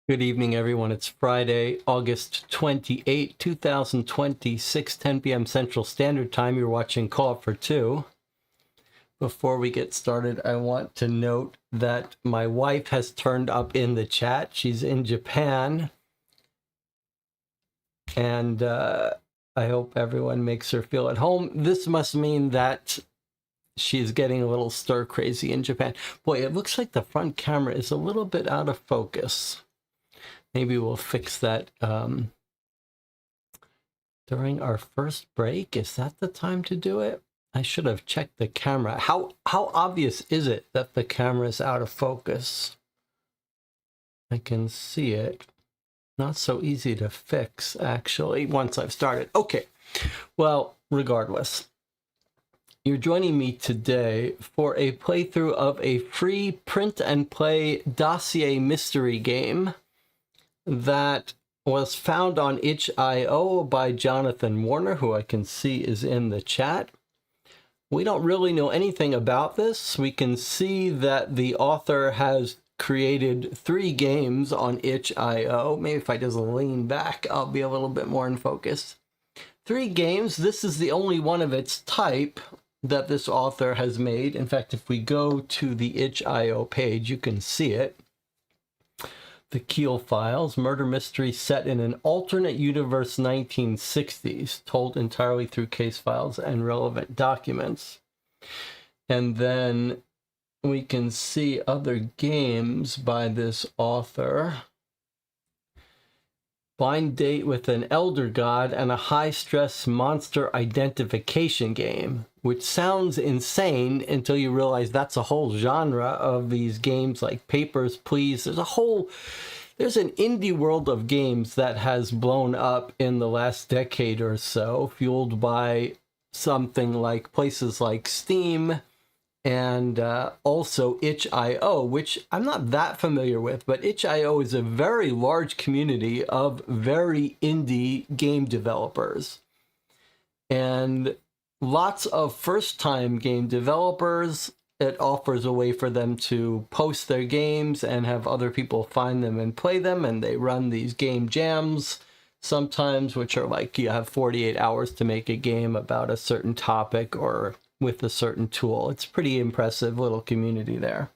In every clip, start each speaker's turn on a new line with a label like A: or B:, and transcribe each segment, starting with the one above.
A: Good evening, everyone. It's Friday, August 28, 2026, 10 p.m. Central Standard Time. You're watching Call for Two. Before we get started, I want to note that my wife has turned up in the chat. She's in Japan. And I hope everyone makes her feel at home. This must mean that she's getting a little stir crazy in Japan. Boy, it looks like the front camera is a little bit out of focus. Maybe we'll fix that during our first break. Is that the time to do it? I should have checked the camera. How obvious is it that the camera is out of focus? I can see it. Not so easy to fix, actually, once I've started. Okay, well, regardless. You're joining me today for a playthrough of a free print and play Dossier mystery game that was found on itch.io by Jonathan Warner, who I can see is in the chat. We don't really know anything about this. We can see that the author has created 3 games on itch.io. Maybe if I just lean back, I'll be a little bit more in focus. 3 games. This is the only one of its type that this author has made. In fact, if we go to the itch.io page, you can see it. The Keele Files, murder mystery set in an alternate universe 1960s, told entirely through case files and relevant documents. And then we can see other games by this author. Blind Date with an Elder God and a high-stress monster identification game, which sounds insane until you realize that's a whole genre of these games like Papers, Please. There's an indie world of games that has blown up in the last decade or so, fueled by something like places like Steam, and also itch.io, which I'm not that familiar with, but itch.io is a very large community of very indie game developers. And lots of first-time game developers. It offers a way for them to post their games and have other people find them and play them, and they run these game jams sometimes, which are like you have 48 hours to make a game about a certain topic or with a certain tool. It's pretty impressive little community there.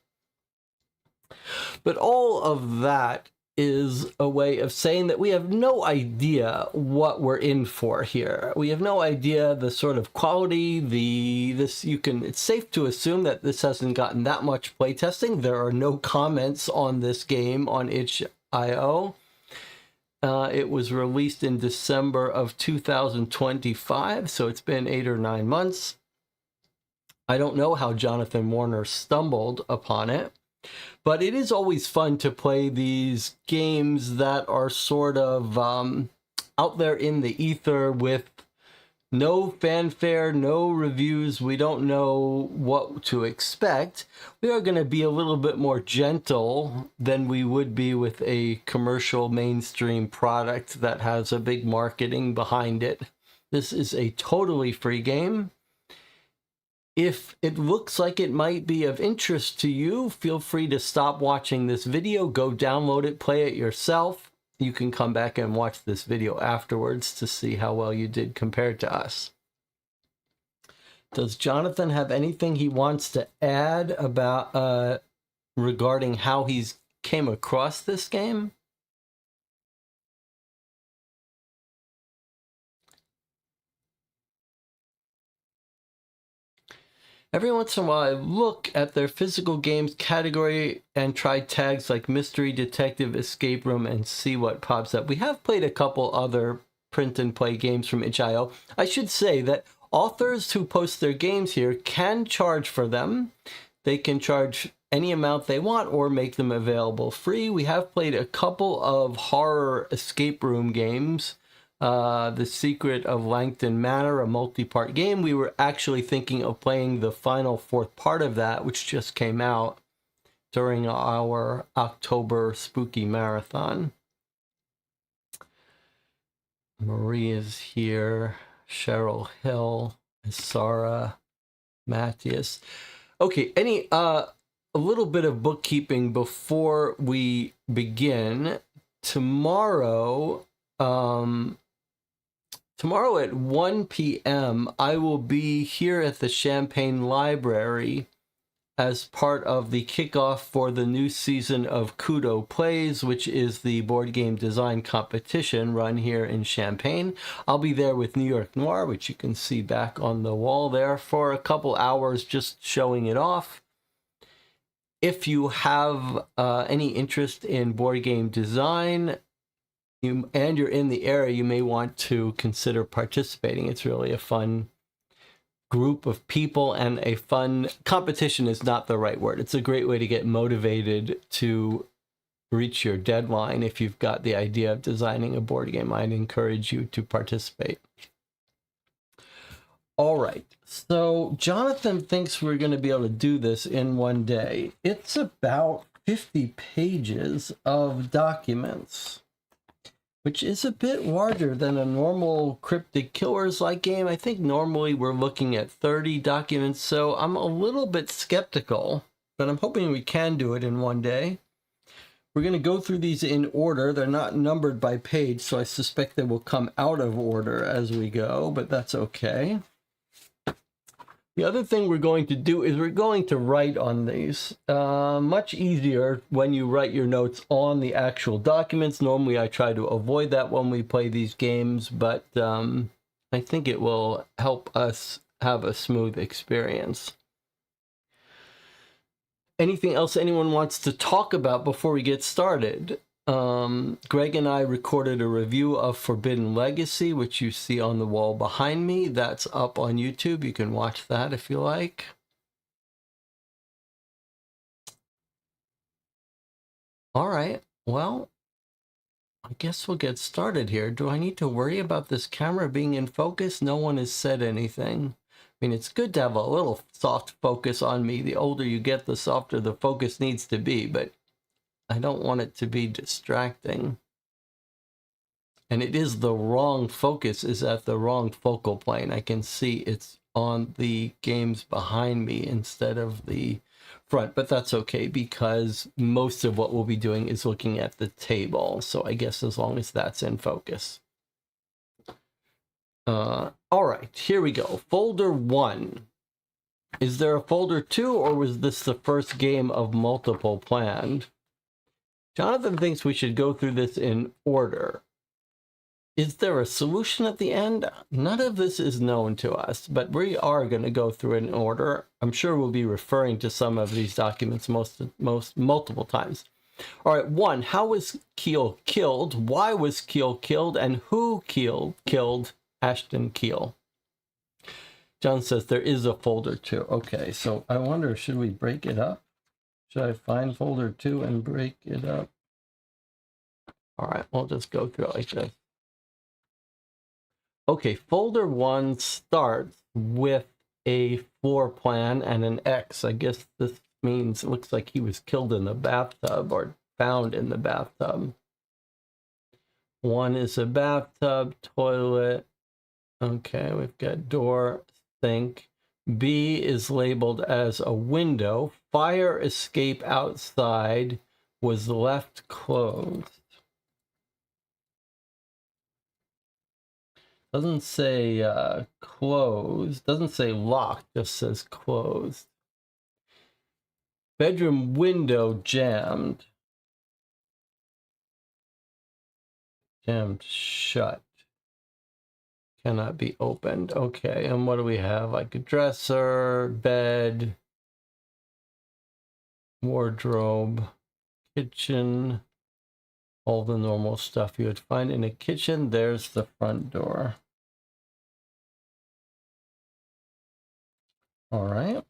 A: But all of that is a way of saying that we have no idea what we're in for here. We have no idea the sort of quality, it's safe to assume that this hasn't gotten that much playtesting. There are no comments on this game on itch.io. It was released in December of 2025, so it's been 8 or 9 months. I don't know how Jonathan Warner stumbled upon it. But it is always fun to play these games that are sort of out there in the ether with no fanfare, no reviews. We don't know what to expect. We are going to be a little bit more gentle than we would be with a commercial mainstream product that has a big marketing behind it. This is a totally free game. If it looks like it might be of interest to you, feel free to stop watching this video, go download it, play it yourself. You can come back and watch this video afterwards to see how well you did compared to us. Does Jonathan have anything he wants to add about regarding how he's came across this game? Every once in a while, I look at their physical games category and try tags like Mystery, Detective, Escape Room, and see what pops up. We have played a couple other print and play games from itch.io. I should say that authors who post their games here can charge for them. They can charge any amount they want or make them available free. We have played a couple of horror escape room games. The Secret of Langton Manor, a multi-part game. We were actually thinking of playing the final 4th part of that, which just came out during our October spooky marathon. Marie is here. Cheryl Hill, Sarah, Matthias. Okay, a little bit of bookkeeping before we begin. Tomorrow at 1 p.m., I will be here at the Champaign Library as part of the kickoff for the new season of Kudo Plays, which is the board game design competition run here in Champaign. I'll be there with New York Noir, which you can see back on the wall there, for a couple hours just showing it off. If you have any interest in board game design, and you're in the area, you may want to consider participating. It's really a fun group of people, and a fun competition is not the right word. It's a great way to get motivated to reach your deadline. If you've got the idea of designing a board game, I'd encourage you to participate. All right, so Jonathan thinks we're going to be able to do this in one day. It's about 50 pages of documents, which is a bit larger than a normal Cryptic Killers-like game. I think normally we're looking at 30 documents, so I'm a little bit skeptical, but I'm hoping we can do it in one day. We're going to go through these in order. They're not numbered by page, so I suspect they will come out of order as we go, but that's okay. The other thing we're going to do is we're going to write on these. Much easier when you write your notes on the actual documents. Normally I try to avoid that when we play these games, but I think it will help us have a smooth experience. Anything else anyone wants to talk about before we get started? Greg and I recorded a review of Forbidden Legacy, which you see on the wall behind me. That's up on YouTube. You can watch that if you like. All right, well, I guess we'll get started here. Do I need to worry about this camera being in focus? No one has said anything. I mean, it's good to have a little soft focus on me. The older you get, the softer the focus needs to be, but I don't want it to be distracting. And it is the wrong focus, is at the wrong focal plane. I can see it's on the games behind me instead of the front, but that's okay because most of what we'll be doing is looking at the table. So I guess as long as that's in focus. All right, here we go. Folder 1. Is there a folder 2, or was this the first game of multiple planned? Jonathan thinks we should go through this in order. Is there a solution at the end? None of this is known to us, but we are going to go through it in order. I'm sure we'll be referring to some of these documents multiple times. All right, 1. How was Keele killed? Why was Keele killed? And who killed Ashton Keele? John says there is a folder 2. Okay, so I wonder, should we break it up? Should I find folder 2 and break it up? All right, we'll just go through it like this. Okay, folder 1 starts with a floor plan and an X. I guess this means it looks like he was killed in the bathtub or found in the bathtub. 1 is a bathtub, toilet. Okay, we've got door, sink. B is labeled as a window. Fire escape outside was left closed. Doesn't say closed. Doesn't say locked, just says closed. Bedroom window jammed. Jammed shut. Cannot be opened. Okay, and what do we have? Like a dresser, bed, wardrobe, kitchen, all the normal stuff you would find in a kitchen. There's the front door. All right.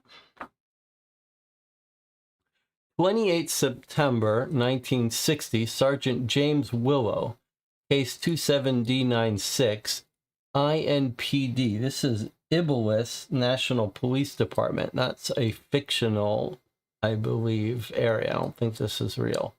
A: 28 September 1960, Sergeant James Willow, case 27D96, INPD. This is Iblis National Police Department. That's a fictional, I believe, area. I don't think this is real.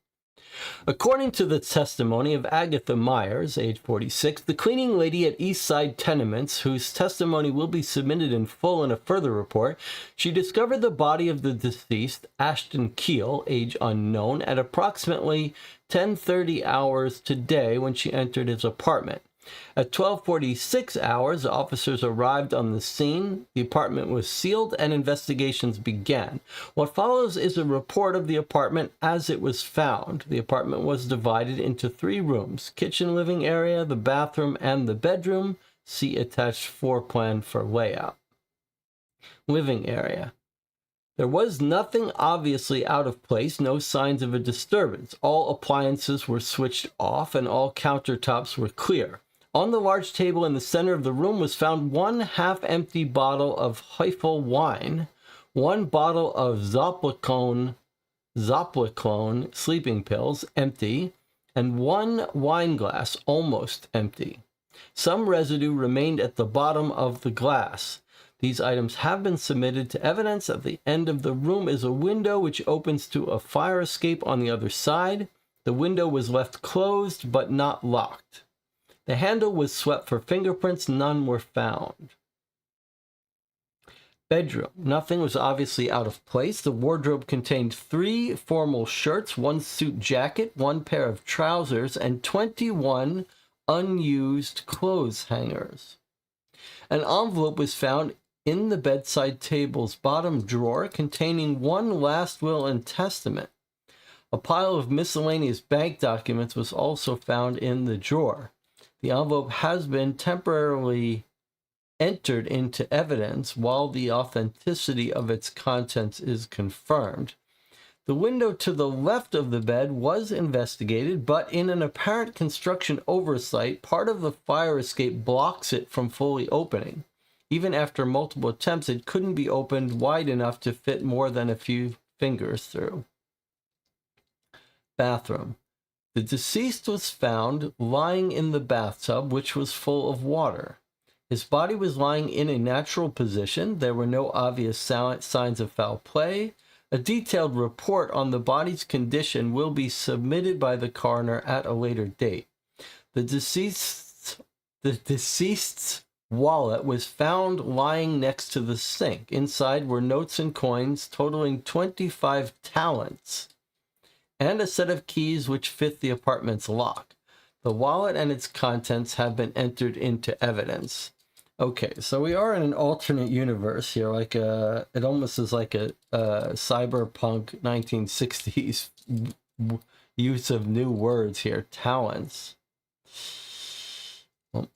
A: According to the testimony of Agatha Myers, age 46, the cleaning lady at East Side Tenements, whose testimony will be submitted in full in a further report, she discovered the body of the deceased, Ashton Keele, age unknown, at approximately 10:30 hours today when she entered his apartment. At 12:46 hours, officers arrived on the scene. The apartment was sealed and investigations began. What follows is a report of the apartment as it was found. The apartment was divided into 3 rooms: kitchen, living area, the bathroom, and the bedroom. See attached floor plan for layout. Living area. There was nothing obviously out of place, no signs of a disturbance. All appliances were switched off and all countertops were clear. On the large table in the center of the room was found 1 half-empty bottle of Heifel wine, 1 bottle of Zopiclone sleeping pills, empty, and 1 wine glass, almost empty. Some residue remained at the bottom of the glass. These items have been submitted to evidence. At the end of the room is a window which opens to a fire escape on the other side. The window was left closed but not locked. The handle was swept for fingerprints. None were found. Bedroom. Nothing was obviously out of place. The wardrobe contained 3 formal shirts, 1 suit jacket, 1 pair of trousers, and 21 unused clothes hangers. An envelope was found in the bedside table's bottom drawer containing 1 last will and testament. A pile of miscellaneous bank documents was also found in the drawer. The envelope has been temporarily entered into evidence while the authenticity of its contents is confirmed. The window to the left of the bed was investigated, but in an apparent construction oversight, part of the fire escape blocks it from fully opening. Even after multiple attempts, it couldn't be opened wide enough to fit more than a few fingers through. Bathroom. The deceased was found lying in the bathtub, which was full of water. His body was lying in a natural position. There were no obvious signs of foul play. A detailed report on the body's condition will be submitted by the coroner at a later date. The deceased's wallet was found lying next to the sink. Inside were notes and coins totaling 25 talents and a set of keys which fit the apartment's lock. The wallet and its contents have been entered into evidence. Okay, so we are in an alternate universe here, like it almost is like a cyberpunk 1960s use of new words here. Talents. Well,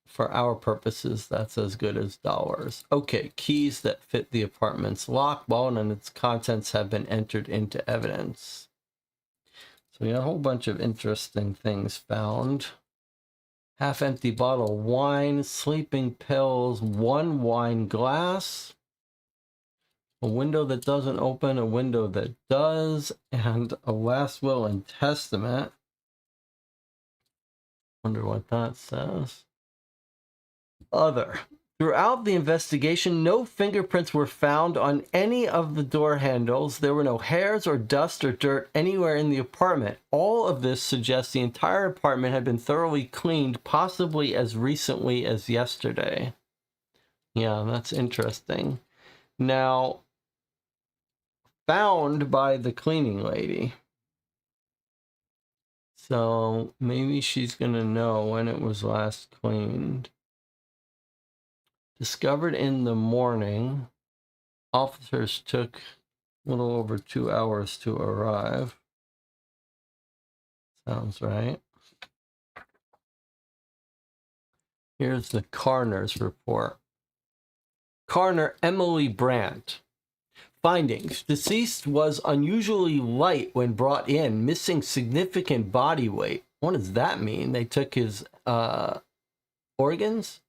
A: for our purposes, that's as good as dollars. Okay, keys that fit the apartment's lock, wallet, and its contents have been entered into evidence. So we got a whole bunch of interesting things found. Half-empty bottle of wine, sleeping pills, one wine glass, a window that doesn't open, a window that does, and a last will and testament. Wonder what that says. Other. Throughout the investigation, no fingerprints were found on any of the door handles. There were no hairs or dust or dirt anywhere in the apartment. All of this suggests the entire apartment had been thoroughly cleaned, possibly as recently as yesterday. Yeah, that's interesting. Now, found by the cleaning lady. So maybe she's going to know when it was last cleaned. Discovered in the morning. Officers took a little over 2 hours to arrive. Sounds right. Here's the coroner's report. Coroner Emily Brandt. Findings. Deceased was unusually light when brought in, missing significant body weight. What does that mean? They took his organs?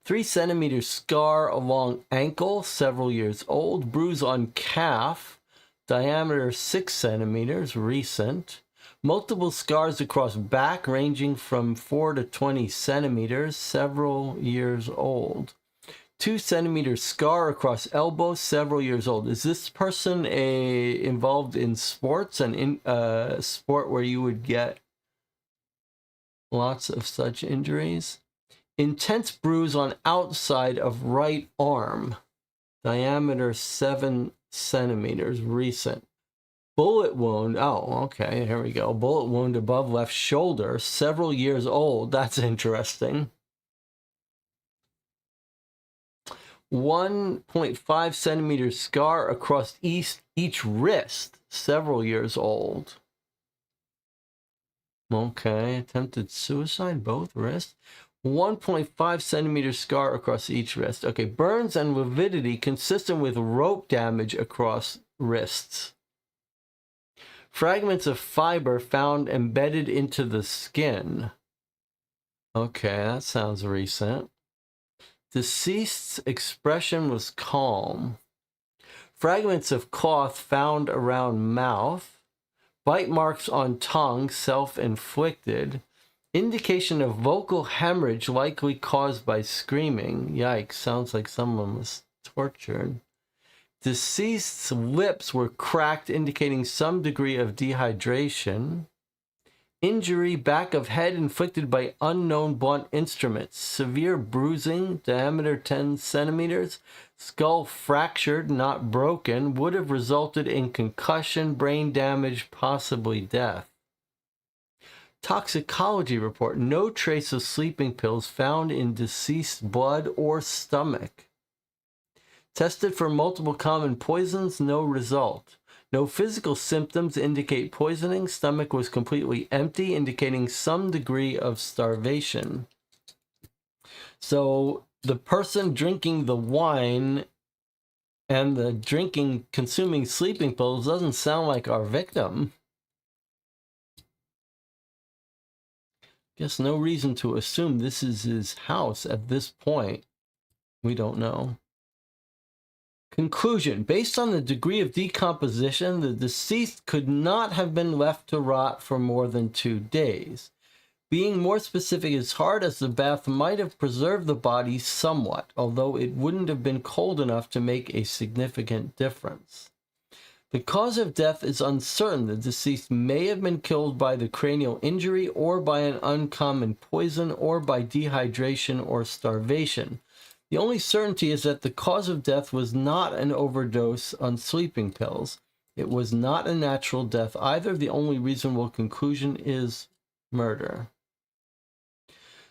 A: 3 centimeter scar along ankle, several years old. Bruise on calf, diameter 6 centimeters, recent. Multiple scars across back ranging from 4 to 20 centimeters, several years old. 2 centimeter scar across elbow, several years old. Is this person involved in sports and in sport where you would get lots of such injuries? Intense bruise on outside of right arm, diameter 7 centimeters, recent. Bullet wound, oh, okay, here we go. Bullet wound above left shoulder, several years old. That's interesting. 1.5 centimeter scar across each wrist, several years old. Okay, attempted suicide, both wrists. 1.5 centimeter scar across each wrist. Okay, burns and lividity consistent with rope damage across wrists. Fragments of fiber found embedded into the skin. Okay, that sounds recent. Deceased's expression was calm. Fragments of cloth found around mouth. Bite marks on tongue, self-inflicted. Indication of vocal hemorrhage likely caused by screaming. Yikes, sounds like someone was tortured. Deceased's lips were cracked, indicating some degree of dehydration. Injury, back of head inflicted by unknown blunt instruments. Severe bruising, diameter 10 centimeters. Skull fractured, not broken. Would have resulted in concussion, brain damage, possibly death. Toxicology report. No trace of sleeping pills found in deceased blood or stomach. Tested for multiple common poisons. No result. No physical symptoms indicate poisoning. Stomach was completely empty, indicating some degree of starvation. So the person drinking the wine and the consuming sleeping pills doesn't sound like our victim. Guess no reason to assume this is his house at this point. We don't know. Conclusion. Based on the degree of decomposition, the deceased could not have been left to rot for more than 2 days. Being more specific is hard, as the bath might have preserved the body somewhat, although it wouldn't have been cold enough to make a significant difference. The cause of death is uncertain. The deceased may have been killed by the cranial injury or by an uncommon poison or by dehydration or starvation. The only certainty is that the cause of death was not an overdose on sleeping pills. It was not a natural death either. The only reasonable conclusion is murder.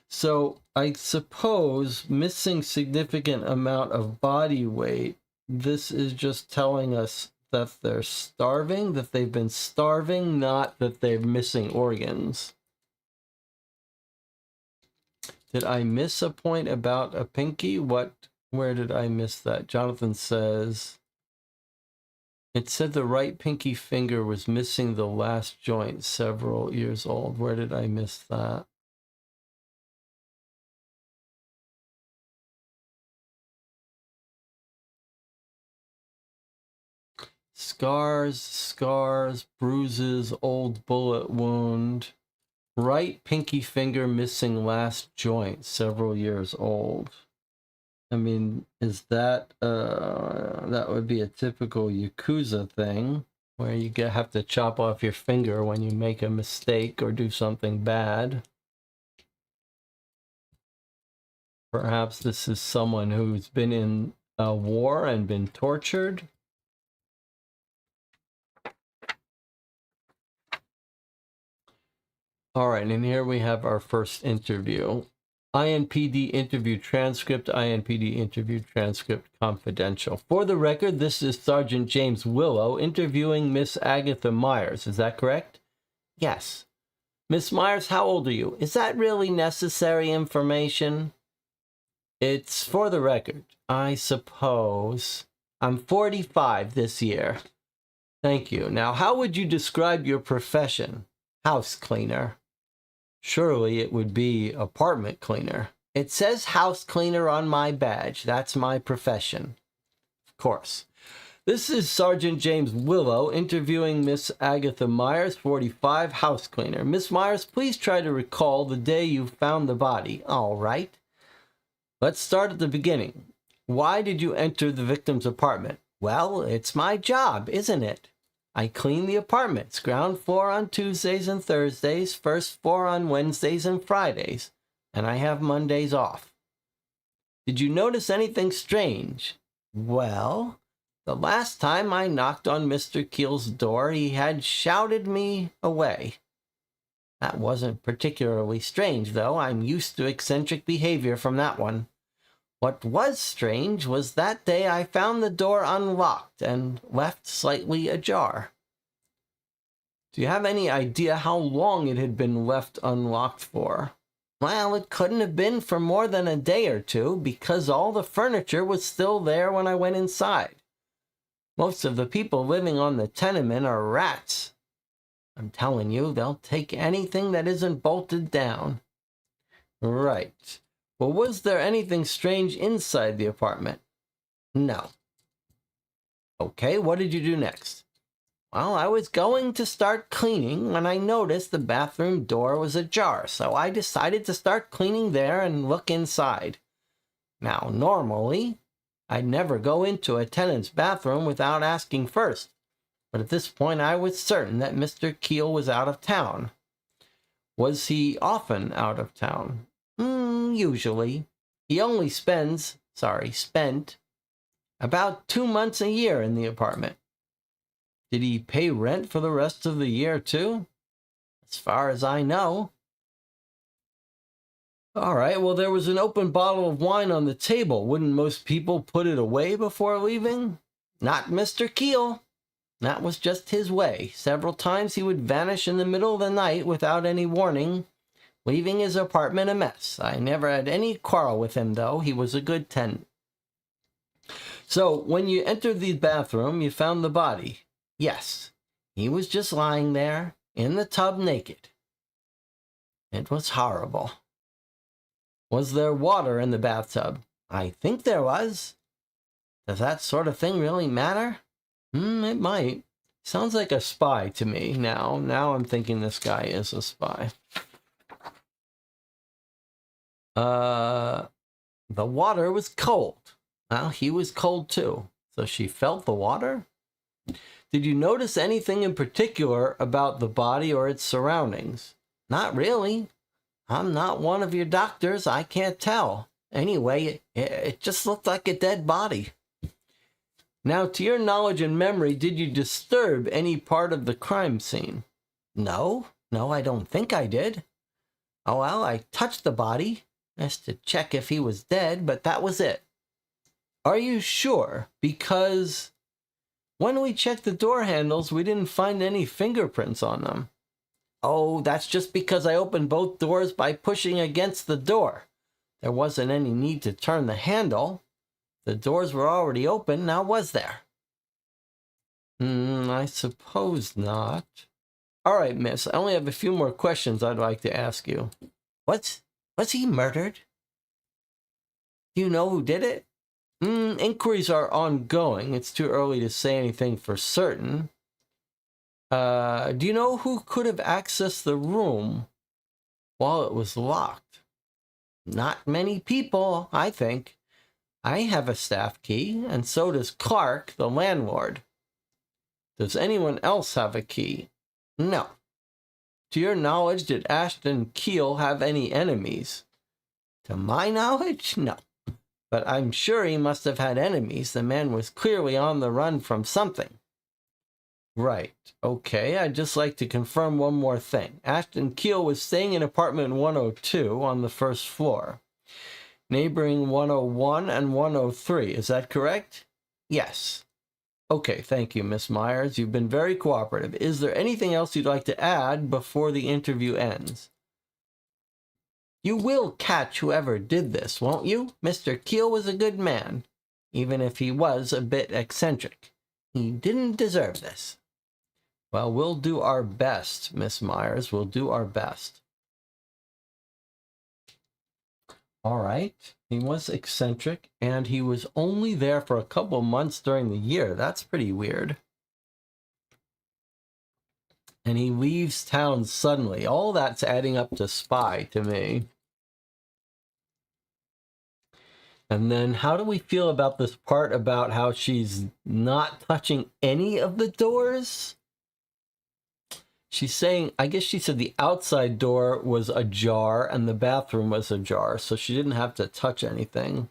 A: So I suppose missing significant amount of body weight, this is just telling us that they're starving, that they've been starving, not that they're missing organs. Did I miss a point about a pinky? Where did I miss that? Jonathan says, it said the right pinky finger was missing the last joint, several years old. Where did I miss that? Scars, bruises, old bullet wound. Right pinky finger missing last joint, several years old. I mean, is that, that would be a typical Yakuza thing, where you have to chop off your finger when you make a mistake or do something bad. Perhaps this is someone who's been in a war and been tortured. All right, and here we have our first interview. INPD interview transcript, INPD interview transcript confidential. For the record, this is Sergeant James Willow interviewing Miss Agatha Myers. Is that correct? Yes. Miss Myers, how old are you? Is that really necessary information? It's for the record, I suppose. I'm 45 this year. Thank you. Now, how would you describe your profession? House cleaner. Surely it would be apartment cleaner. It says house cleaner on my badge. That's my profession. Of course. This is Sergeant James Willow interviewing Miss Agatha Myers, 45, house cleaner. Miss Myers, please try to recall the day you found the body. All right. Let's start at the beginning. Why did you enter the victim's apartment? Well, it's my job, isn't it? I clean the apartments, ground floor on Tuesdays and Thursdays, first floor on Wednesdays and Fridays, and I have Mondays off. Did you notice anything strange? Well, the last time I knocked on Mr. Keele's door, he had shouted me away. That wasn't particularly strange, though. I'm used to eccentric behavior from that one. What was strange was that day I found the door unlocked and left slightly ajar. Do you have any idea how long it had been left unlocked for? Well, it couldn't have been for more than a day or two, because all the furniture was still there when I went inside. Most of the people living on the tenement are rats. I'm telling you, they'll take anything that isn't bolted down. Right. Well, was there anything strange inside the apartment? No. Okay, what did you do next? Well, I was going to start cleaning when I noticed the bathroom door was ajar, so I decided to start cleaning there and look inside. Now, normally, I'd never go into a tenant's bathroom without asking first, but at this point I was certain that Mr. Keele was out of town. Was he often out of town? Usually. He only spent about 2 months a year in the apartment. Did he pay rent for the rest of the year, too? As far as I know. All right, well, there was an open bottle of wine on the table. Wouldn't most people put it away before leaving? Not Mr. Keele. That was just his way. Several times he would vanish in the middle of the night without any warning, leaving his apartment a mess. I never had any quarrel with him, though. He was a good tenant. So, when you entered the bathroom, you found the body. Yes, he was just lying there, in the tub naked. It was horrible. Was there water in the bathtub? I think there was. Does that sort of thing really matter? It might. Sounds like a spy to me now. Now I'm thinking this guy is a spy. The water was cold. Well, he was cold too. So she felt the water? Did you notice anything in particular about the body or its surroundings? Not really. I'm not one of your doctors. I can't tell. Anyway, it just looked like a dead body. Now, to your knowledge and memory, did you disturb any part of the crime scene? No, I don't think I did. Oh, well, I touched the body just to check if he was dead, but that was it. Are you sure? Because when we checked the door handles, we didn't find any fingerprints on them. Oh, that's just because I opened both doors by pushing against the door. There wasn't any need to turn the handle. The doors were already open, now was there? I suppose not. All right, miss, I only have a few more questions I'd like to ask you. Was he murdered? Do you know who did it? Inquiries are ongoing. It's too early to say anything for certain. Do you know who could have accessed the room while it was locked? Not many people, I think. I have a staff key, and so does Clark, the landlord. Does anyone else have a key? No. To your knowledge, did Ashton Keele have any enemies? To my knowledge, no. But I'm sure he must have had enemies. The man was clearly on the run from something. Right. Okay, I'd just like to confirm one more thing. Ashton Keele was staying in apartment 102 on the first floor, neighboring 101 and 103. Is that correct? Yes. Okay, thank you, Miss Myers. You've been very cooperative. Is there anything else you'd like to add before the interview ends? You will catch whoever did this, won't you? Mr. Keele was a good man, even if he was a bit eccentric. He didn't deserve this. Well, we'll do our best, Miss Myers. We'll do our best. All right. He was eccentric, and he was only there for a couple months during the year. That's pretty weird. And he leaves town suddenly. All that's adding up to spy to me. And then how do we feel about this part about how she's not touching any of the doors? She's saying, I guess she said the outside door was ajar and the bathroom was ajar, so she didn't have to touch anything.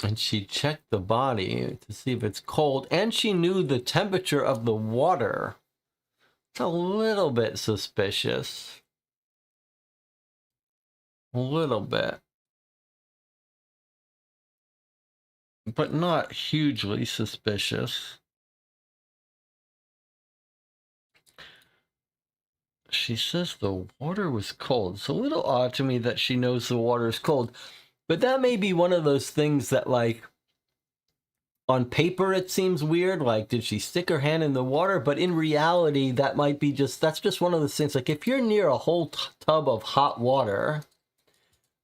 A: And she checked the body to see if it's cold, and she knew the temperature of the water. It's a little bit suspicious. A little bit. But not hugely suspicious. She says the water was cold. It's a little odd to me that she knows the water is cold. But that may be one of those things that, like, on paper it seems weird. Like, did she stick her hand in the water? But in reality, that might be that's just one of those things. Like, if you're near a whole tub of hot water,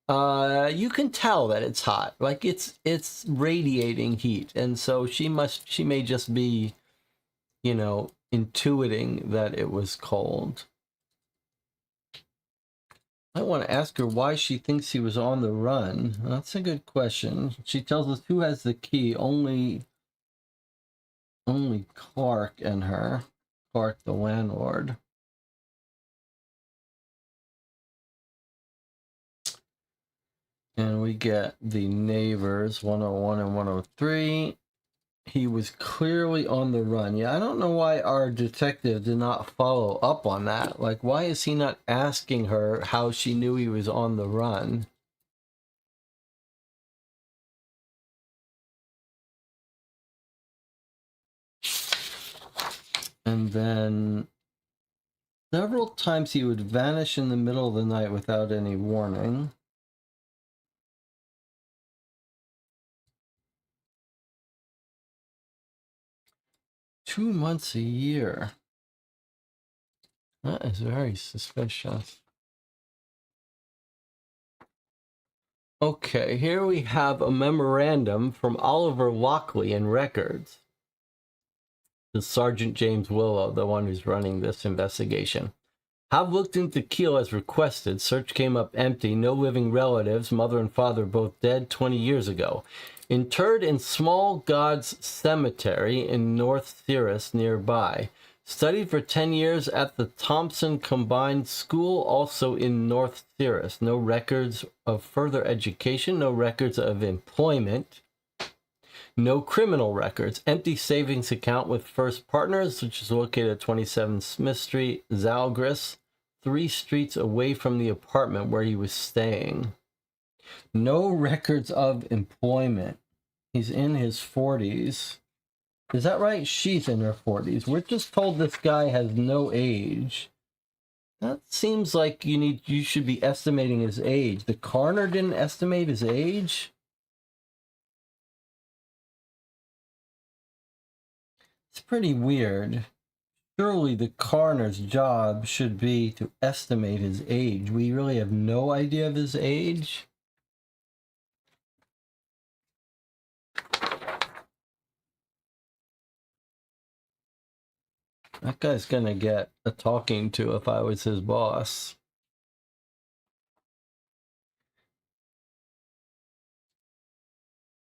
A: you can tell that it's hot. Like, it's radiating heat. And so she may just be, you know, intuiting that it was cold. I want to ask her why she thinks he was on the run. That's a good question. She tells us who has the key. Only Clark and her. Clark, the landlord. And we get the neighbors, 101 and 103. He was clearly on the run. Yeah, I don't know why our detective did not follow up on that. Like, why is he not asking her how she knew he was on the run? And then several times he would vanish in the middle of the night without any warning. Two months a year. That is very suspicious. Okay, here we have a memorandum from Oliver Lockley in records. The Sergeant James Willow, the one who's running this investigation. Have looked into Keele as requested. Search came up empty. No living relatives. Mother and father both dead 20 years ago. Interred in Small Gods Cemetery in North Cirrus nearby. Studied for 10 years at the Thompson Combined School, also in North Cirrus. No records of further education, no records of employment, no criminal records. Empty savings account with First Partners, which is located at 27 Smith Street, Zalgris, 3 streets away from the apartment where he was staying. No records of employment. He's in his 40s. Is that right? She's in her 40s. We're just told this guy has no age. That seems like you should be estimating his age. The coroner didn't estimate his age? It's pretty weird. Surely the coroner's job should be to estimate his age. We really have no idea of his age? That guy's gonna get a talking to if I was his boss.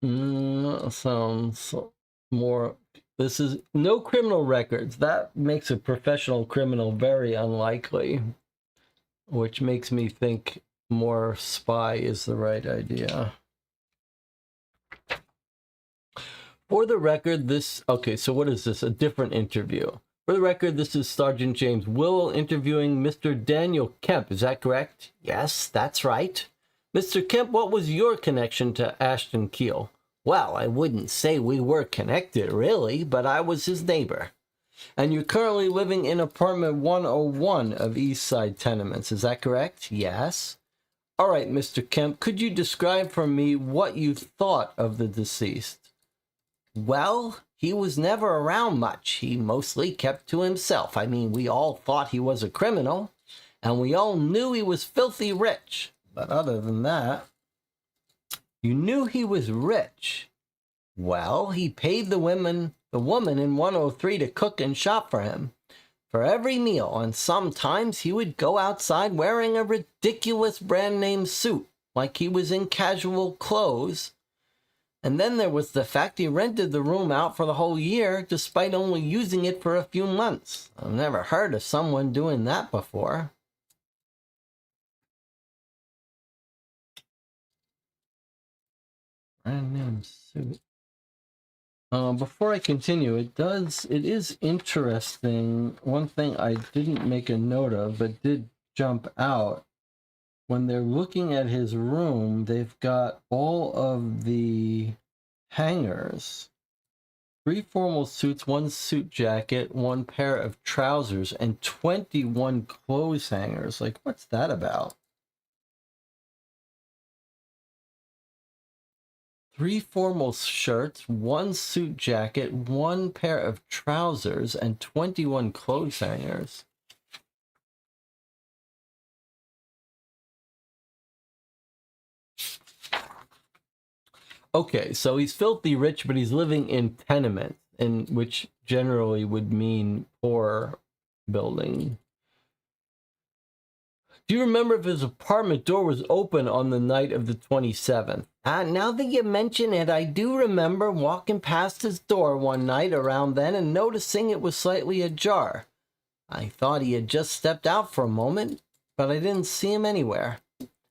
A: Sounds more... This is no criminal records. That makes a professional criminal very unlikely, which makes me think more spy is the right idea. For the record, this... Okay, so what is this? A different interview. For the record, this is Sergeant James Willow interviewing Mr. Daniel Kemp. Is that correct? Yes, that's right. Mr. Kemp, what was your connection to Ashton Keele? Well, I wouldn't say we were connected, really, but I was his neighbor. And you're currently living in apartment 101 of East Side Tenements. Is that correct? Yes. All right, Mr. Kemp, could you describe for me what you thought of the deceased? Well, he was never around much. He mostly kept to himself. I mean, we all thought he was a criminal, and we all knew he was filthy rich. But other than that... You knew he was rich. Well, he paid the woman in 103 to cook and shop for him for every meal, and sometimes he would go outside wearing a ridiculous brand name suit, like he was in casual clothes. And then there was the fact he rented the room out for the whole year, despite only using it for a few months. I've never heard of someone doing that before. Brand name suit. Before I continue, it is interesting. One thing I didn't make a note of, but did jump out. When they're looking at his room, they've got all of the hangers. 3 formal suits, 1 suit jacket, 1 pair of trousers, and 21 clothes hangers. Like, what's that about? 3 formal shirts, 1 suit jacket, 1 pair of trousers, and 21 clothes hangers. Okay, so he's filthy rich, but he's living in tenements, which generally would mean poor building. Do you remember if his apartment door was open on the night of the 27th? Now that you mention it, I do remember walking past his door one night around then and noticing it was slightly ajar. I thought he had just stepped out for a moment, but I didn't see him anywhere.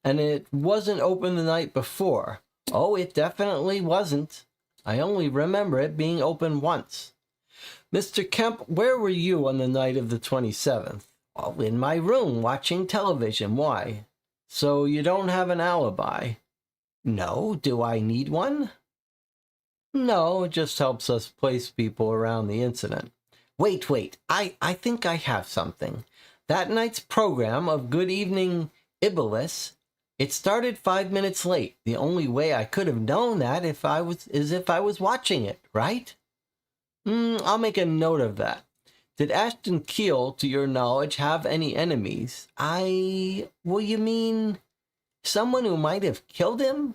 A: And it wasn't open the night before. Oh, it definitely wasn't. I only remember it being open once. Mr. Kemp, where were you on the night of the 27th? Oh, in my room, watching television. Why? So you don't have an alibi? No. Do I need one? No, it just helps us place people around the incident. Wait. I think I have something. That night's program of Good Evening Iblis, it started 5 minutes late. The only way I could have known that is if I was watching it, right? I'll make a note of that. Did Ashton Keele, to your knowledge, have any enemies? Well, you mean someone who might have killed him?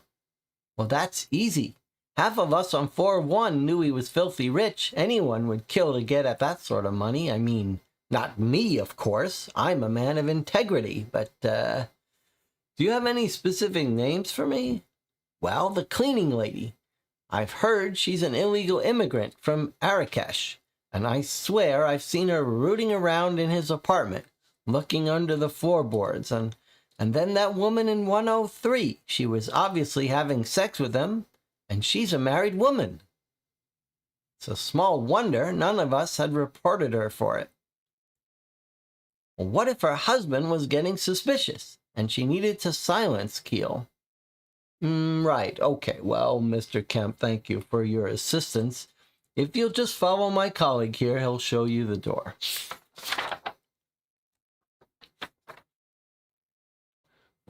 A: Well, that's easy. Half of us on 4-1 knew he was filthy rich. Anyone would kill to get at that sort of money. I mean, not me, of course. I'm a man of integrity, but, do you have any specific names for me? Well, the cleaning lady. I've heard she's an illegal immigrant from Marrakesh, and I swear I've seen her rooting around in his apartment, looking under the floorboards, and then that woman in 103, she was obviously having sex with him, and she's a married woman. It's a small wonder none of us had reported her for it. What if her husband was getting suspicious, and she needed to silence Keele? Right, okay, well, Mr. Kemp, thank you for your assistance. If you'll just follow my colleague here, he'll show you the door.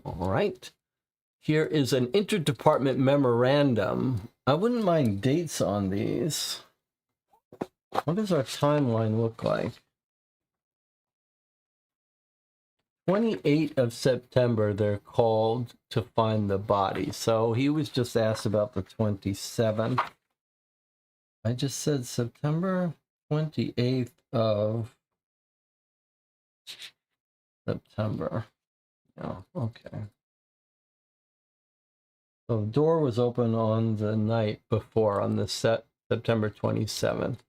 A: All right. Here is an interdepartment memorandum. I wouldn't mind dates on these. What does our timeline look like? 28th of September, they're called to find the body. So he was just asked about the 27th. I just said September 28th of September. Oh, okay. So the door was open on the night before, on the September 27th.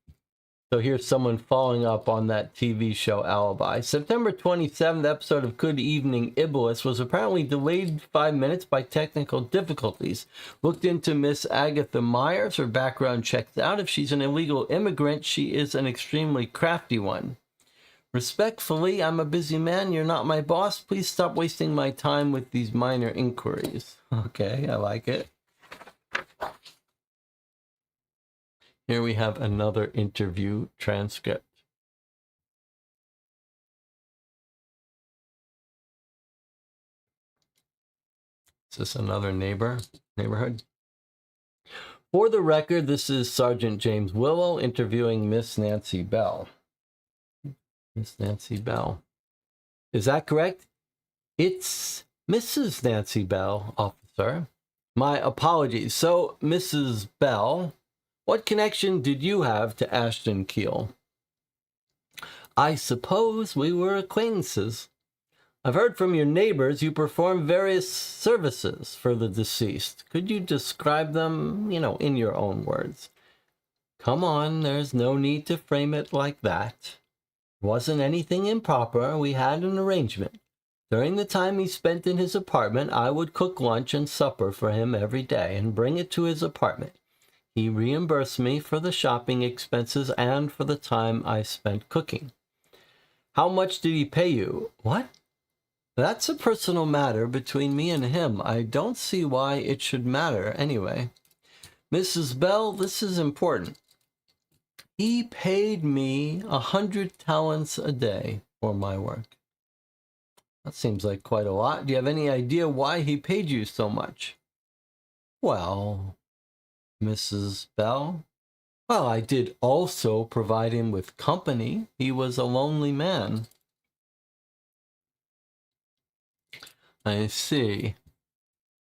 A: So here's someone following up on that TV show Alibi. September 27th episode of Good Evening Iblis was apparently delayed 5 minutes by technical difficulties. Looked into Miss Agatha Myers. Her background checked out. If she's an illegal immigrant, she is an extremely crafty one. Respectfully, I'm a busy man. You're not my boss. Please stop wasting my time with these minor inquiries. Okay, I like it. Here we have another interview transcript. Is this another neighborhood? For the record, this is Sergeant James Willow interviewing Miss Nancy Bell. Miss Nancy Bell. Is that correct? It's Mrs. Nancy Bell, officer. My apologies. So, Mrs. Bell, what connection did you have to Ashton Keele? I suppose we were acquaintances. I've heard from your neighbors you perform various services for the deceased. Could you describe them, in your own words? Come on, there's no need to frame it like that. It wasn't anything improper. We had an arrangement. During the time he spent in his apartment, I would cook lunch and supper for him every day and bring it to his apartment. He reimbursed me for the shopping expenses and for the time I spent cooking. How much did he pay you? What? That's a personal matter between me and him. I don't see why it should matter anyway. Mrs. Bell, this is important. He paid me 100 talents a day for my work. That seems like quite a lot. Do you have any idea why he paid you so much? Well, Mrs. Bell, I did also provide him with company. He was a lonely man. I see.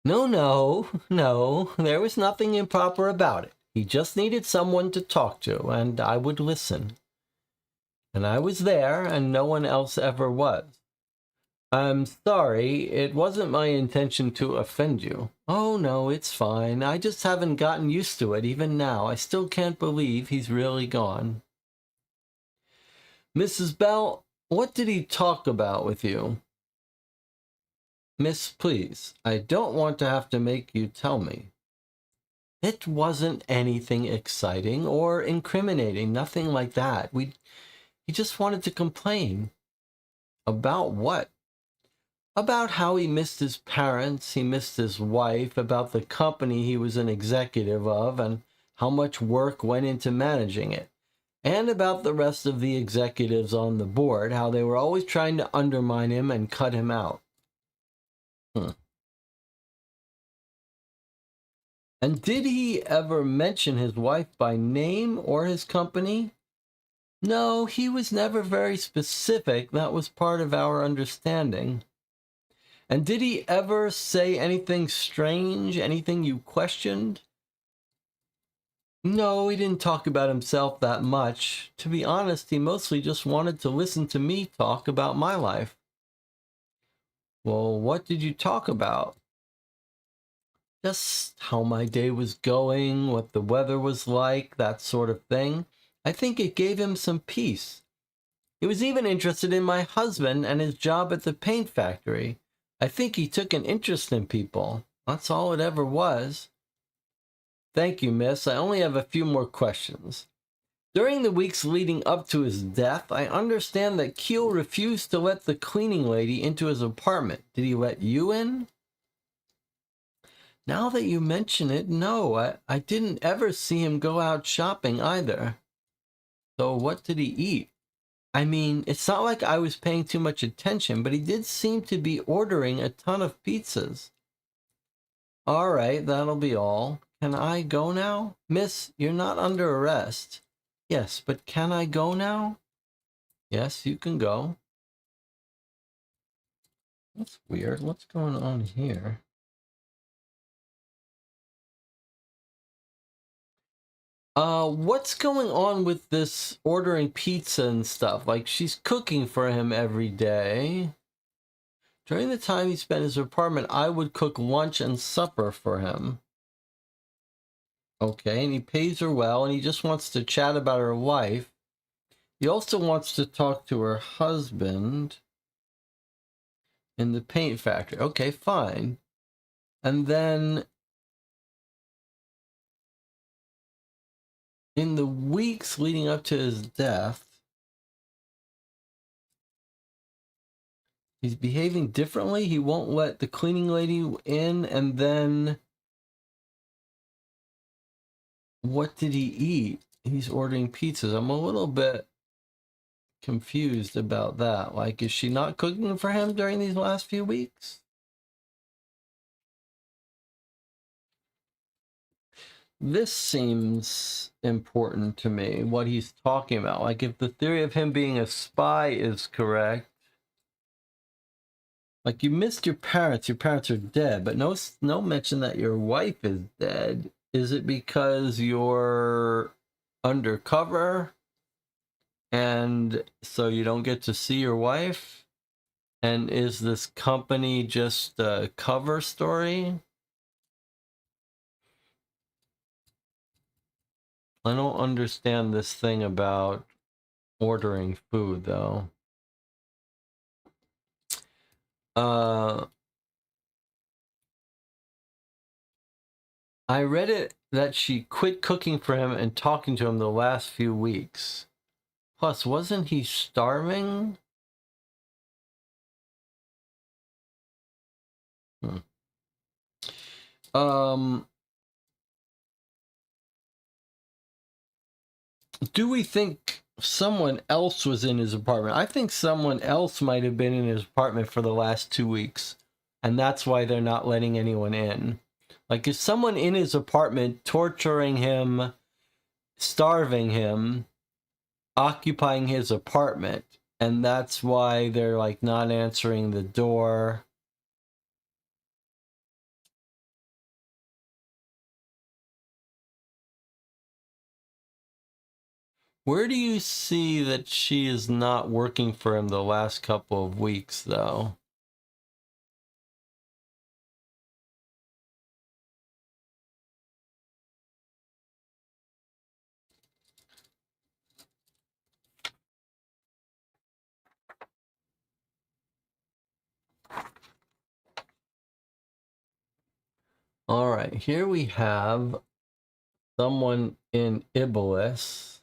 A: No, there was nothing improper about it. He just needed someone to talk to, and I would listen. And I was there, and no one else ever was. I'm sorry, it wasn't my intention to offend you. Oh, no, it's fine. I just haven't gotten used to it even now. I still can't believe he's really gone. Mrs. Bell, what did he talk about with you? Miss, please, I don't want to have to make you tell me. It wasn't anything exciting or incriminating, nothing like that. He just wanted to complain. About what? About how he missed his parents, he missed his wife, about the company he was an executive of, and how much work went into managing it, and about the rest of the executives on the board, how they were always trying to undermine him and cut him out. And did he ever mention his wife by name or his company? No, he was never very specific. That was part of our understanding. And did he ever say anything strange, anything you questioned? No, he didn't talk about himself that much. To be honest, he mostly just wanted to listen to me talk about my life. Well, what did you talk about? just how my day was going, what the weather was like, that sort of thing. I think it gave him some peace. He was even interested in my husband and his job at the paint factory. I think he took an interest in people. That's all it ever was. Thank you, miss. I only have a few more questions. During the weeks leading up to his death, I understand that Keele refused to let the cleaning lady into his apartment. Did he let you in? Now that you mention it, no, I didn't ever see him go out shopping either. So what did he eat? I mean, it's not like I was paying too much attention, but he did seem to be ordering a ton of pizzas. All right, that'll be all. Can I go now? Miss, you're not under arrest. Yes, but can I go now? Yes, you can go. That's weird. What's going on here? What's going on with this ordering pizza and stuff? Like, she's cooking for him every day. During the time he spent in his apartment, I would cook lunch and supper for him. Okay, and he pays her well, and he just wants to chat about her life. He also wants to talk to her husband in the paint factory. Okay, fine. And then in the weeks leading up to his death, he's behaving differently. He won't let the cleaning lady in, and then what did he eat? He's ordering pizzas. I'm a little bit confused about that. Like, is she not cooking for him during these last few weeks? This seems important to me, what he's talking about. Like, if the theory of him being a spy is correct, like, you missed your parents are dead, but no mention that your wife is dead. Is it because you're undercover and so you don't get to see your wife? And is this company just a cover story? I don't understand this thing about ordering food, though. I read it that she quit cooking for him and talking to him the last few weeks. Plus, wasn't he starving? Hmm. Um, do we think someone else was in his apartment? I think someone else might have been in his apartment for the last 2 weeks, and that's why they're not letting anyone in. Like, is someone in his apartment torturing him, starving him, occupying his apartment, and that's why they're like not answering the door? Where do you see that she is not working for him the last couple of weeks, though? All right, here we have someone in Iblis.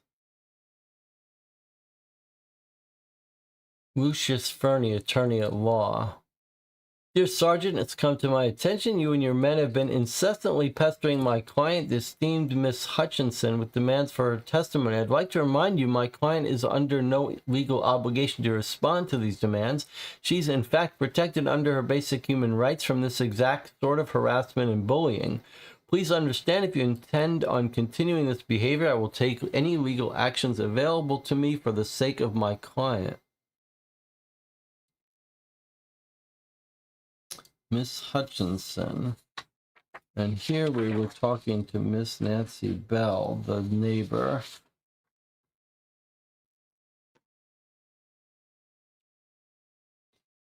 A: Lucius Fernie, attorney at law. Dear Sergeant, it's come to my attention you and your men have been incessantly pestering my client, the esteemed Miss Hutchinson, with demands for her testimony. I'd like to remind you my client is under no legal obligation to respond to these demands. She's in fact protected under her basic human rights from this exact sort of harassment and bullying. Please understand if you intend on continuing this behavior, I will take any legal actions available to me for the sake of my client. Miss Hutchinson. And here we were talking to Miss Nancy Bell, the neighbor.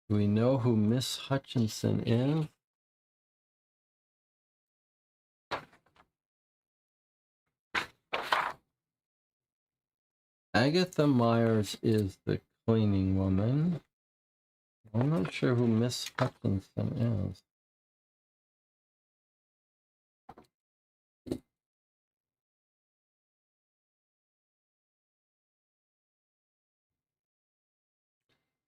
A: Do we know who Miss Hutchinson is? Agatha Myers is the cleaning woman. I'm not sure who Miss Hutchinson is.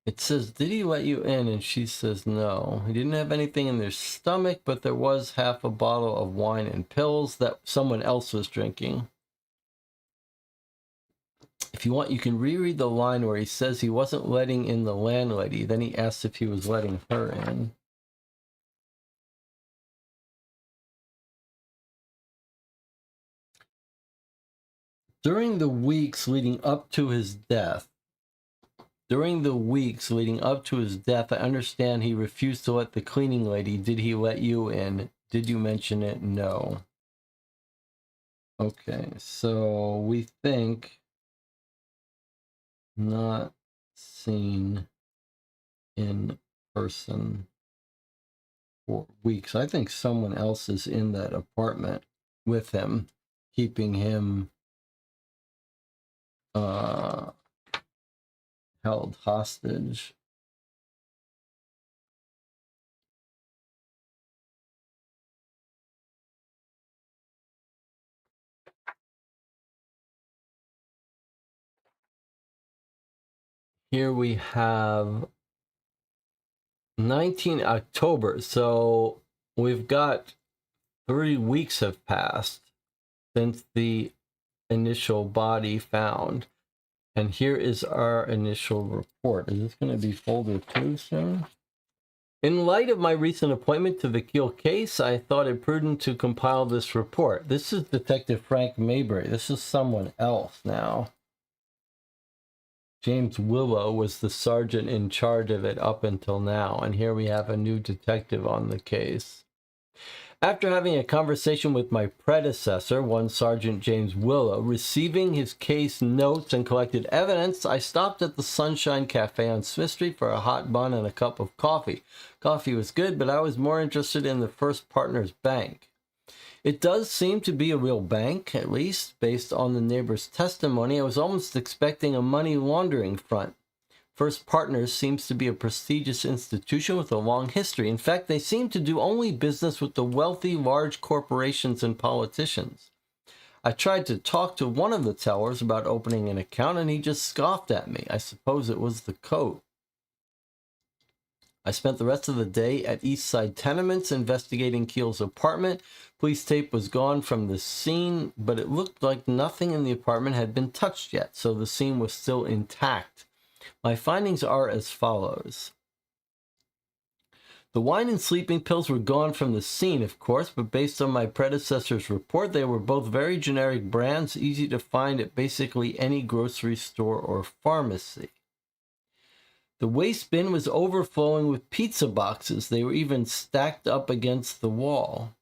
A: It says, did he let you in? And she says no. He didn't have anything in their stomach, but there was half a bottle of wine and pills that someone else was drinking. If you want, you can reread the line where he says he wasn't letting in the landlady. Then he asked if he was letting her in. During the weeks leading up to his death, I understand he refused to let the cleaning lady. Did he let you in? Did you mention it? No. Okay, so we think not seen in person for weeks. I think someone else is in that apartment with him, keeping him held hostage. Here we have 19 October. So we've got 3 weeks have passed since the initial body found. And here is our initial report. Is this going to be folder 2 soon? In light of my recent appointment to the Keele case, I thought it prudent to compile this report. This is Detective Frank Mabry. This is someone else now. James Willow was the sergeant in charge of it up until now, and here we have a new detective on the case. After having a conversation with my predecessor, one Sergeant James Willow, receiving his case notes and collected evidence, I stopped at the Sunshine Cafe on Smith Street for a hot bun and a cup of coffee. Coffee was good, but I was more interested in the First Partners Bank. It does seem to be a real bank, at least, based on the neighbor's testimony. I was almost expecting a money laundering front. First Partners seems to be a prestigious institution with a long history. In fact, they seem to do only business with the wealthy, large corporations and politicians. I tried to talk to one of the tellers about opening an account, and he just scoffed at me. I suppose it was the coat. I spent the rest of the day at East Side Tenements investigating Keele's apartment. Police tape was gone from the scene, but it looked like nothing in the apartment had been touched yet, so the scene was still intact. My findings are as follows. The wine and sleeping pills were gone from the scene, of course, but based on my predecessor's report, they were both very generic brands, easy to find at basically any grocery store or pharmacy. The waste bin was overflowing with pizza boxes. They were even stacked up against the wall.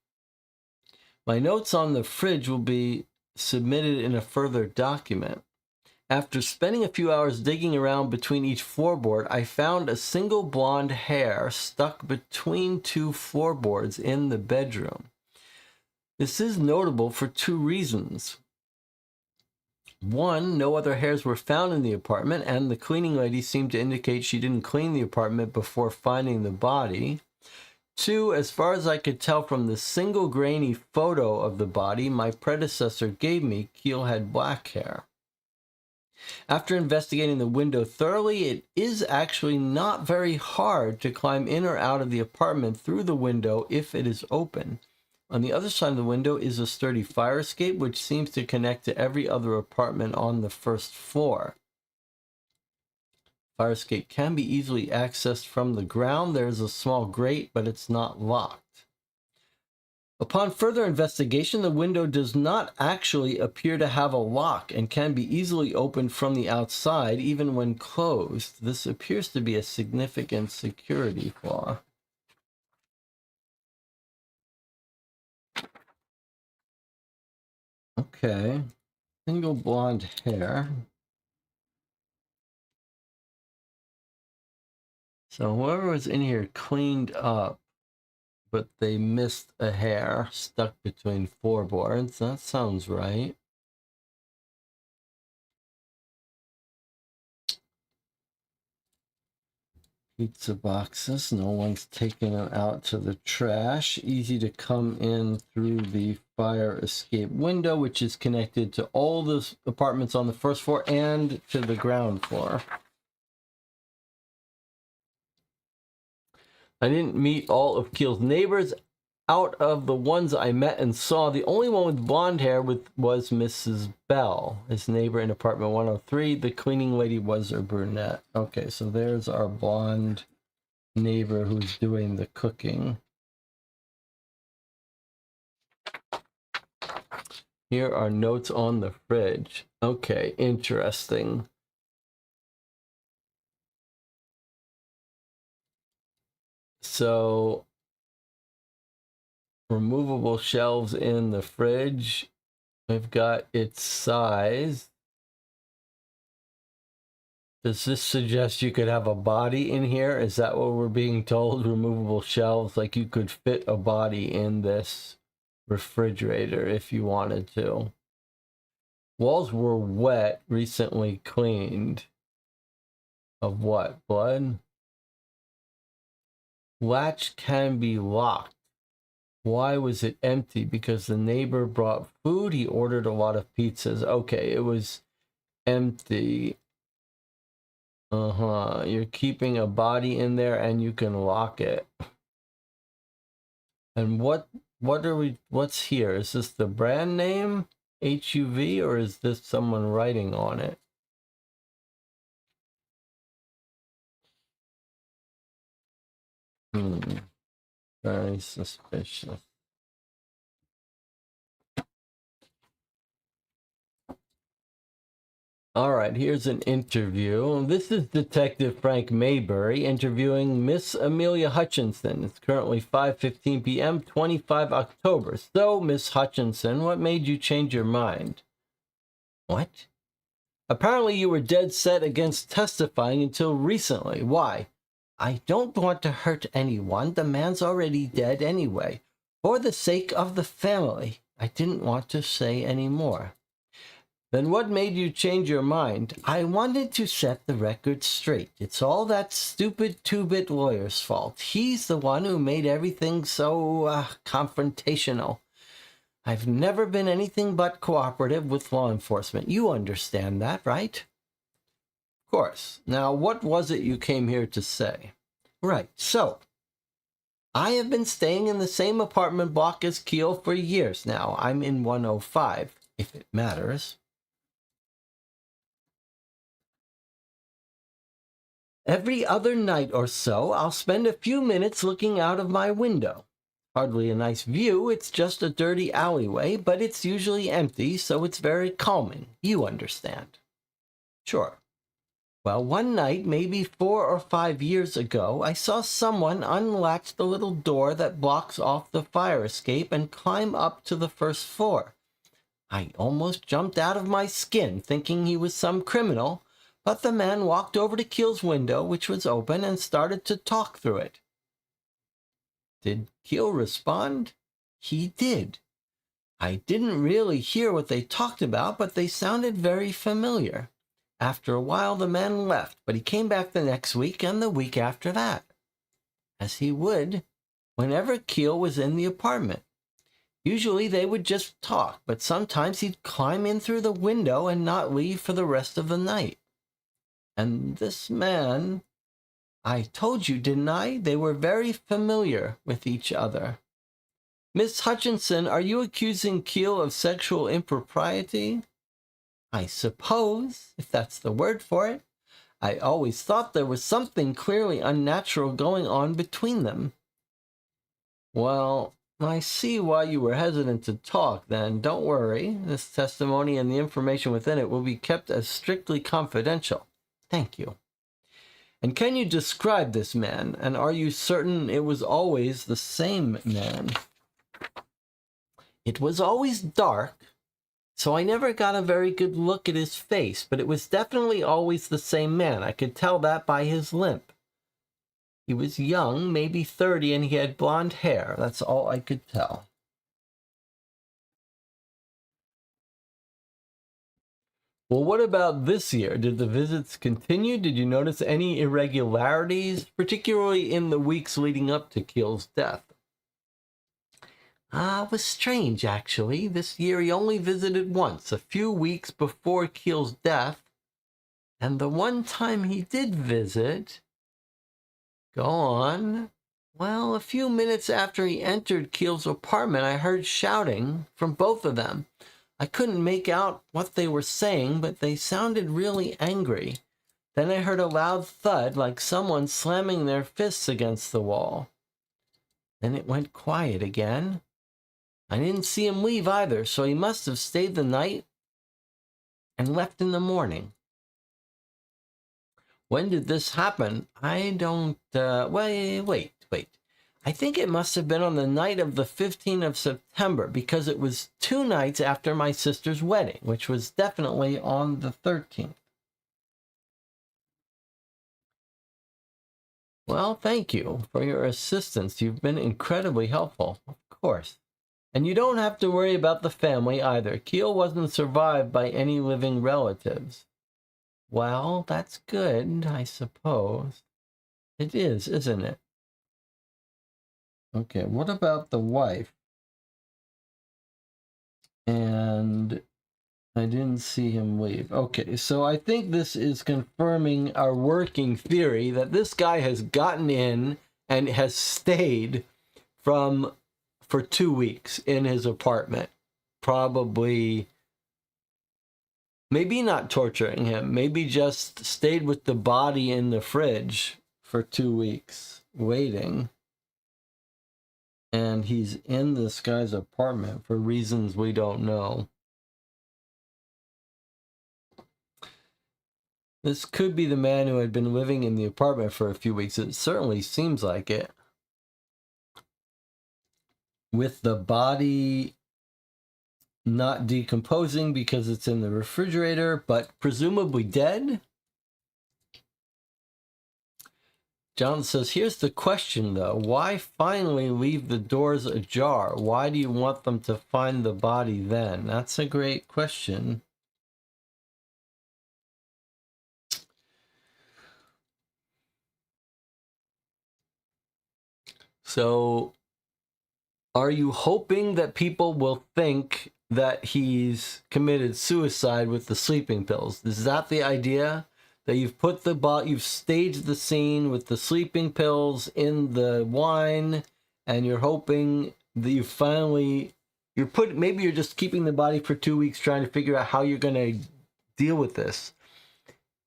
A: My notes on the fridge will be submitted in a further document. After spending a few hours digging around between each floorboard, I found a single blonde hair stuck between 2 floorboards in the bedroom. This is notable for 2 reasons. One, no other hairs were found in the apartment, and the cleaning lady seemed to indicate she didn't clean the apartment before finding the body. 2, as far as I could tell from the single grainy photo of the body my predecessor gave me, Keele had black hair. After investigating the window thoroughly, it is actually not very hard to climb in or out of the apartment through the window if it is open. On the other side of the window is a sturdy fire escape, which seems to connect to every other apartment on the first floor. Fire escape can be easily accessed from the ground. There's a small grate, but it's not locked. Upon further investigation, the window does not actually appear to have a lock and can be easily opened from the outside, even when closed. This appears to be a significant security flaw. Okay. Single blonde hair. So whoever was in here cleaned up, but they missed a hair stuck between floorboards. That sounds right. Pizza boxes. No one's taking them out to the trash. Easy to come in through the fire escape window, which is connected to all the apartments on the first floor and to the ground floor. I didn't meet all of Keele's neighbors. Out of the ones I met and saw, the only one with blonde hair was Mrs. Bell, his neighbor in apartment 103. The cleaning lady was a brunette. Okay, so there's our blonde neighbor who's doing the cooking. Here are notes on the fridge. Okay, interesting. So, removable shelves in the fridge. We've got its size. Does this suggest you could have a body in here? Is that what we're being told? Removable shelves, like you could fit a body in this refrigerator if you wanted to. Walls were wet, recently cleaned. Of what? Blood? Latch can be locked. Why was it empty? Because the neighbor brought food. He ordered a lot of pizzas. Okay, it was empty. You're keeping a body in there and you can lock it. And what's here? Is this the brand name? HUV, or is this someone writing on it? Very suspicious. All right, here's an interview. This is Detective Frank Maybury interviewing Miss Amelia Hutchinson. It's currently 5:15 p.m., 25 October. So, Miss Hutchinson, what made you change your mind? What? Apparently you were dead set against testifying until recently. Why? I don't want to hurt anyone. The man's already dead anyway. For the sake of the family, I didn't want to say any more. Then what made you change your mind? I wanted to set the record straight. It's all that stupid two-bit lawyer's fault. He's the one who made everything so, confrontational. I've never been anything but cooperative with law enforcement. You understand that, right? Of course. Now, what was it you came here to say? Right, so I have been staying in the same apartment block as Keele for years now. I'm in 105, if it matters. Every other night or so, I'll spend a few minutes looking out of my window. Hardly a nice view, it's just a dirty alleyway, but it's usually empty, so it's very calming. You understand. Sure. Well, one night, maybe 4 or 5 years ago, I saw someone unlatch the little door that blocks off the fire escape and climb up to the first floor. I almost jumped out of my skin, thinking he was some criminal, but the man walked over to Keele's window, which was open, and started to talk through it. Did Keele respond? He did. I didn't really hear what they talked about, but they sounded very familiar. After a while, the man left, but he came back the next week and the week after that, as he would whenever Keele was in the apartment. Usually they would just talk, but sometimes he'd climb in through the window and not leave for the rest of the night. And this man, I told you, didn't I? They were very familiar with each other. Miss Hutchinson, are you accusing Keele of sexual impropriety? I suppose, if that's the word for it. I always thought there was something clearly unnatural going on between them. Well, I see why you were hesitant to talk then. Don't worry. This testimony and the information within it will be kept as strictly confidential. Thank you. And can you describe this man? And are you certain it was always the same man? It was always dark, so I never got a very good look at his face, but it was definitely always the same man. I could tell that by his limp. He was young, maybe 30, and he had blonde hair. That's all I could tell. Well, what about this year? Did the visits continue? Did you notice any irregularities, particularly in the weeks leading up to Keele's death? It was strange, actually. This year he only visited once, a few weeks before Keele's death. And the one time he did visit, go on, well, a few minutes after he entered Keele's apartment, I heard shouting from both of them. I couldn't make out what they were saying, but they sounded really angry. Then I heard a loud thud, like someone slamming their fists against the wall. Then it went quiet again. I didn't see him leave either, so he must have stayed the night and left in the morning. When did this happen? I don't, wait. I think it must have been on the night of the 15th of September, because it was 2 nights after my sister's wedding, which was definitely on the 13th. Well, thank you for your assistance. You've been incredibly helpful, of course. And you don't have to worry about the family either. Keele wasn't survived by any living relatives. Well, that's good, I suppose. It is, isn't it? Okay, what about the wife? And I didn't see him leave. Okay, so I think this is confirming our working theory that this guy has gotten in and has stayed for 2 weeks in his apartment. Probably, maybe not torturing him, maybe just stayed with the body in the fridge for 2 weeks, waiting. And he's in this guy's apartment for reasons we don't know. This could be the man who had been living in the apartment for a few weeks. It certainly seems like it. With the body not decomposing because it's in the refrigerator, but presumably dead? John says, here's the question, though. Why finally leave the doors ajar? Why do you want them to find the body then? That's a great question. So, are you hoping that people will think that he's committed suicide with the sleeping pills? Is that the idea? That you've staged the scene with the sleeping pills in the wine, and you're hoping that maybe you're just keeping the body for 2 weeks trying to figure out how you're going to deal with this.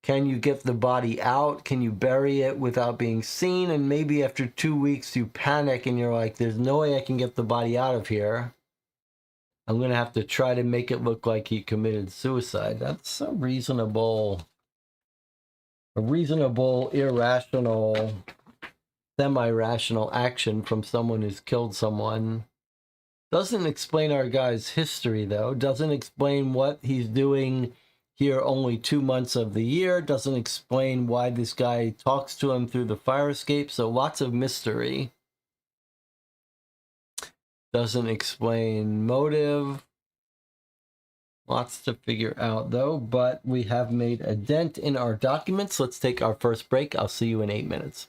A: Can you get the body out? Can you bury it without being seen? And maybe after 2 weeks you panic and you're like, there's no way I can get the body out of here. I'm going to have to try to make it look like he committed suicide. That's a reasonable, irrational, semi-rational action from someone who's killed someone. Doesn't explain our guy's history, though. Doesn't explain what he's doing here only 2 months of the year. Doesn't explain why this guy talks to him through the fire escape. So lots of mystery. Doesn't explain motive. Lots to figure out, though, but we have made a dent in our documents. Let's take our first break. I'll see you in 8 minutes.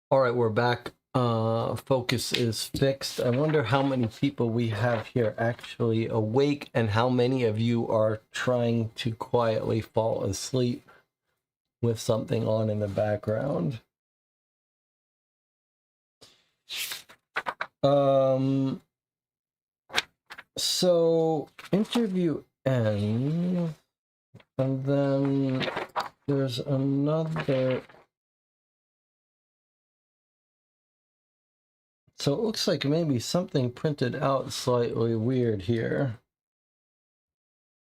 A: All right, we're back. Focus is fixed. I wonder how many people we have here actually awake and how many of you are trying to quietly fall asleep with something on in the background. So interview ends, and then there's another So it looks like maybe something printed out slightly weird here.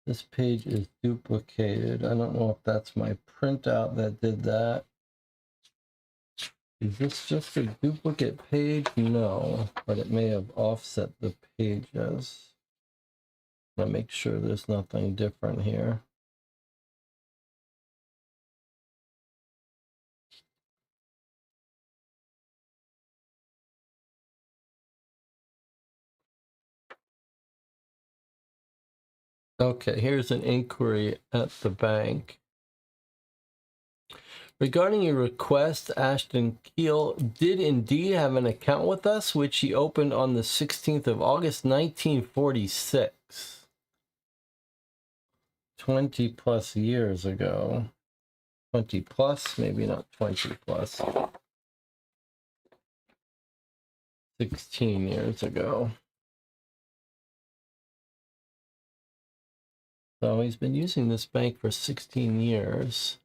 A: This page is duplicated. I don't know if that's my printout that did that. Is this just a duplicate page? No, but it may have offset the pages. I'm gonna make sure there's nothing different here. Okay, here's an inquiry at the bank. Regarding your request, Ashton Keele did indeed have an account with us, which he opened on the 16th of August, 1946. 20 plus years ago. 20 plus, maybe not 20 plus. 16 years ago. So he's been using this bank for 16 years.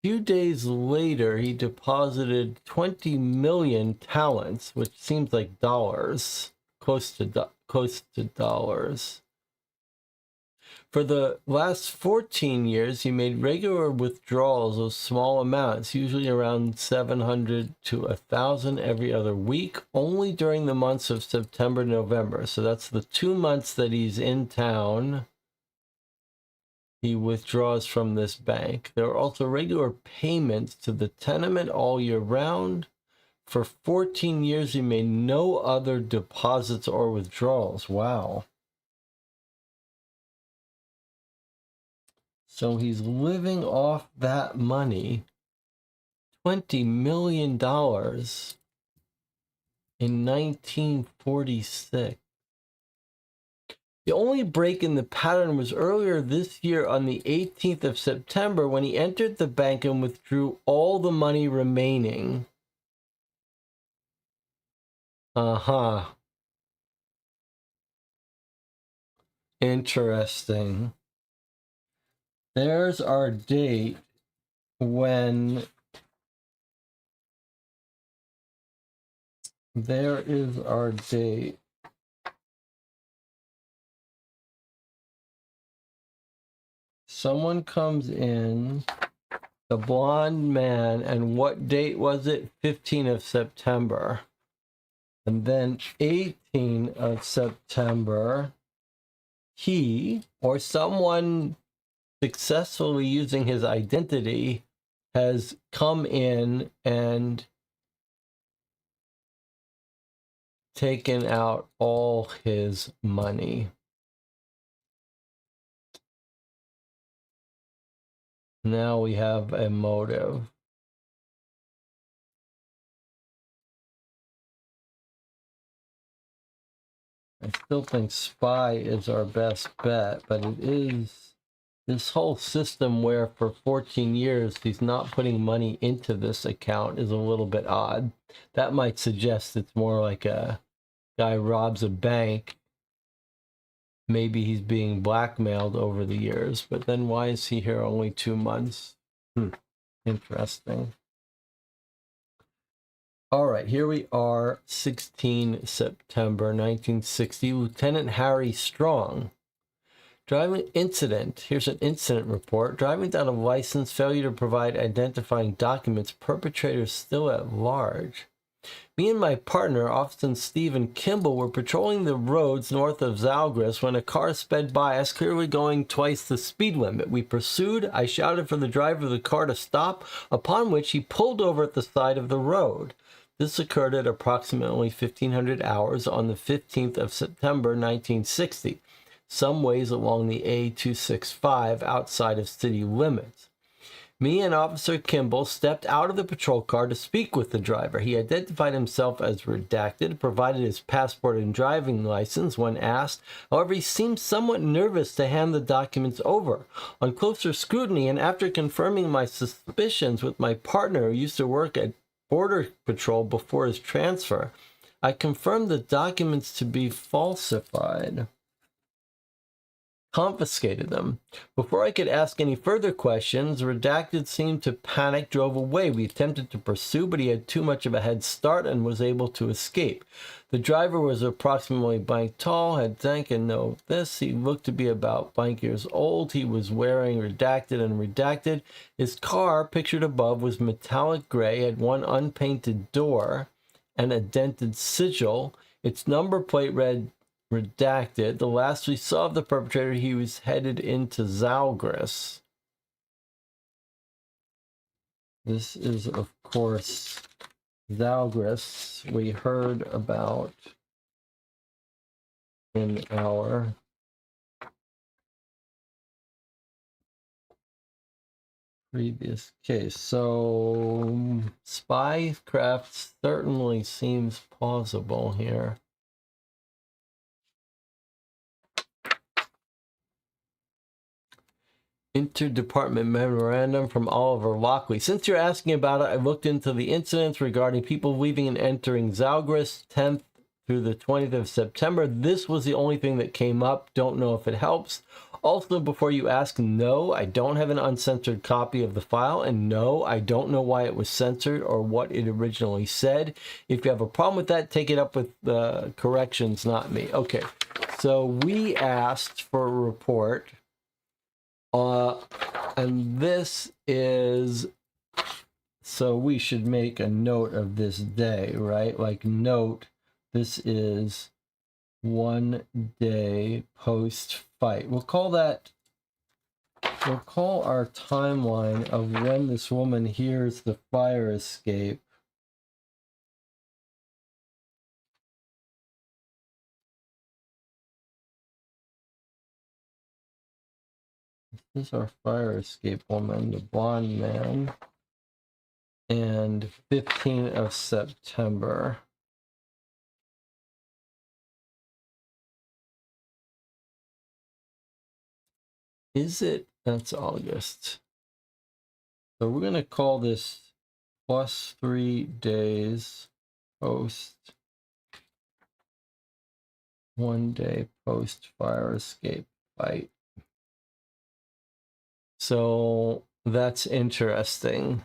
A: A few days later, he deposited 20 million talents, which seems like dollars, close to dollars. For the last 14 years, he made regular withdrawals of small amounts, usually around 700 to 1,000 every other week, only during the months of September, November. So that's the 2 months that he's in town. He withdraws from this bank. There are also regular payments to the tenement all year round. For 14 years, he made no other deposits or withdrawals. Wow. So he's living off that money, $20 million in 1946. The only break in the pattern was earlier this year on the 18th of September when he entered the bank and withdrew all the money remaining. Interesting. There's our date when there is our date. Someone comes in, the blonde man, and what date was it? 15 of September. And then 18 of September, he or someone successfully using his identity has come in and taken out all his money. Now we have a motive. I still think spy is our best bet, but it is this whole system where for 14 years he's not putting money into this account is a little bit odd. That might suggest it's more like a guy robs a bank. Maybe he's being blackmailed over the years, but then why is he here only 2 months? Interesting. All right, here we are, 16 September 1960. Lieutenant Harry Strong. Driving incident. Here's an incident report. Driving without a license, failure to provide identifying documents, perpetrator still at large. Me and my partner, Officer Stephen Kimball, were patrolling the roads north of Zalgris when a car sped by us, clearly going twice the speed limit. We pursued. I shouted for the driver of the car to stop, upon which he pulled over at the side of the road. This occurred at approximately 1500 hours on the 15th of September 1960, some ways along the A265 outside of city limits. Me and Officer Kimball stepped out of the patrol car to speak with the driver. He identified himself as redacted, provided his passport and driving license when asked. However, he seemed somewhat nervous to hand the documents over. On closer scrutiny, and after confirming my suspicions with my partner who used to work at Border Patrol before his transfer, I confirmed the documents to be falsified. confiscated them. Before I could ask any further questions, Redacted seemed to panic, drove away. We attempted to pursue, but he had too much of a head start and was able to escape. The driver was approximately blank tall, had dank and no this. He looked to be about blank years old. He was wearing Redacted and Redacted. His car, pictured above, was metallic gray, had one unpainted door and a dented sigil. Its number plate read Redacted. The last we saw of the perpetrator, he was headed into Zalgris. This is, of course, Zalgris we heard about in our previous case. So, spycraft certainly seems plausible here. Interdepartment memorandum from Oliver Lockley. Since you're asking about it, I looked into the incidents regarding people leaving and entering Zalgris 10th through the 20th of September. This was the only thing that came up. Don't know if it helps. Also, before you ask, no, I don't have an uncensored copy of the file, and no, I don't know why it was censored or what it originally said. If you have a problem with that, take it up with the corrections, not me. Okay, so we asked for a report. And this is, so we should make a note of this day, right? Like note, this is 1 day post fight. We'll call our timeline of when this woman hears the fire escape. This is our fire escape woman, the blonde man. And 15th of September. Is it? That's August. So we're going to call this +3 days post 1 day post fire escape fight. So that's interesting.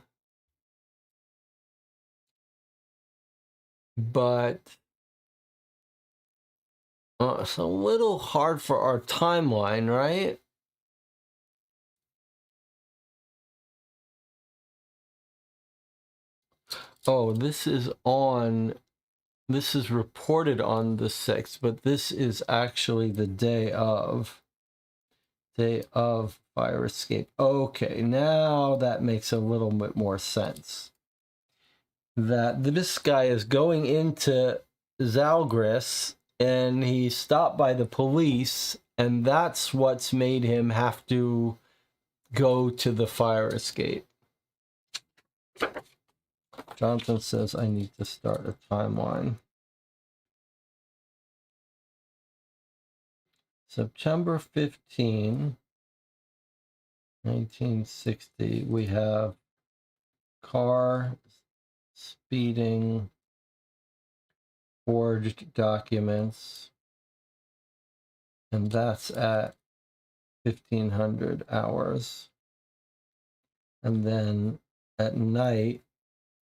A: But it's a little hard for our timeline, right? Oh, this is reported on the 6th, but this is actually the day of fire escape. Okay, now that makes a little bit more sense. That this guy is going into Zalgris and he stopped by the police, and that's what's made him have to go to the fire escape. Jonathan says I need to start a timeline. September 15, 1960, we have car speeding, forged documents, and that's at 1500 hours. And then at night,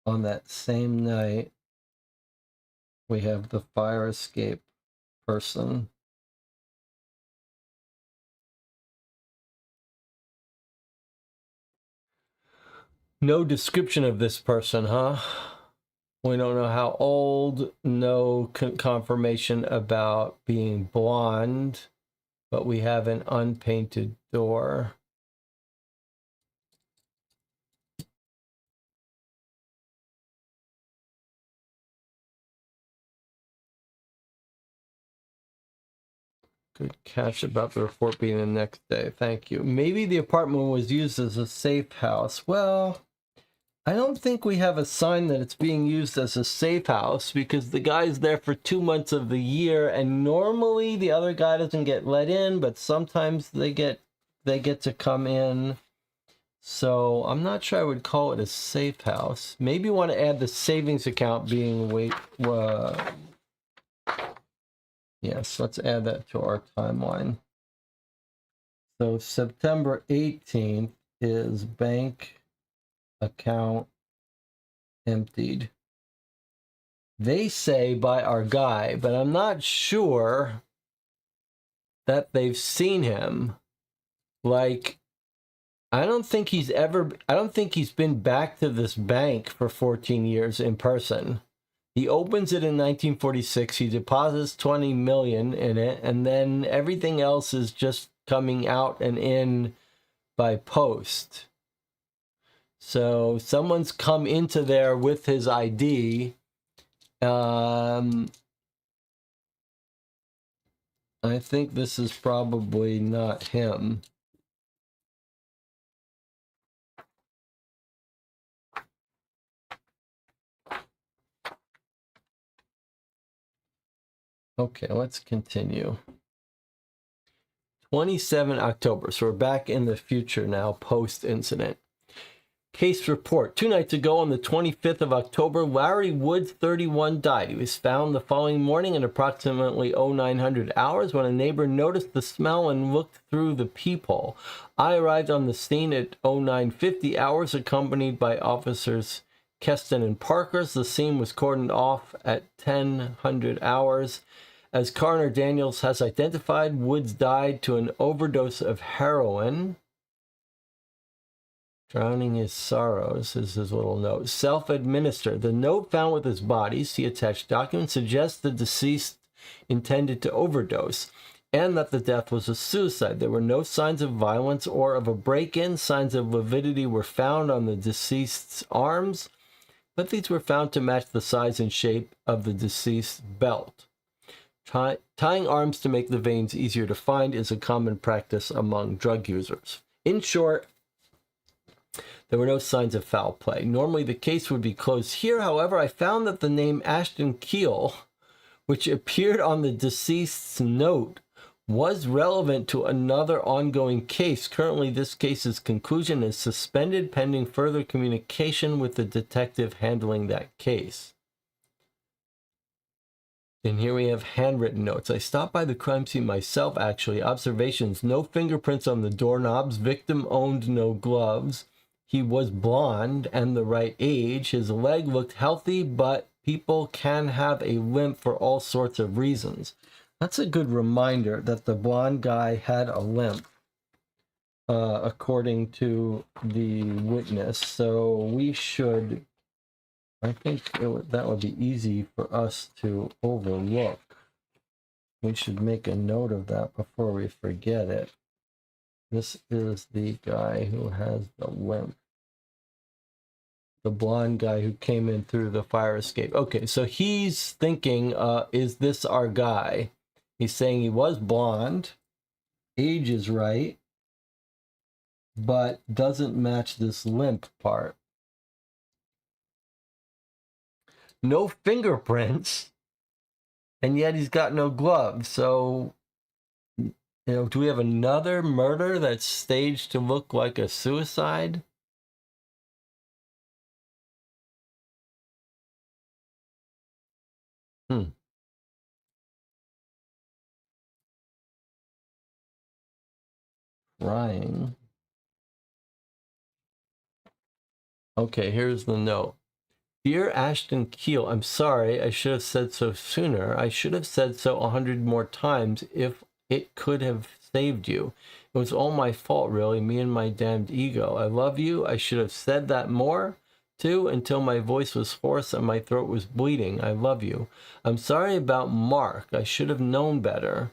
A: on that same night, we have the fire escape person. No description of this person, huh? We don't know how old, no confirmation about being blonde, but we have an unpainted door. Good catch about the report being the next day. Thank you. Maybe the apartment was used as a safe house. Well, I don't think we have a sign that it's being used as a safe house because the guy's there for 2 months of the year, and normally the other guy doesn't get let in, but sometimes they get to come in. So I'm not sure I would call it a safe house. Maybe you want to add the savings account being yes, let's add that to our timeline. So September 18th is bank account emptied. They say by our guy, but I'm not sure that they've seen him. Like, I don't think he's been back to this bank for 14 years in person. He opens it in 1946. He deposits 20 million in it, and then everything else is just coming out and in by post. So someone's come into there with his ID. I think this is probably not him. Okay, let's continue. 27 October. So we're back in the future now, post-incident. Case report. 2 nights ago, on the 25th of October, Larry Woods, 31, died. He was found the following morning at approximately 0900 hours when a neighbor noticed the smell and looked through the peephole. I arrived on the scene at 0950 hours, accompanied by officers Keston and Parkers. The scene was cordoned off at 1000 hours. As Coroner Daniels has identified, Woods died to an overdose of heroin. Drowning his sorrows is his little note. Self-administered. The note found with his body, see attached document, suggests the deceased intended to overdose and that the death was a suicide. There were no signs of violence or of a break-in. Signs of lividity were found on the deceased's arms, but these were found to match the size and shape of the deceased's belt. Tying arms to make the veins easier to find is a common practice among drug users. In short, there were no signs of foul play. Normally, the case would be closed here. However, I found that the name Ashton Keele, which appeared on the deceased's note, was relevant to another ongoing case. Currently, this case's conclusion is suspended pending further communication with the detective handling that case. And here we have handwritten notes. I stopped by the crime scene myself, actually. Observations: no fingerprints on the doorknobs. Victim owned no gloves. He was blonde and the right age. His leg looked healthy, but people can have a limp for all sorts of reasons. That's a good reminder that the blonde guy had a limp, according to the witness. So we should, I think that would be easy for us to overlook. We should make a note of that before we forget it. This is the guy who has the limp. The blonde guy who came in through the fire escape. Okay, so he's thinking, is this our guy? He's saying he was blonde, age is right, but doesn't match this limp part. No fingerprints, and yet he's got no gloves. So, do we have another murder that's staged to look like a suicide? Crying. Okay, here's the note. Dear Ashton Keele, I'm sorry. I should have said so sooner. I should have said so 100 more times if it could have saved you. It was all my fault, really, me and my damned ego. I love you. I should have said that more, too, until my voice was hoarse and my throat was bleeding. I love you. I'm sorry about Mark. I should have known better.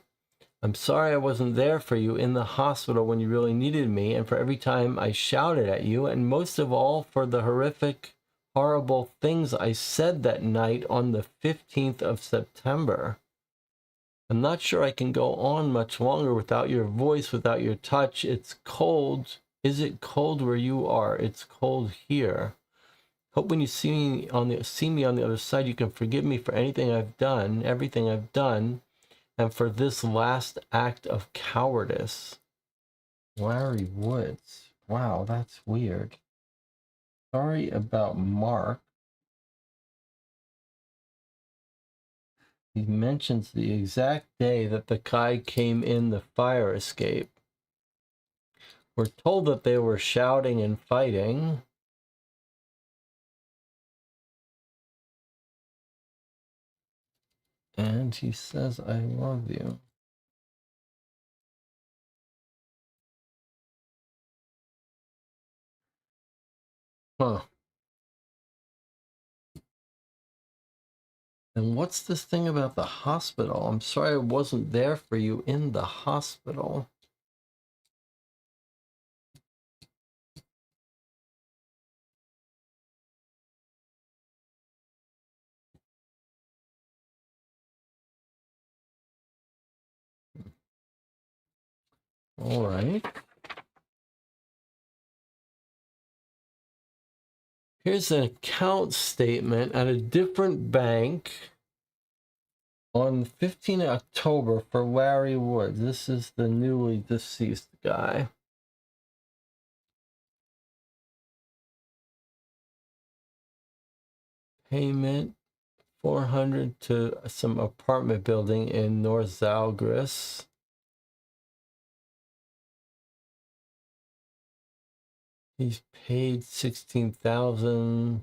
A: I'm sorry I wasn't there for you in the hospital when you really needed me, and for every time I shouted at you, and most of all for the horrible things I said that night on the 15th of September. I'm not sure I can go on much longer without your voice, without your touch. It's cold. Is it cold where you are? It's cold here. Hope when you see me on the other side, you can forgive me for anything I've done, everything I've done, and for this last act of cowardice. Larry Woods. Wow, that's weird. Sorry about Mark. He mentions the exact day that the guy came in the fire escape. We're told that they were shouting and fighting. And he says, I love you. Huh. And what's this thing about the hospital? I'm sorry I wasn't there for you in the hospital. All right. Here's an account statement at a different bank on 15 October for Larry Woods. This is the newly deceased guy. Payment $400 to some apartment building in North Zalgris. He's paid $16,000.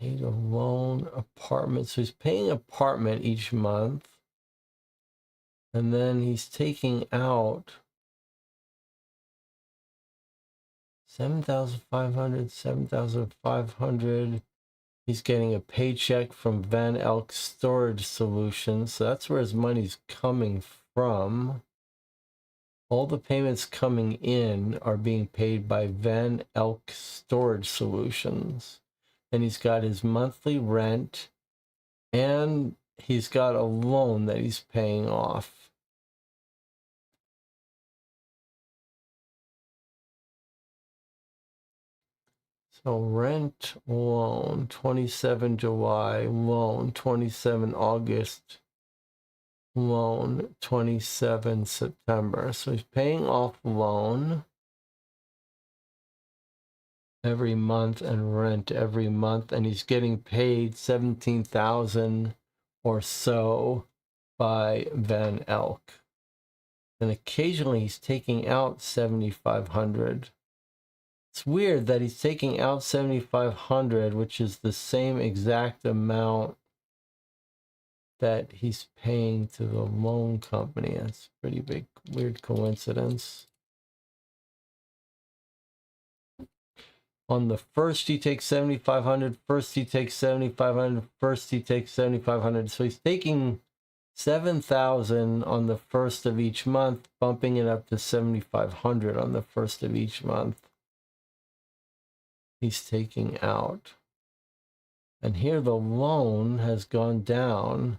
A: Paid a loan apartment. So he's paying apartment each month. And then he's taking out 7,500, 7,500. He's getting a paycheck from Van Elk Storage Solutions. So that's where his money's coming from. All the payments coming in are being paid by Van Elk Storage Solutions. And he's got his monthly rent, and he's got a loan that he's paying off. So rent, loan, 27 July, loan, 27 August, loan, 27 September. So he's paying off loan every month and rent every month, and he's getting paid 17,000 or so by Van Elk. And occasionally he's taking out 7,500. It's weird that he's taking out 7,500, which is the same exact amount that he's paying to the loan company. That's a pretty big, weird coincidence. On the first, he takes 7,500. First, he takes 7,500. First, he takes 7,500. So he's taking 7,000 on the first of each month, bumping it up to 7,500 on the first of each month. He's taking out. And here the loan has gone down.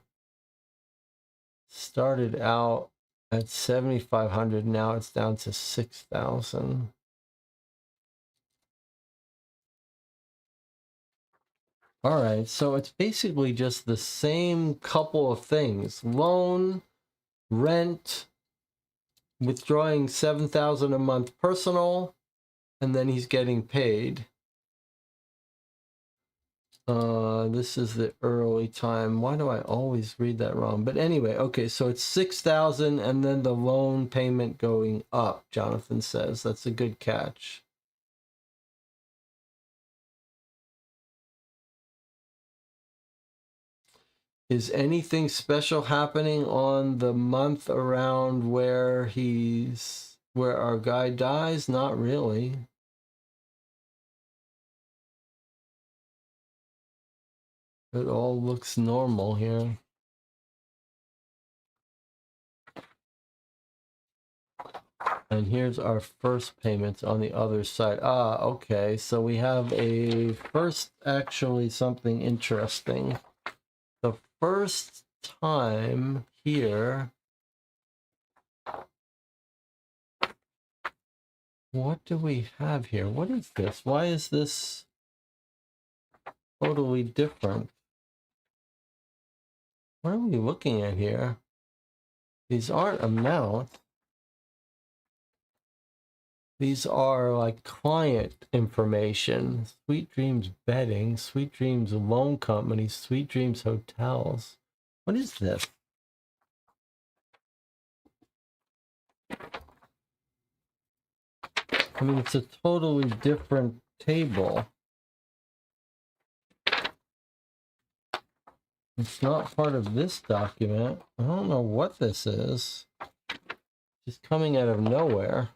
A: Started out at 7,500. Now it's down to 6,000. All right, so it's basically just the same couple of things. Loan, rent, withdrawing 7,000 a month personal, and then he's getting paid. This is the early time. Why do I always read that wrong? But anyway, okay, so it's 6,000 and then the loan payment going up, Jonathan says. That's a good catch. Is anything special happening on the month around where our guy dies? Not really. It all looks normal here. And here's our first payments on the other side. Ah, okay. So we have a first, actually something interesting. The first time here, what do we have here? What is this? Why is this totally different? What are we looking at here? These aren't amounts. These are like client information. Sweet Dreams Bedding, Sweet Dreams Loan Company, Sweet Dreams Hotels. What is this? I mean, it's a totally different table. It's not part of this document. I don't know what this is. Just coming out of nowhere.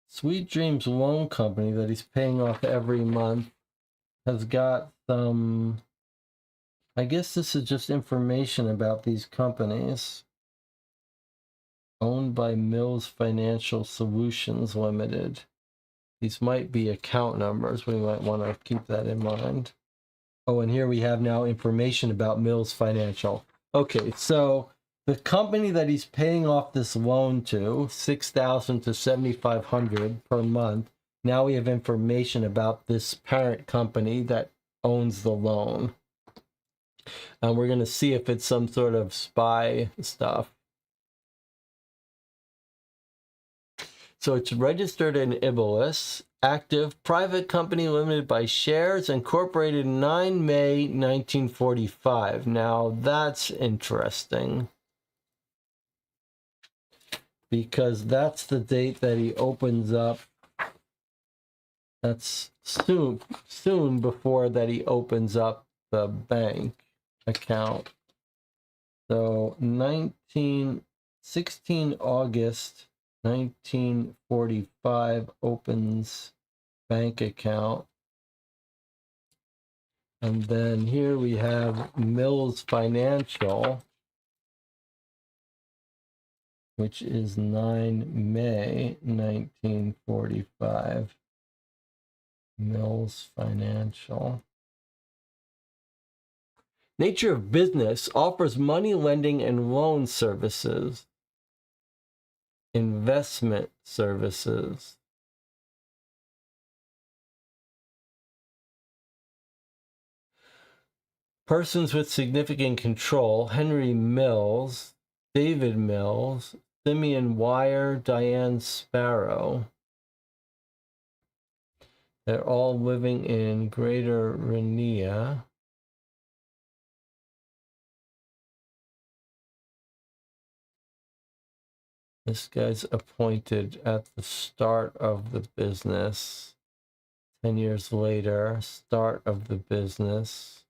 A: Sweet Dreams Loan Company that he's paying off every month has got some, I guess this is just information about these companies. Owned by Mills Financial Solutions Limited. These might be account numbers. We might want to keep that in mind. Oh, and here we have now information about Mills Financial. Okay, so the company that he's paying off this loan to, $6,000 to $7,500 per month. Now we have information about this parent company that owns the loan. And we're going to see if it's some sort of spy stuff. So it's registered in Iblis, active, private company limited by shares, incorporated 9 May 1945. Now that's interesting, because that's the date that he opens up. That's soon before that he opens up the bank account. So 16 August 1945 opens bank account. And then here we have Mills Financial, which is 9 May 1945. Mills Financial. Nature of business: offers money lending and loan services. Investment services. Persons with significant control: Henry Mills, David Mills, Simeon Wire, Diane Sparrow. They're all living in Greater Rania. This guy's appointed at the start of the business. 10 years later, start of the business.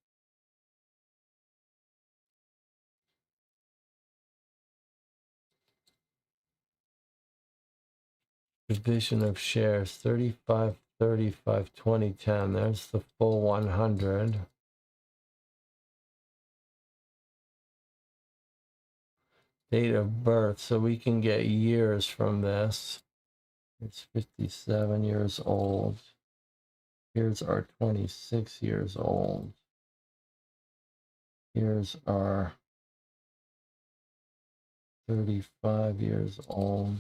A: Division of shares, 35, 35, 2010. There's the full 100. Date of birth, so we can get years from this. It's 57 years old. Here's our 26 years old. Here's our 35 years old.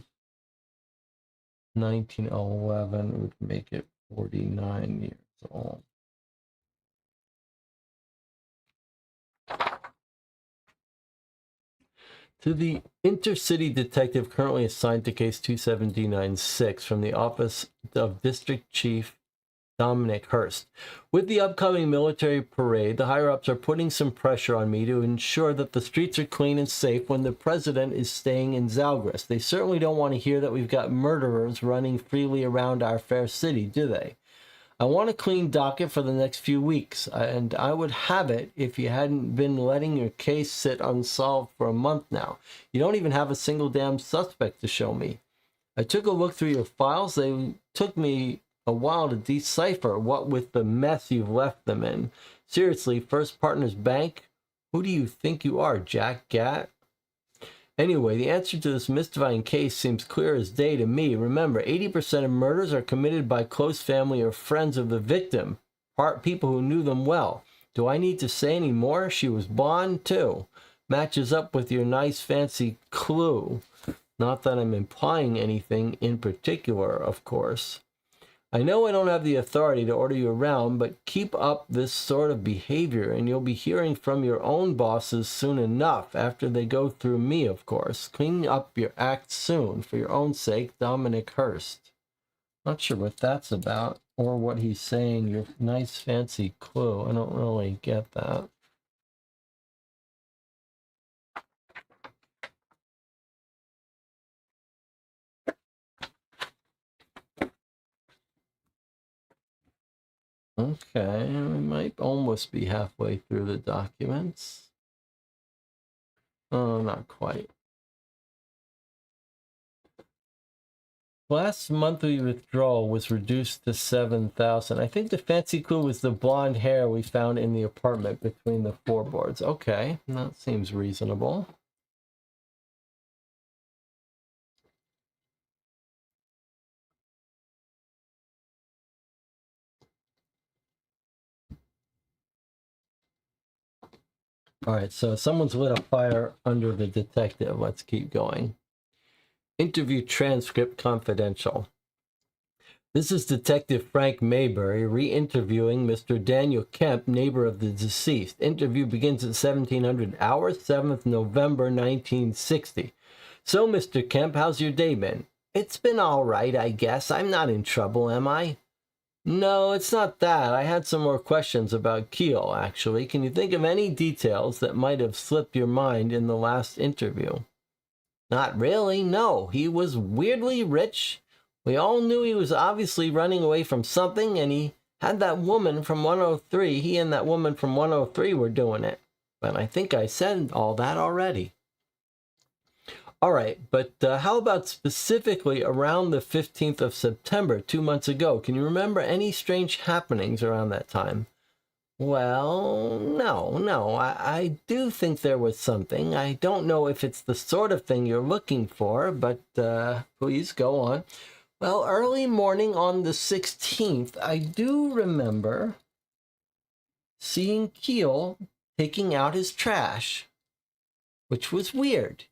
A: 1911 would make it 49 years old. To the intercity detective currently assigned to case 27096 from the Office of District Chief Dominic Hurst. With the upcoming military parade, the higher-ups are putting some pressure on me to ensure that the streets are clean and safe when the president is staying in Zalgris. They certainly don't want to hear that we've got murderers running freely around our fair city, do they? I want a clean docket for the next few weeks, and I would have it if you hadn't been letting your case sit unsolved for a month now. You don't even have a single damn suspect to show me. I took a look through your files. They took me a while to decipher, what with the mess you've left them in. Seriously, First Partners Bank? Who do you think you are, Jack Gatt? Anyway, the answer to this mystifying case seems clear as day to me. Remember, 80% of murders are committed by close family or friends of the victim, people who knew them well. Do I need to say any more? She was blonde, too. Matches up with your nice fancy clue. Not that I'm implying anything in particular, of course. I know I don't have the authority to order you around, but keep up this sort of behavior and you'll be hearing from your own bosses soon enough, after they go through me, of course. Clean up your act soon, for your own sake, Dominic Hurst. Not sure what that's about, or what he's saying, your nice fancy clue. I don't really get that. Okay, we might almost be halfway through the documents. Oh, not quite. Last monthly withdrawal was reduced to $7,000. I think the fancy clue was the blonde hair we found in the apartment between the floorboards. Okay, that seems reasonable. All right, so someone's lit a fire under the detective. Let's keep going. Interview transcript confidential. This is Detective Frank Maybury re-interviewing Mr. Daniel Kemp, neighbor of the deceased. Interview begins at 1700 hours, 7th November, 1960. So, Mr. Kemp, how's your day been? It's been all right, I guess. I'm not in trouble, am I? No, it's not that. I had some more questions about Keele, actually. Can you think of any details that might have slipped your mind in the last interview? Not really, no. He was weirdly rich. We all knew he was obviously running away from something, and he had that woman from 103. He and that woman from 103 were doing it. But I think I said all that already. All right, but how about specifically around the 15th of September, 2 months ago? Can you remember any strange happenings around that time? Well, no. I do think there was something. I don't know if it's the sort of thing you're looking for, but please go on. Well, early morning on the 16th, I do remember seeing Keele taking out his trash, which was weird.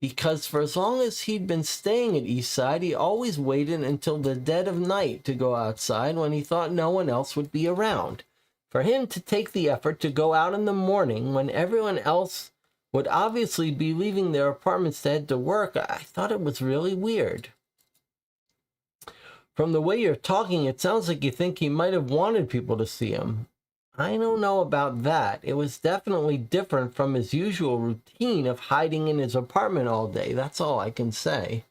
A: Because for as long as he'd been staying at Eastside, he always waited until the dead of night to go outside when he thought no one else would be around. For him to take the effort to go out in the morning when everyone else would obviously be leaving their apartments to head to work, I thought it was really weird. From the way you're talking, it sounds like you think he might have wanted people to see him. I don't know about that. It was definitely different from his usual routine of hiding in his apartment all day. That's all I can say.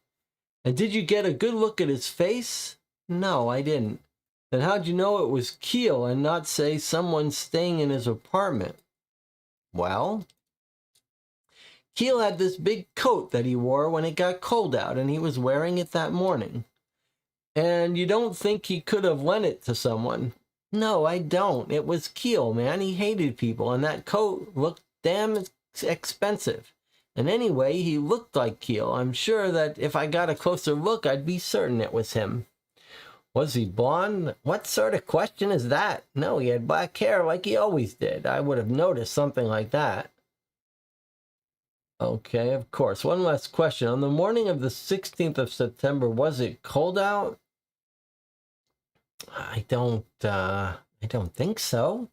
A: And did you get a good look at his face? No, I didn't. Then how'd you know it was Keele and not, say, someone staying in his apartment? Well, Keele had this big coat that he wore when it got cold out, and he was wearing it that morning. And you don't think he could have lent it to someone? No, I don't. It was Keele, man. He hated people, and that coat looked damn expensive. And anyway, he looked like Keele. I'm sure that if I got a closer look, I'd be certain it was him. Was he blonde? What sort of question is that? No, he had black hair like he always did. I would have noticed something like that. Okay, of course. One last question. On the morning of the 16th of September, was it cold out? I don't think so.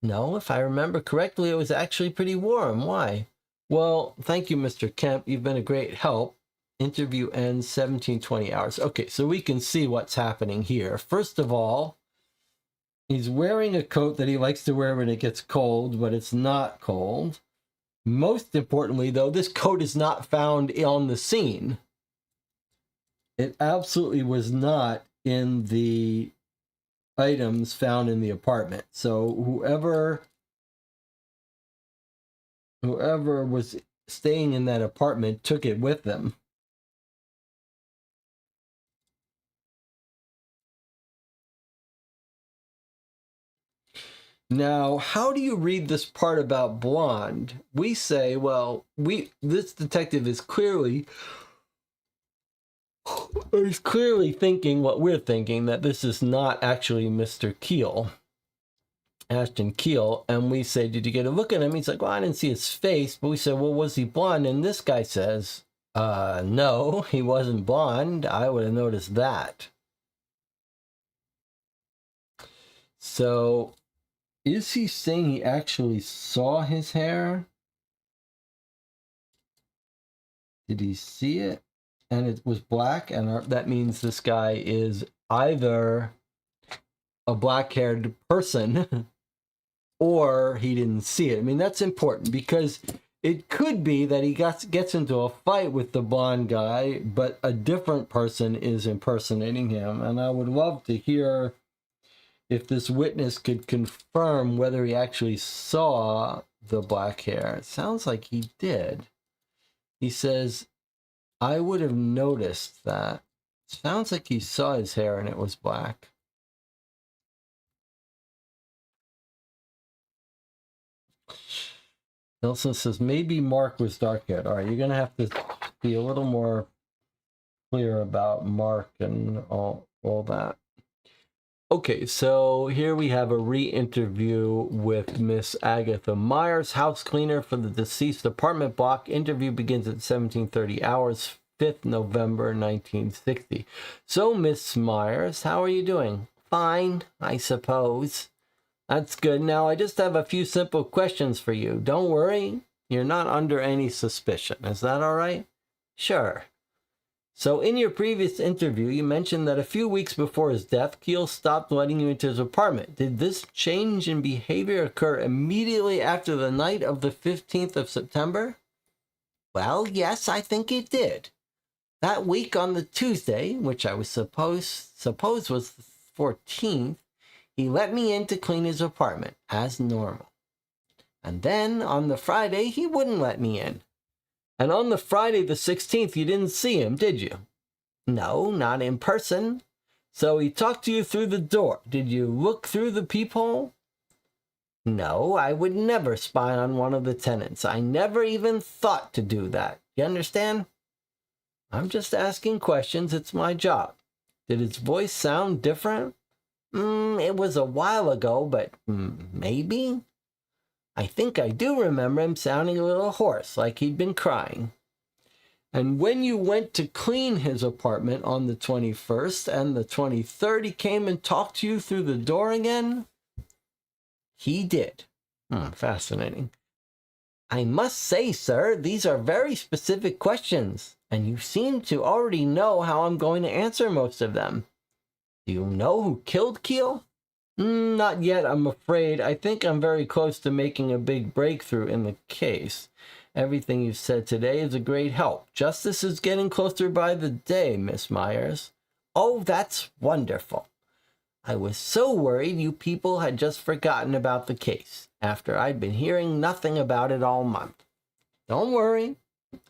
A: No, if I remember correctly, it was actually pretty warm. Why? Well, thank you, Mr. Kemp. You've been a great help. Interview ends 17:20 hours. Okay, so we can see what's happening here. First of all, he's wearing a coat that he likes to wear when it gets cold, but it's not cold. Most importantly, though, this coat is not found on the scene. It absolutely was not in the items found in the apartment. So whoever was staying in that apartment took it with them. Now, how do you read this part about blonde? We say, well, this detective is clearly thinking what we're thinking, that this is not actually Mr. Keele, Ashton Keele. And we say, did you get a look at him? He's like, well, I didn't see his face. But we say, well, was he blonde? And this guy says, no, he wasn't blonde. I would have noticed that. So is he saying he actually saw his hair? Did he see it? And it was black, and that means this guy is either a black-haired person or he didn't see it. I mean, that's important because it could be that he gets into a fight with the blonde guy, but a different person is impersonating him. And I would love to hear if this witness could confirm whether he actually saw the black hair. It sounds like he did. He says, I would have noticed that. Sounds like he saw his hair and it was black. Nelson says, maybe Mark was dark-haired. All right, you're going to have to be a little more clear about Mark and all that. Okay, so here we have a re-interview with Miss Agatha Myers, house cleaner for the deceased apartment block. Interview begins at 17:30 hours, 5th November, 1960. So, Miss Myers, how are you doing? Fine, I suppose. That's good. Now, I just have a few simple questions for you. Don't worry, you're not under any suspicion. Is that all right? Sure. So in your previous interview, you mentioned that a few weeks before his death, Keele stopped letting you into his apartment. Did this change in behavior occur immediately after the night of the 15th of September? Well, yes, I think it did. That week on the Tuesday, which I was suppose was the 14th, he let me in to clean his apartment, as normal. And then, on the Friday, he wouldn't let me in. And on the Friday the 16th, you didn't see him, did you? No, not in person. So he talked to you through the door. Did you look through the peephole? No, I would never spy on one of the tenants. I never even thought to do that. You understand? I'm just asking questions. It's my job. Did his voice sound different? It was a while ago, but maybe? I think I do remember him sounding a little hoarse, like he'd been crying. And when you went to clean his apartment on the 21st and the 23rd, he came and talked to you through the door again? He did. Fascinating. I must say, sir, these are very specific questions, and you seem to already know how I'm going to answer most of them. Do you know who killed Keele? Not yet, I'm afraid. I think I'm very close to making a big breakthrough in the case. Everything you've said today is a great help. Justice is getting closer by the day, Miss Myers. Oh, that's wonderful. I was so worried you people had just forgotten about the case, after I'd been hearing nothing about it all month. Don't worry.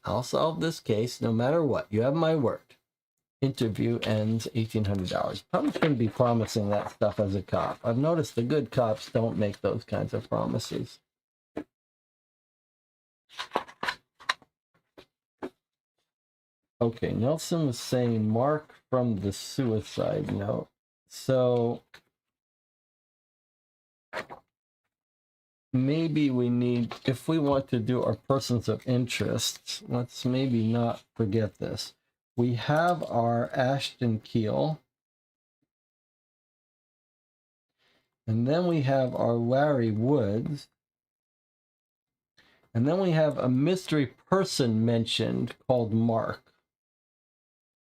A: I'll solve this case no matter what. You have my word. Interview ends $1,800. Probably shouldn't be promising that stuff as a cop. I've noticed the good cops don't make those kinds of promises. Okay, Nelson was saying Mark from the suicide note. So maybe we need, if we want to do our persons of interest, let's maybe not forget this. We have our Ashton Keele. And then we have our Larry Woods. And then we have a mystery person mentioned called Mark.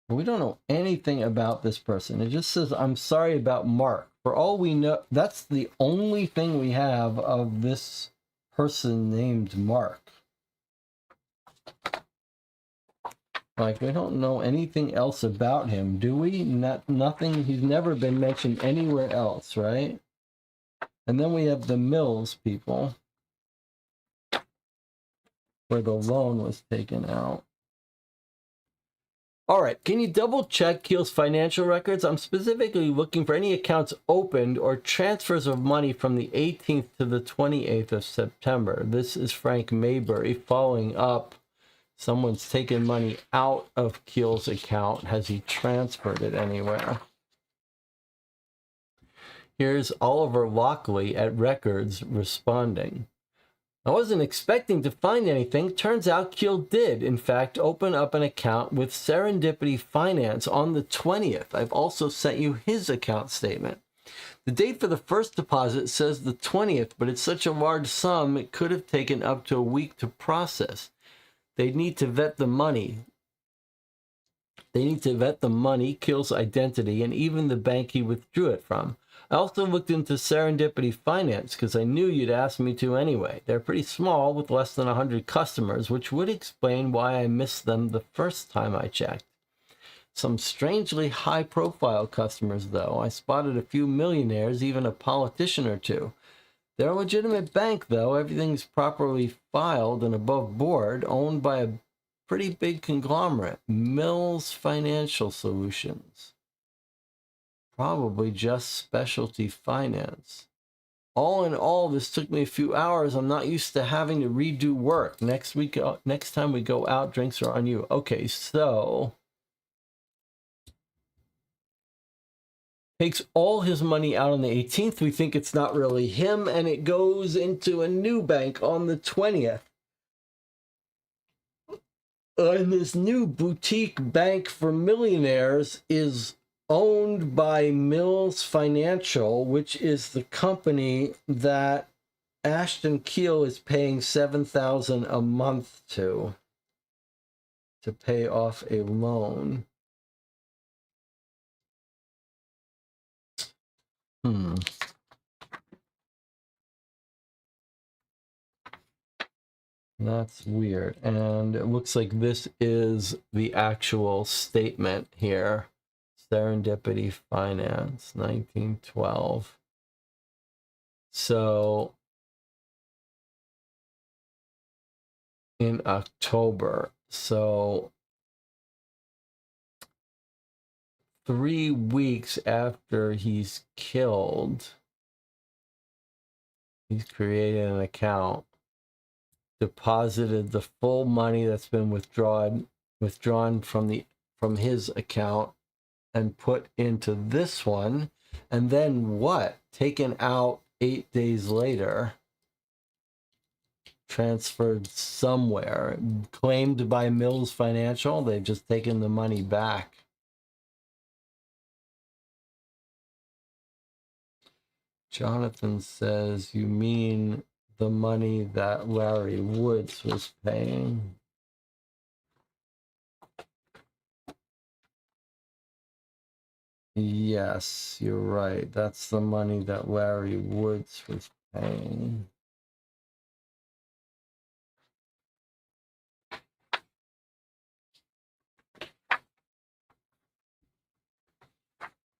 A: We don't know anything about this person. It just says, I'm sorry about Mark. For all we know, that's the only thing we have of this person named Mark. Like, we don't know anything else about him, do we? Nothing. He's never been mentioned anywhere else, right? And then we have the Mills people, where the loan was taken out. All right, can you double check Keele's financial records? I'm specifically looking for any accounts opened or transfers of money from the 18th to the 28th of September. This is Frank Maybury following up. Someone's taken money out of Keele's account. Has he transferred it anywhere? Here's Oliver Lockley at Records responding. I wasn't expecting to find anything. Turns out Keele did, in fact, open up an account with Serendipity Finance on the 20th. I've also sent you his account statement. The date for the first deposit says the 20th, but it's such a large sum, it could have taken up to a week to process. They'd need to vet the money. Keele's identity, and even the bank he withdrew it from. I also looked into Serendipity Finance because I knew you'd ask me to anyway. They're pretty small with less than 100 customers, which would explain why I missed them the first time I checked. Some strangely high-profile customers, though. I spotted a few millionaires, even a politician or two. They're a legitimate bank, though. Everything's properly filed and above board, owned by a pretty big conglomerate, Mills Financial Solutions. Probably just specialty finance. All in all, this took me a few hours. I'm not used to having to redo work. Next time we go out, drinks are on you. Okay, so takes all his money out on the 18th. We think it's not really him, and it goes into a new bank on the 20th. And this new boutique bank for millionaires is owned by Mills Financial, which is the company that Ashton Keele is paying $7,000 a month to pay off a loan. That's weird. And it looks like this is the actual statement here. Serendipity Finance, 1912. So in October, so 3 weeks after he's killed, he's created an account, deposited the full money that's been withdrawn from his account and put into this one, and then what? Taken out 8 days later, transferred somewhere, claimed by Mills Financial. They've just taken the money back. Jonathan says, you mean the money that Larry Woods was paying? Yes, you're right. That's the money that Larry Woods was paying.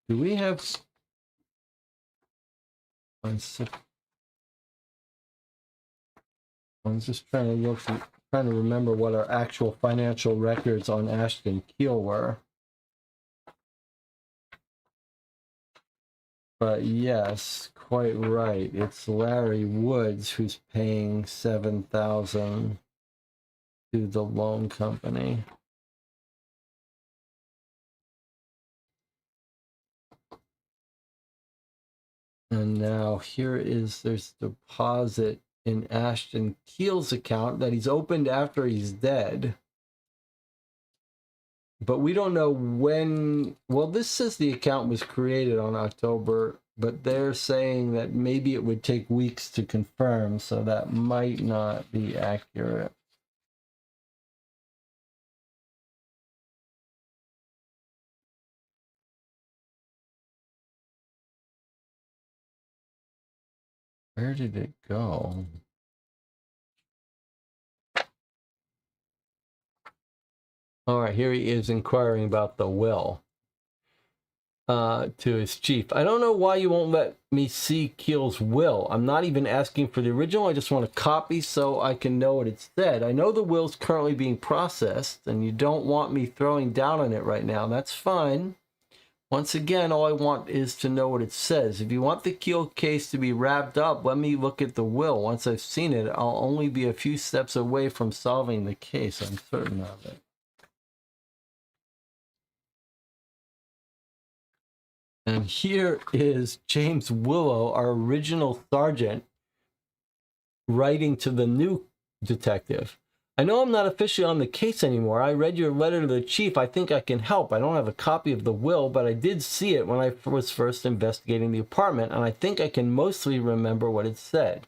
A: Do we have... I'm just trying to remember what our actual financial records on Ashton Keele were. But yes, quite right. It's Larry Woods who's paying $7,000 to the loan company. And now there's deposit in Ashton Keele's account that he's opened after he's dead. But we don't know when. Well, this says the account was created on October, but they're saying that maybe it would take weeks to confirm, so that might not be accurate. Where did it go? All right, here he is inquiring about the will to his chief. I don't know why you won't let me see Keele's will. I'm not even asking for the original. I just want a copy so I can know what it said. I know the will's currently being processed, and you don't want me throwing down on it right now. That's fine. Once again, all I want is to know what it says. If you want the Keele case to be wrapped up, let me look at the will. Once I've seen it, I'll only be a few steps away from solving the case. I'm certain of it. And here is James Willow, our original sergeant, writing to the new detective. I know I'm not officially on the case anymore. I read your letter to the chief. I think I can help. I don't have a copy of the will, but I did see it when I was first investigating the apartment, and I think I can mostly remember what it said.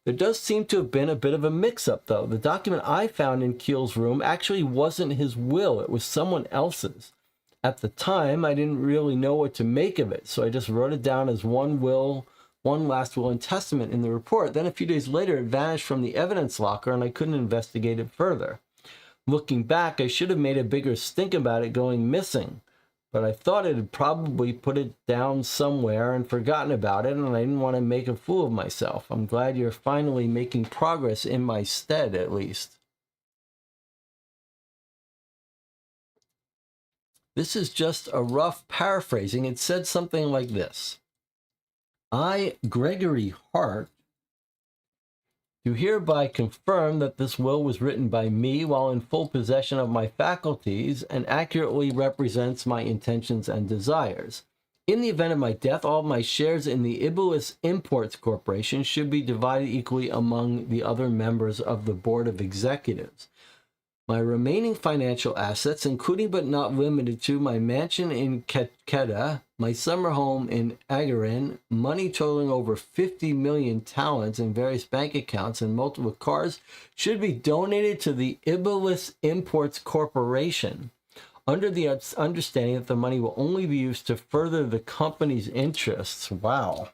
A: There does seem to have been a bit of a mix-up, though. The document I found in Keele's room actually wasn't his will. It was someone else's. At the time, I didn't really know what to make of it, so I just wrote it down as one last will and testament in the report. Then a few days later, it vanished from the evidence locker, and I couldn't investigate it further. Looking back, I should have made a bigger stink about it going missing, but I thought it had probably put it down somewhere and forgotten about it, and I didn't want to make a fool of myself. I'm glad you're finally making progress in my stead, at least. This is just a rough paraphrasing. It said something like this. I, Gregory Hart, do hereby confirm that this will was written by me while in full possession of my faculties and accurately represents my intentions and desires. In the event of my death, all of my shares in the Ibulis Imports Corporation should be divided equally among the other members of the Board of Executives. My remaining financial assets, including but not limited to my mansion in Kedah, my summer home in Agarin, money totaling over 50 million talents in various bank accounts and multiple cars, should be donated to the Ibulis Imports Corporation, under the understanding that the money will only be used to further the company's interests. Wow.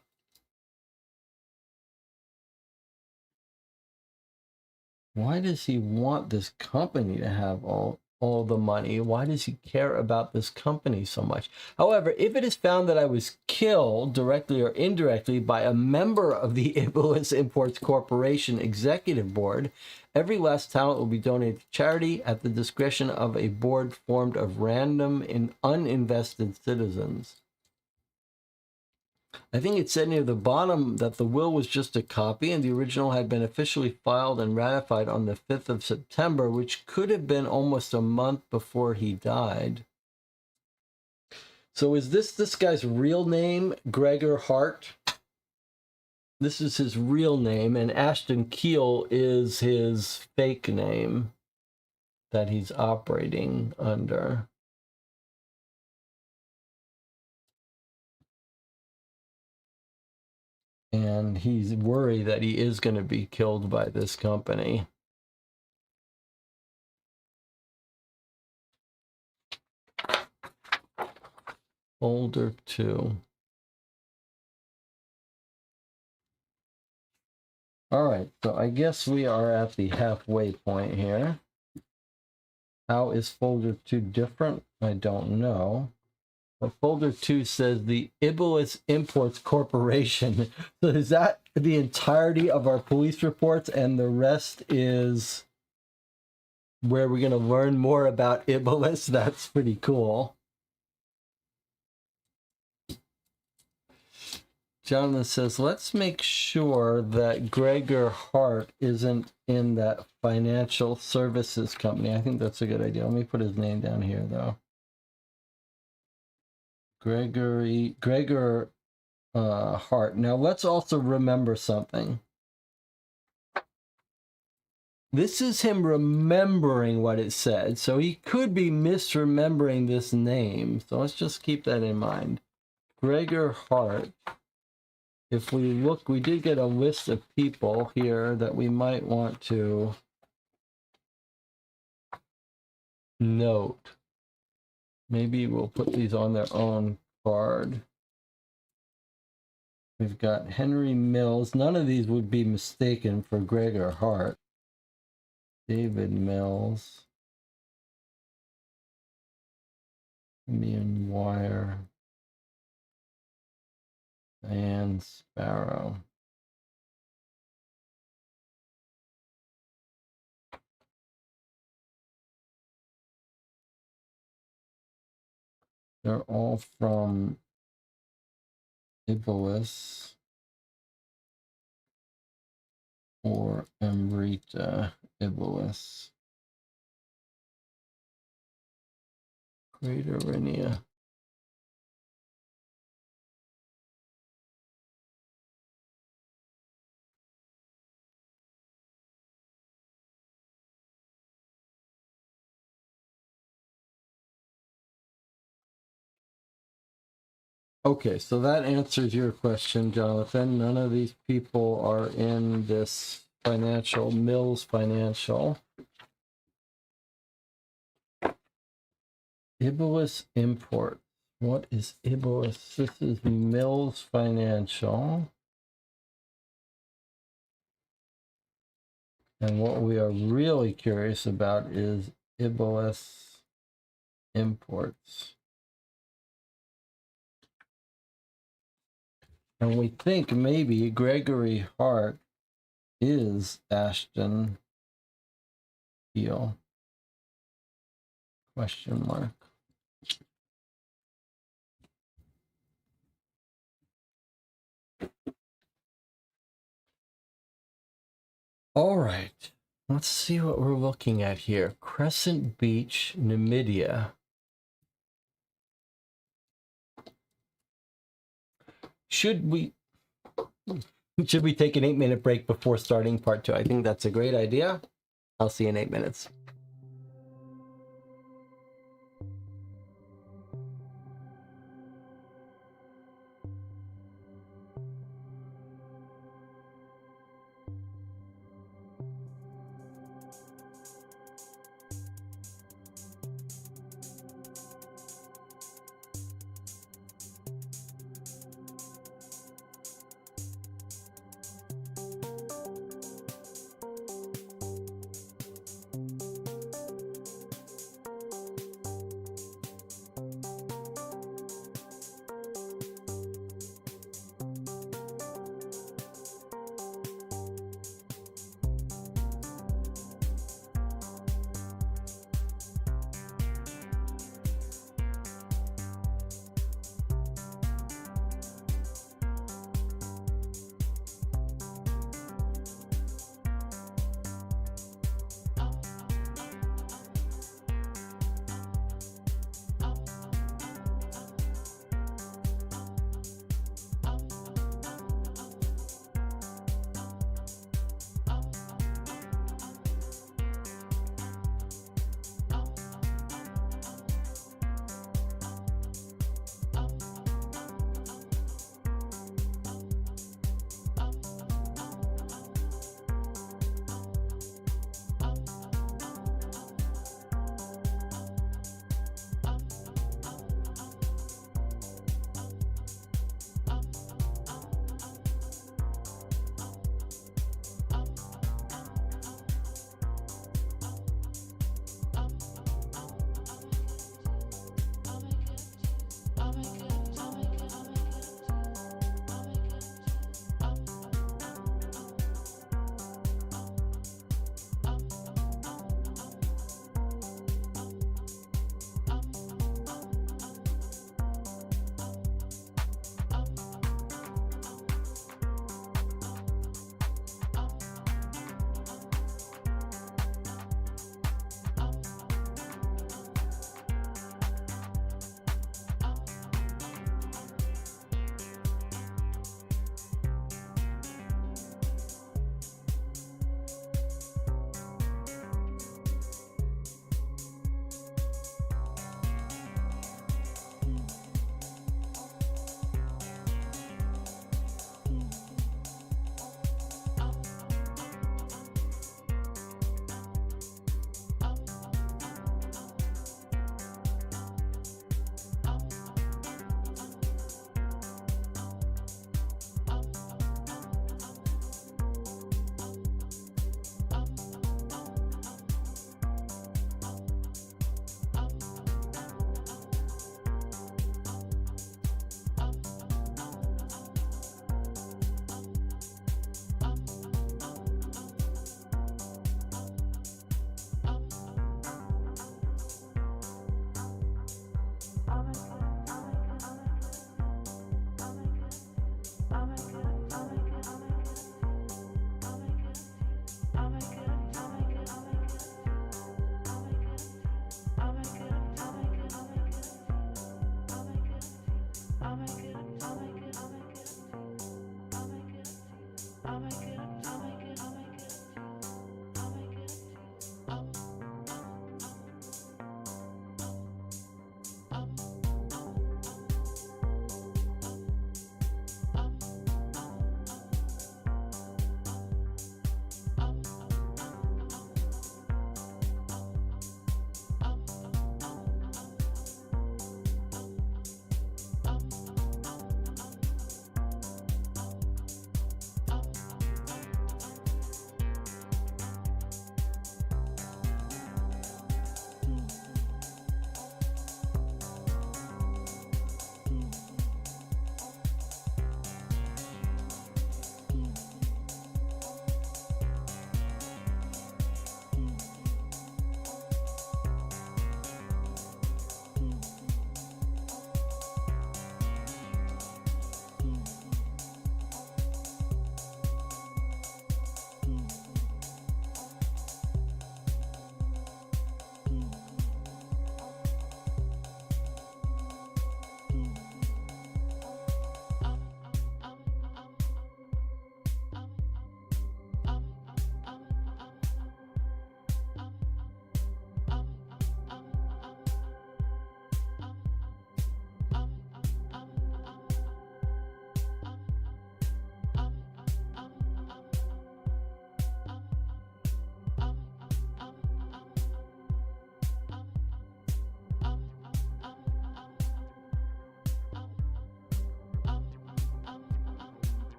A: Why does he want this company to have all the money? Why does he care about this company so much? However, if it is found that I was killed directly or indirectly by a member of the Ibulis Imports Corporation Executive Board, every last talent will be donated to charity at the discretion of a board formed of random and uninvested citizens. I think it said near the bottom that the will was just a copy and the original had been officially filed and ratified on the 5th of September, which could have been almost a month before he died. So is this guy's real name, Gregor Hart? This is his real name, and Ashton Keele is his fake name that he's operating under. And he's worried that he is going to be killed by this company. Folder 2. All right, so I guess we are at the halfway point here. How is folder 2 different? I don't know. But folder 2 says the Ibulis Imports Corporation. So is that the entirety of our police reports, and the rest is where we're going to learn more about Ibulis? That's pretty cool. Jonathan says, let's make sure that Gregor Hart isn't in that financial services company. I think that's a good idea. Let me put his name down here, though. Gregor Hart. Now, let's also remember something. This is him remembering what it said, so he could be misremembering this name. So let's just keep that in mind. Gregor Hart. If we look, we did get a list of people here that we might want to note. Maybe we'll put these on their own card. We've got Henry Mills. None of these would be mistaken for Gregor Hart. David Mills. Ian Wire. And Sparrow. They're all from Ibulis or Amrita Ibulis. Greater Renia. Okay, so that answers your question, Jonathan. None of these people are in this financial, Mills Financial. Ibulis Import. What is Ibulis? This is Mills Financial. And what we are really curious about is Iblis imports. And we think maybe Gregory Hart is Ashton Keele? Question mark. All right, let's see what we're looking at here. Crescent Beach, Namibia. Should we take an 8-minute break before starting part 2? I think that's a great idea. I'll see you in 8 minutes.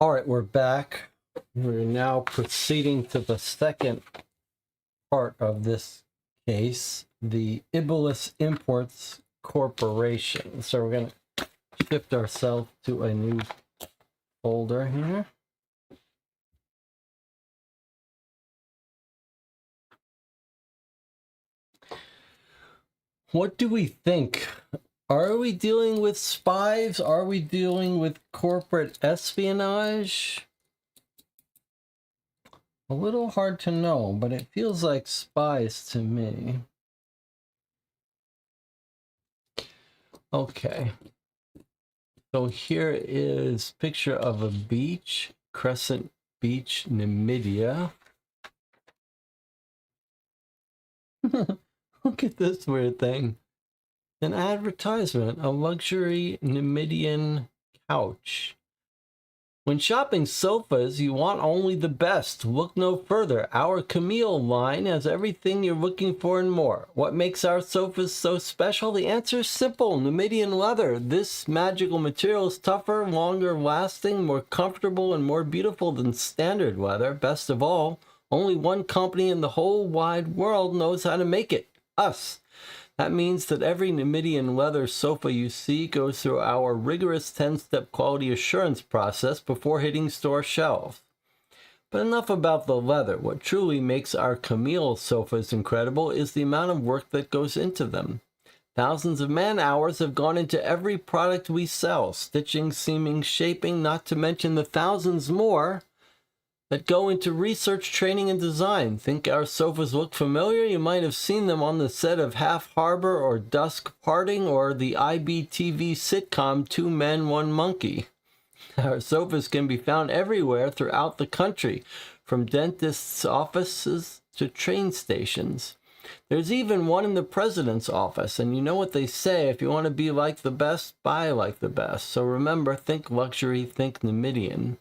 A: All right, we're back. We're now proceeding to the second part of this case, the Iblis Imports Corporation. So we're going to shift ourselves to a new folder here. What do we think? Are we dealing with spies? Are we dealing with corporate espionage? A little hard to know, but it feels like spies to me. Okay. So here is a picture of a beach, Crescent Beach, Namibia. Look at this weird thing. An advertisement, a luxury Namibian couch. When shopping sofas, you want only the best. Look no further. Our Keele line has everything you're looking for and more. What makes our sofas so special? The answer is simple. Namibian leather. This magical material is tougher, longer lasting, more comfortable, and more beautiful than standard leather. Best of all, only one company in the whole wide world knows how to make it. Us. That means that every Namibian leather sofa you see goes through our rigorous 10-step quality assurance process before hitting store shelves. But enough about the leather. What truly makes our Keele sofas incredible is the amount of work that goes into them. Thousands of man-hours have gone into every product we sell, stitching, seaming, shaping, not to mention the thousands more that go into research, training, and design. Think our sofas look familiar? You might have seen them on the set of Half Harbor or Dusk Parting or the IBTV sitcom Two Men, One Monkey. Our sofas can be found everywhere throughout the country, from dentists' offices to train stations. There's even one in the president's office, and you know what they say, if you want to be like the best, buy like the best. So remember, think luxury, think Namibian.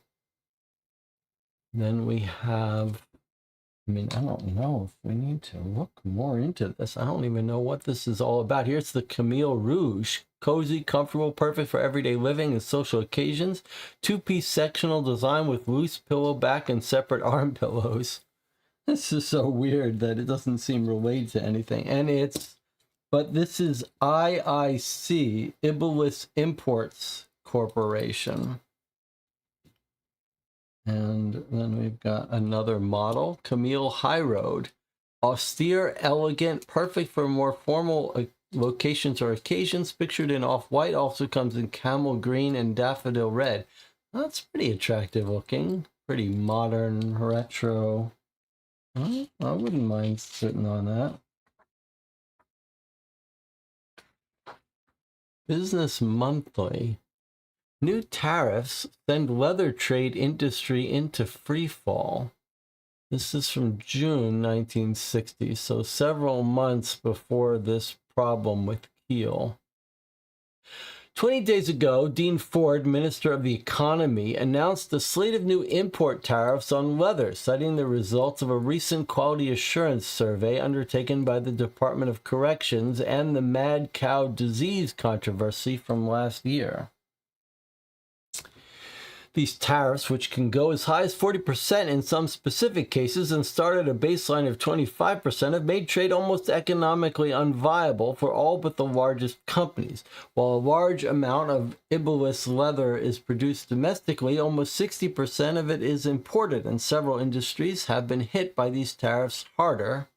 A: Then we have, I don't know if we need to look more into this. I don't even know what this is all about. Here's the Keele Rouge. Cozy, comfortable, perfect for everyday living and social occasions. Two-piece sectional design with loose pillow back and separate arm pillows. This is so weird that it doesn't seem related to anything. And but this is IIC, Iblis Imports Corporation. And then we've got another model, Keele High Road. Austere, elegant, perfect for more formal locations or occasions. Pictured in off-white, also comes in camel green and daffodil red. That's pretty attractive looking. Pretty modern, retro. I wouldn't mind sitting on that. Business Monthly. New tariffs send leather trade industry into free fall. This is from June 1960, so several months before this problem with Keele. 20 days ago, Dean Ford, Minister of the Economy, announced a slate of new import tariffs on leather, citing the results of a recent quality assurance survey undertaken by the Department of Corrections and the mad cow disease controversy from last year. These tariffs, which can go as high as 40% in some specific cases and start at a baseline of 25%, have made trade almost economically unviable for all but the largest companies. While a large amount of Iblis leather is produced domestically, almost 60% of it is imported, and several industries have been hit by these tariffs harder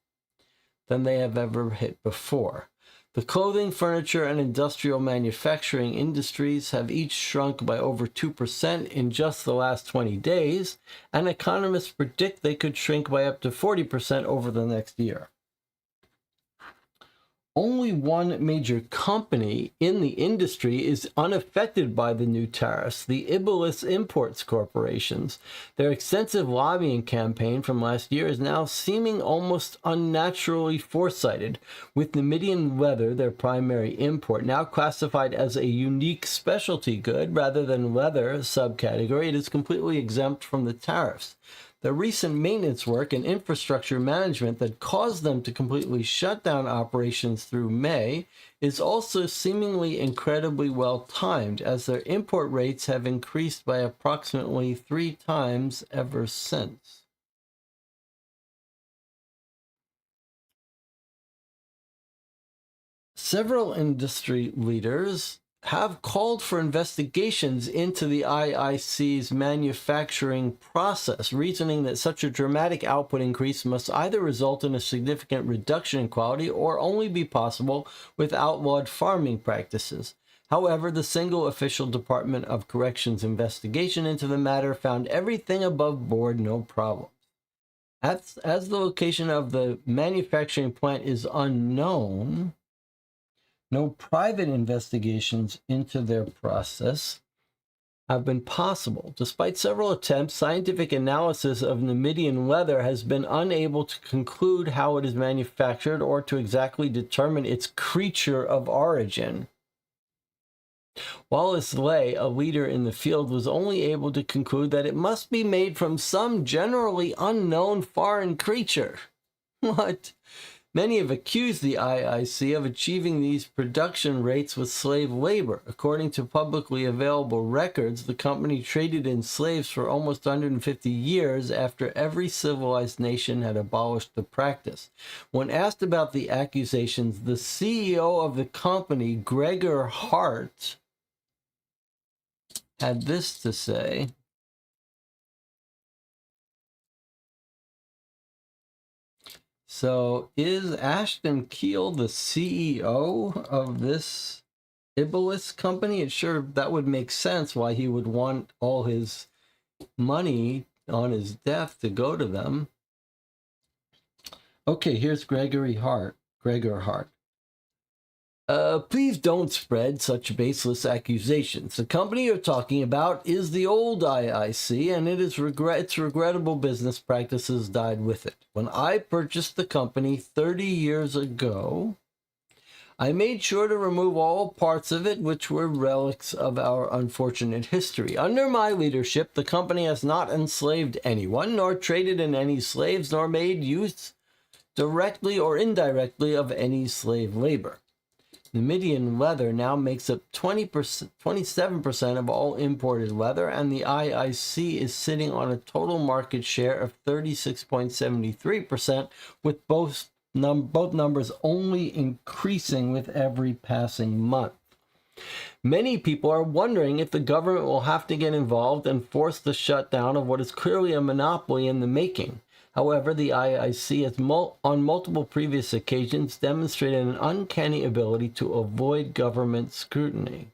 A: than they have ever hit before. The clothing, furniture, and industrial manufacturing industries have each shrunk by over 2% in just the last 20 days, and economists predict they could shrink by up to 40% over the next year. Only one major company in the industry is unaffected by the new tariffs, the Iblis Imports Corporations. Their extensive lobbying campaign from last year is now seeming almost unnaturally foresighted, with Namibian leather, their primary import, now classified as a unique specialty good rather than leather subcategory. It is completely exempt from the tariffs. The recent maintenance work and infrastructure management that caused them to completely shut down operations through May is also seemingly incredibly well timed, as their import rates have increased by approximately 3 times ever since. Several industry leaders have called for investigations into the IIC's manufacturing process, reasoning that such a dramatic output increase must either result in a significant reduction in quality or only be possible with outlawed farming practices. However, the single official Department of Corrections investigation into the matter found everything above board, no problem. As the location of the manufacturing plant is unknown, no private investigations into their process have been possible. Despite several attempts, scientific analysis of Namibian leather has been unable to conclude how it is manufactured or to exactly determine its creature of origin. Wallace Lay, a leader in the field, was only able to conclude that it must be made from some generally unknown foreign creature. What? Many have accused the IIC of achieving these production rates with slave labor. According to publicly available records, the company traded in slaves for almost 150 years after every civilized nation had abolished the practice. When asked about the accusations, the CEO of the company, Gregor Hart, had this to say. So is Ashton Keele the CEO of this Iblis company? It sure, that would make sense why he would want all his money on his death to go to them. Okay, here's Gregor Hart. Please don't spread such baseless accusations. The company you're talking about is the old IIC, and its regrettable business practices died with it. When I purchased the company 30 years ago, I made sure to remove all parts of it which were relics of our unfortunate history. Under my leadership, the company has not enslaved anyone, nor traded in any slaves, nor made use directly or indirectly of any slave labor. Namibian leather now makes up 27% of all imported leather, and the IIC is sitting on a total market share of 36.73%, with both numbers only increasing with every passing month. Many people are wondering if the government will have to get involved and force the shutdown of what is clearly a monopoly in the making. However, the IIC has on multiple previous occasions demonstrated an uncanny ability to avoid government scrutiny.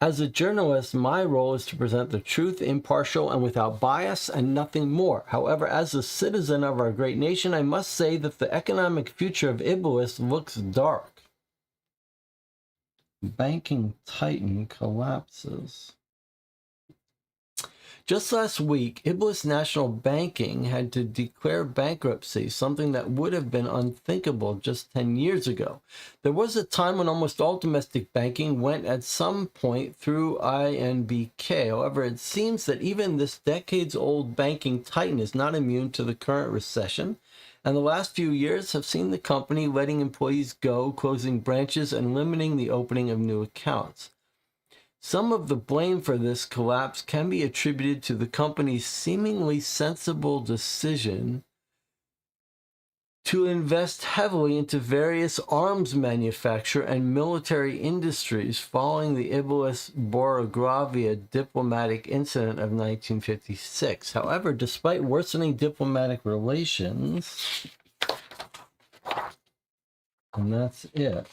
A: As a journalist, my role is to present the truth, impartial and without bias, and nothing more. However, as a citizen of our great nation, I must say that the economic future of Iblis looks dark. Banking titan collapses. Just last week, Iblis National Banking had to declare bankruptcy, something that would have been unthinkable just 10 years ago. There was a time when almost all domestic banking went at some point through INBK. However, it seems that even this decades-old banking titan is not immune to the current recession, and the last few years have seen the company letting employees go, closing branches, and limiting the opening of new accounts. Some of the blame for this collapse can be attributed to the company's seemingly sensible decision to invest heavily into various arms manufacture and military industries following the Iblis-Borogravia diplomatic incident of 1956. However, despite worsening diplomatic relations, and that's it.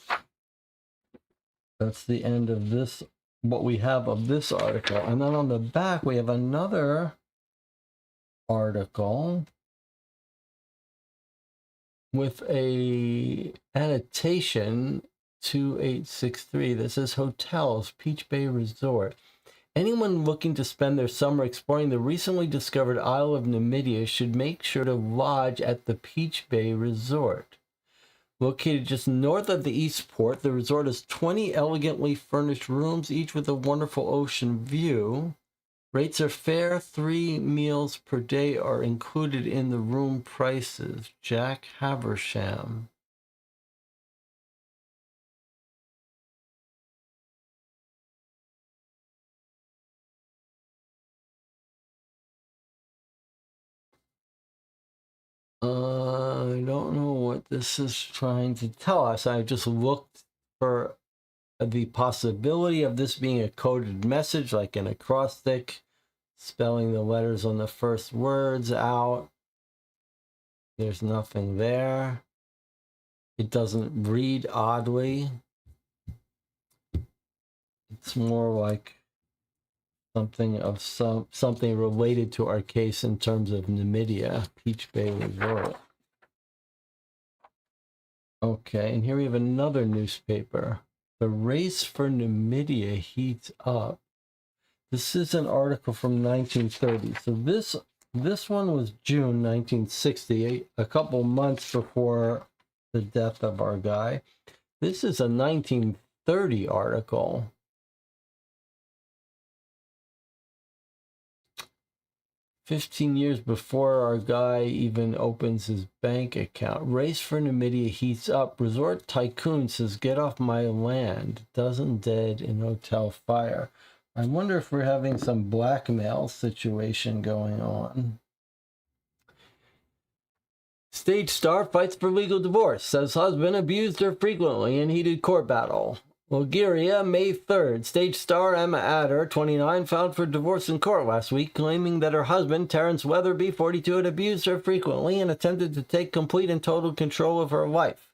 A: That's the end of this, what we have of this article. And then on the back, we have another article with a annotation 2863 that says Hotels, Peach Bay Resort. Anyone looking to spend their summer exploring the recently discovered Isle of Namibia should make sure to lodge at the Peach Bay Resort. Located just north of the East Port, the resort has 20 elegantly furnished rooms, each with a wonderful ocean view. Rates are fair. 3 meals per day are included in the room prices. Jack Haversham. I don't know what this is trying to tell us. I just looked for the possibility of this being a coded message, like an acrostic, spelling the letters on the first words out. There's nothing there. It doesn't read oddly. It's more like something related to our case in terms of Numidia, Peach Bay Resort. Okay, and here we have another newspaper. The race for Numidia heats up. This is an article from 1930. So this one was June 1960, a couple months before the death of our guy. This is a 1930 article. 15 years before our guy even opens his bank account. Race for Numidia heats up. Resort tycoon says, "Get off my land." Dozen dead in hotel fire. I wonder if we're having some blackmail situation going on. Stage star fights for legal divorce. Says husband abused her frequently in heated court battle. Bulgaria, May 3rd. Stage star Emma Adder, 29, filed for divorce in court last week, claiming that her husband, Terence Weatherby, 42, had abused her frequently and attempted to take complete and total control of her life.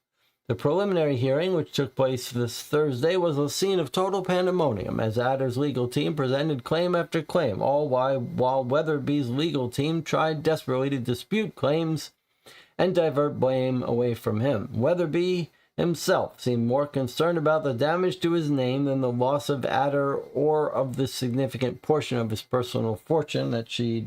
A: The preliminary hearing, which took place this Thursday, was a scene of total pandemonium as Adder's legal team presented claim after claim, all while Weatherby's legal team tried desperately to dispute claims and divert blame away from him. Weatherby himself seemed more concerned about the damage to his name than the loss of Adder or of the significant portion of his personal fortune that she ...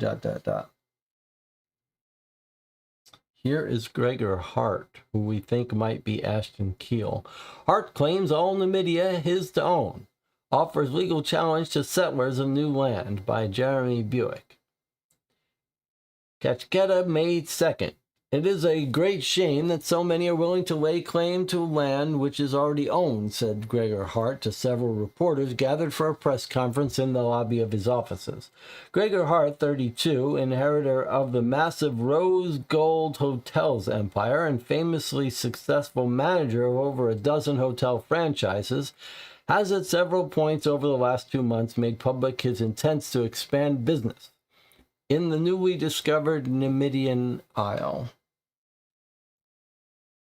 A: Here is Gregor Hart, who we think might be Ashton Keele. Hart claims all Numidia his to own. Offers legal challenge to settlers of new land by Jeremy Buick. Kachketa, May 2nd. It is a great shame that so many are willing to lay claim to land which is already owned, said Gregor Hart to several reporters gathered for a press conference in the lobby of his offices. Gregor Hart, 32, inheritor of the massive Rose Gold Hotels empire and famously successful manager of over a dozen hotel franchises, has at several points over the last 2 months made public his intents to expand business in the newly discovered Numidian Isle.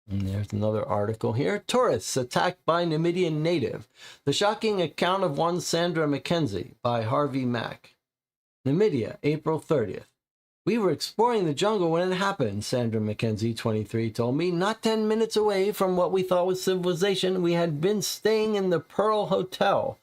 A: And there's another article here. Tourists attacked by Numidian native. The shocking account of one Sandra Mackenzie by Harvey Mack. Numidia, April 30th. We were exploring the jungle when it happened, Sandra Mackenzie, 23, told me. Not 10 minutes away from what we thought was civilization, we had been staying in the Pearl Hotel.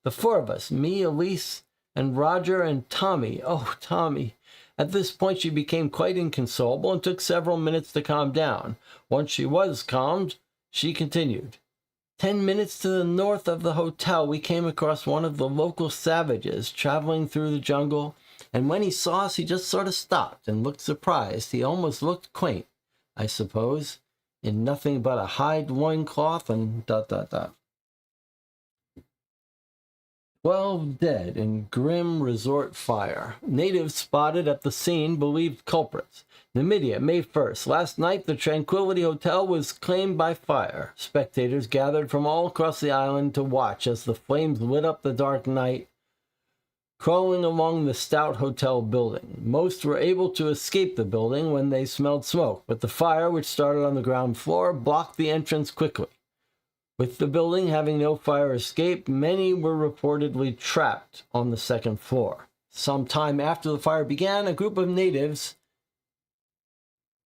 A: The four of us, me, Elise, and Roger and Tommy. Oh, Tommy. At this point, she became quite inconsolable and took several minutes to calm down. Once she was calmed, she continued. 10 minutes to the north of the hotel, we came across one of the local savages traveling through the jungle, and when he saw us, he just sort of stopped and looked surprised. He almost looked quaint, I suppose, in nothing but a hide loincloth and ... 12 dead in grim resort fire. Natives spotted at the scene believed culprits. Numidia, May 1st. Last night, the Tranquility Hotel was claimed by fire. Spectators gathered from all across the island to watch as the flames lit up the dark night, crawling along the stout hotel building. Most were able to escape the building when they smelled smoke, but the fire, which started on the ground floor, blocked the entrance quickly. With the building having no fire escape, many were reportedly trapped on the second floor. Some time after the fire began, a group of natives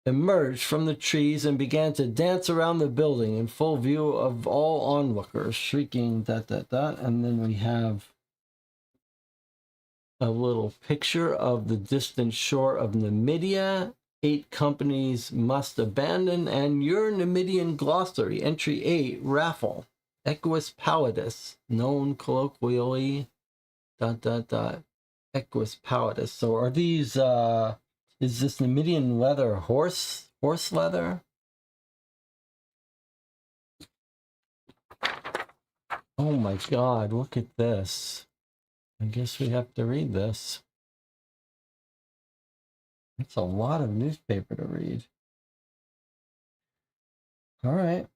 A: emerged from the trees and began to dance around the building in full view of all onlookers, shrieking ... And then we have a little picture of the distant shore of Numidia. 8 companies must abandon, and your Numidian glossary, entry 8, raffle. Equus pallidus, known colloquially ... Equus pallidus. So are these, is this Numidian leather horse leather? Oh my God, look at this. I guess we have to read this. It's a lot of newspaper to read. All right.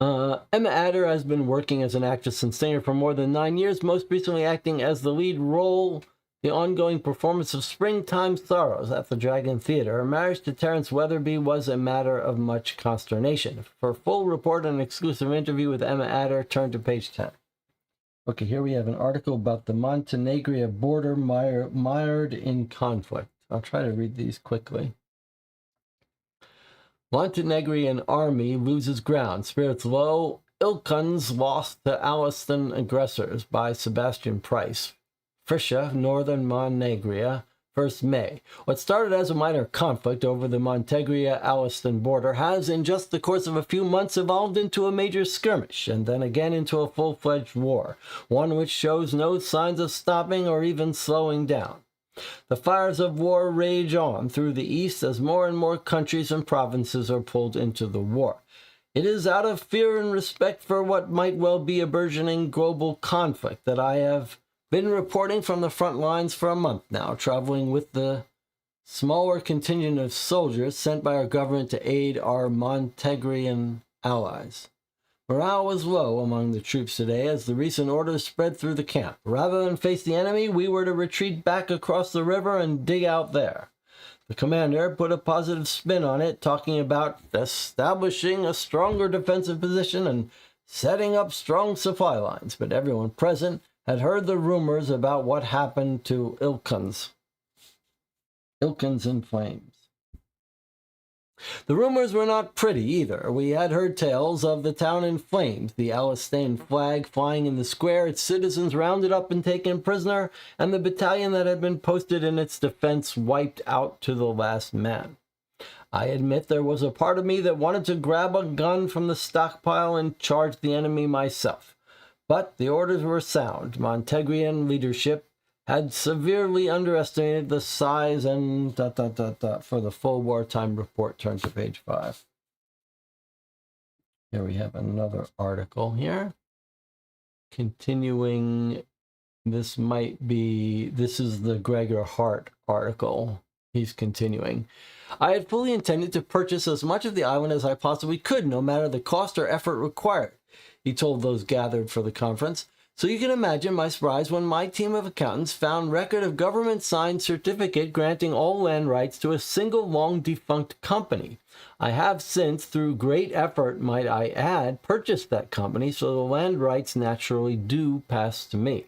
A: Emma Adder has been working as an actress and singer for more than 9 years, most recently acting as the lead role, the ongoing performance of Springtime Sorrows at the Dragon Theater. Her marriage to Terence Weatherby was a matter of much consternation. For a full report and an exclusive interview with Emma Adder, turn to page 10. Okay, here we have an article about the Montenegro border mired in conflict. I'll try to read these quickly. Montenegrin army loses ground, spirits low, Ilkhan's lost to Alistan aggressors by Sebastian Price. Frisha, Northern Montenegria, 1st May. What started as a minor conflict over the Montenegria-Alistan border has, in just the course of a few months, evolved into a major skirmish, and then again into a full-fledged war, one which shows no signs of stopping or even slowing down. The fires of war rage on through the east as more and more countries and provinces are pulled into the war. It is out of fear and respect for what might well be a burgeoning global conflict that I have been reporting from the front lines for a month now, traveling with the smaller contingent of soldiers sent by our government to aid our Montenegrin allies. Morale was low among the troops today as the recent orders spread through the camp. Rather than face the enemy, we were to retreat back across the river and dig out there. The commander put a positive spin on it, talking about establishing a stronger defensive position and setting up strong supply lines, but everyone present had heard the rumors about what happened to Ilkhan's in flames. The rumors were not pretty either. We had heard tales of the town in flames, the Alistan flag flying in the square, its citizens rounded up and taken prisoner, and the battalion that had been posted in its defense wiped out to the last man. I admit there was a part of me that wanted to grab a gun from the stockpile and charge the enemy myself. But the orders were sound. Montenegrin leadership had severely underestimated the size and ... For the full wartime report, turn to page 5. Here we have another article here. Continuing, this is the Gregor Hart article. He's continuing. I had fully intended to purchase as much of the island as I possibly could, no matter the cost or effort required, he told those gathered for the conference. So you can imagine my surprise when my team of accountants found record of government-signed certificate granting all land rights to a single long-defunct company. I have since, through great effort, might I add, purchased that company, so the land rights naturally do pass to me.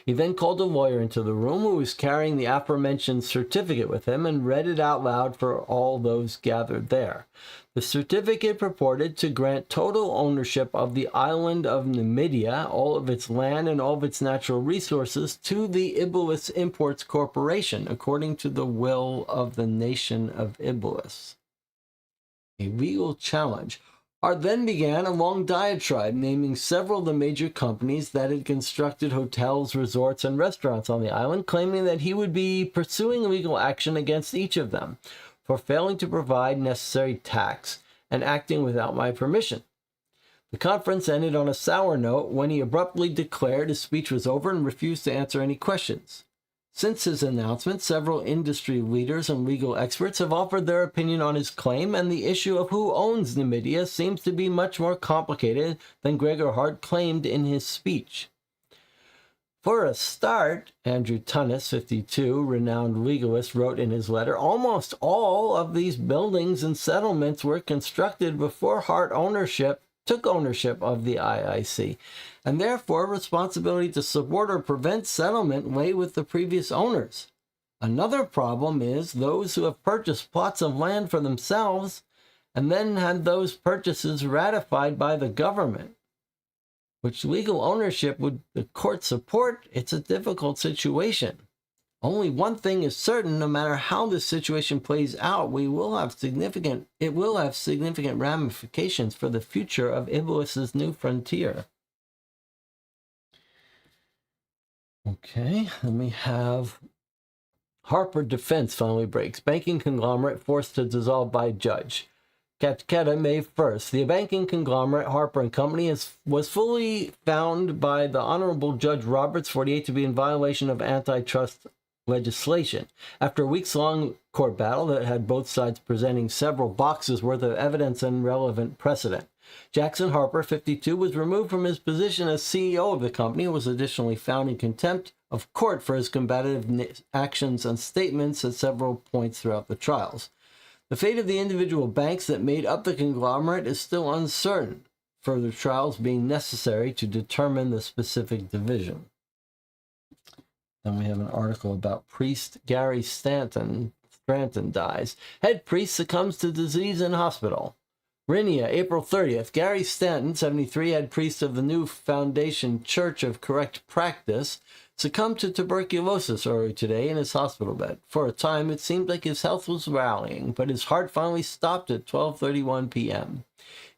A: He then called a lawyer into the room who was carrying the aforementioned certificate with him and read it out loud for all those gathered there. The certificate purported to grant total ownership of the island of Numidia, all of its land and all of its natural resources, to the Ibulis Imports Corporation, according to the will of the nation of Ibulis. A legal challenge. Hart then began a long diatribe naming several of the major companies that had constructed hotels, resorts, and restaurants on the island, claiming that he would be pursuing legal action against each of them for failing to provide necessary tax and acting without my permission. The conference ended on a sour note when he abruptly declared his speech was over and refused to answer any questions. Since his announcement, several industry leaders and legal experts have offered their opinion on his claim, and the issue of who owns Numidia seems to be much more complicated than Gregor Hart claimed in his speech. For a start, Andrew Tunnis, 52, renowned legalist, wrote in his letter, almost all of these buildings and settlements were constructed before Hart took ownership of the IIC, and therefore responsibility to support or prevent settlement lay with the previous owners. Another problem is those who have purchased plots of land for themselves and then had those purchases ratified by the government. Which legal ownership would the court support? It's a difficult situation. Only one thing is certain: no matter how this situation plays out, it will have significant ramifications for the future of Ibulis's new frontier. Okay, then we have Harper defense finally breaks. Banking conglomerate forced to dissolve by judge. Katketa, May 1st. The banking conglomerate Harper and Company was fully found by the Honorable Judge Roberts 48 to be in violation of antitrust legislation. After a weeks-long court battle that had both sides presenting several boxes worth of evidence and relevant precedent. Jackson Harper, 52, was removed from his position as CEO of the company and was additionally found in contempt of court for his combative actions and statements at several points throughout the trials. The fate of the individual banks that made up the conglomerate is still uncertain, further trials being necessary to determine the specific division. Then we have an article about priest Gary Stanton dies. Head priest succumbs to disease in hospital. Rinia, April 30th. Gary Stanton, 73, head priest of the New Foundation Church of Correct Practice, succumbed to tuberculosis earlier today in his hospital bed. For a time, it seemed like his health was rallying, but his heart finally stopped at 12:31 p.m.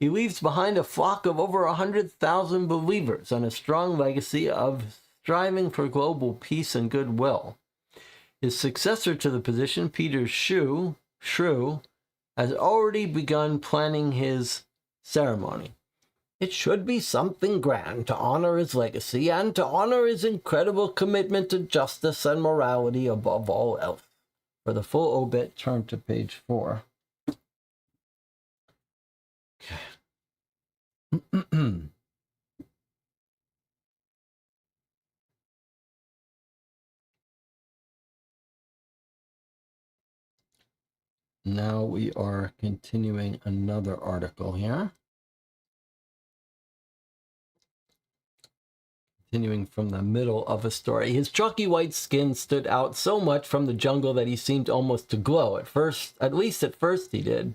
A: He leaves behind a flock of over 100,000 believers and a strong legacy of striving for global peace and goodwill. His successor to the position, Peter Shrew, has already begun planning his ceremony. It should be something grand to honor his legacy and to honor his incredible commitment to justice and morality above all else. For the full obit, turn to page 4. Okay. Now we are continuing another article here. Continuing from the middle of a story. His chalky white skin stood out so much from the jungle that he seemed almost to glow. At least at first he did.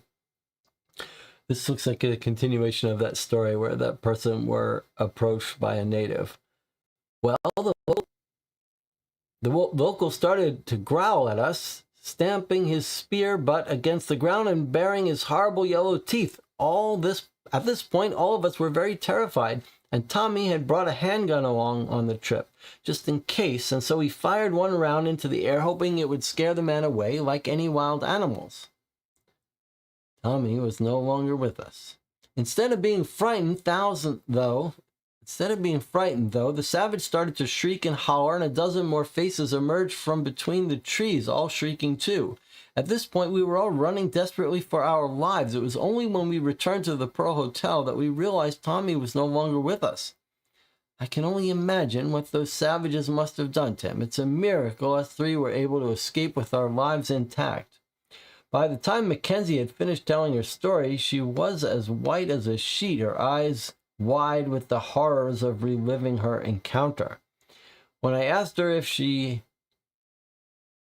A: This looks like a continuation of that story where that person were approached by a native. Well, the local started to growl at us, stamping his spear butt against the ground and baring his horrible yellow teeth. At this point, all of us were very terrified, and Tommy had brought a handgun along on the trip, just in case, and so he fired one round into the air, hoping it would scare the man away like any wild animals. Tommy was no longer with us. Instead of being frightened, though, the savage started to shriek and holler, and a dozen more faces emerged from between the trees, all shrieking too. At this point, we were all running desperately for our lives. It was only when we returned to the Pearl Hotel that we realized Tommy was no longer with us. I can only imagine what those savages must have done to him. It's a miracle us three were able to escape with our lives intact. By the time Mackenzie had finished telling her story, she was as white as a sheet, her eyes wide with the horrors of reliving her encounter. When I asked her if she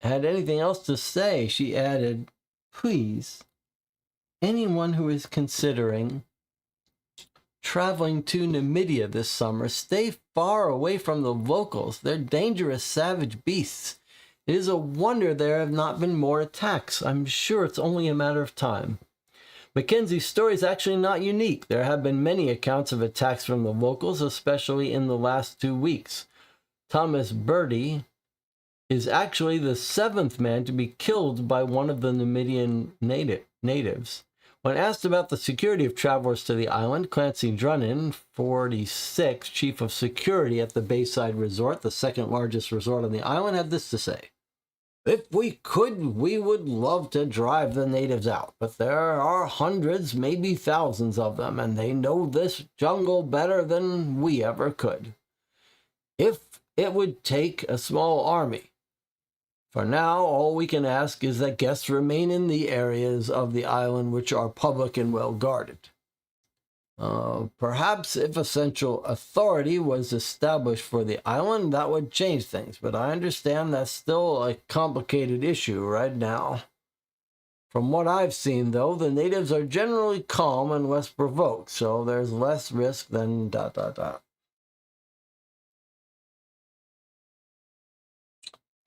A: had anything else to say, she added, "Please, anyone who is considering traveling to Namibia this summer, stay far away from the locals. They're dangerous, savage beasts. It is a wonder there have not been more attacks. I'm sure it's only a matter of time." Mackenzie's story is actually not unique. There have been many accounts of attacks from the locals, especially in the last 2 weeks. Thomas Birdie is actually the 7th man to be killed by one of the Namibian natives. When asked about the security of travelers to the island, Clancy Drunnen, 46, chief of security at the Bayside Resort, the second largest resort on the island, had this to say. "If we could, we would love to drive the natives out, but there are hundreds, maybe thousands of them, and they know this jungle better than we ever could. If it would take a small army. For now, all we can ask is that guests remain in the areas of the island which are public and well guarded. Perhaps if a central authority was established for the island, that would change things, but I understand that's still a complicated issue right now. From what I've seen, though, the natives are generally calm and less provoked, so there's less risk than ...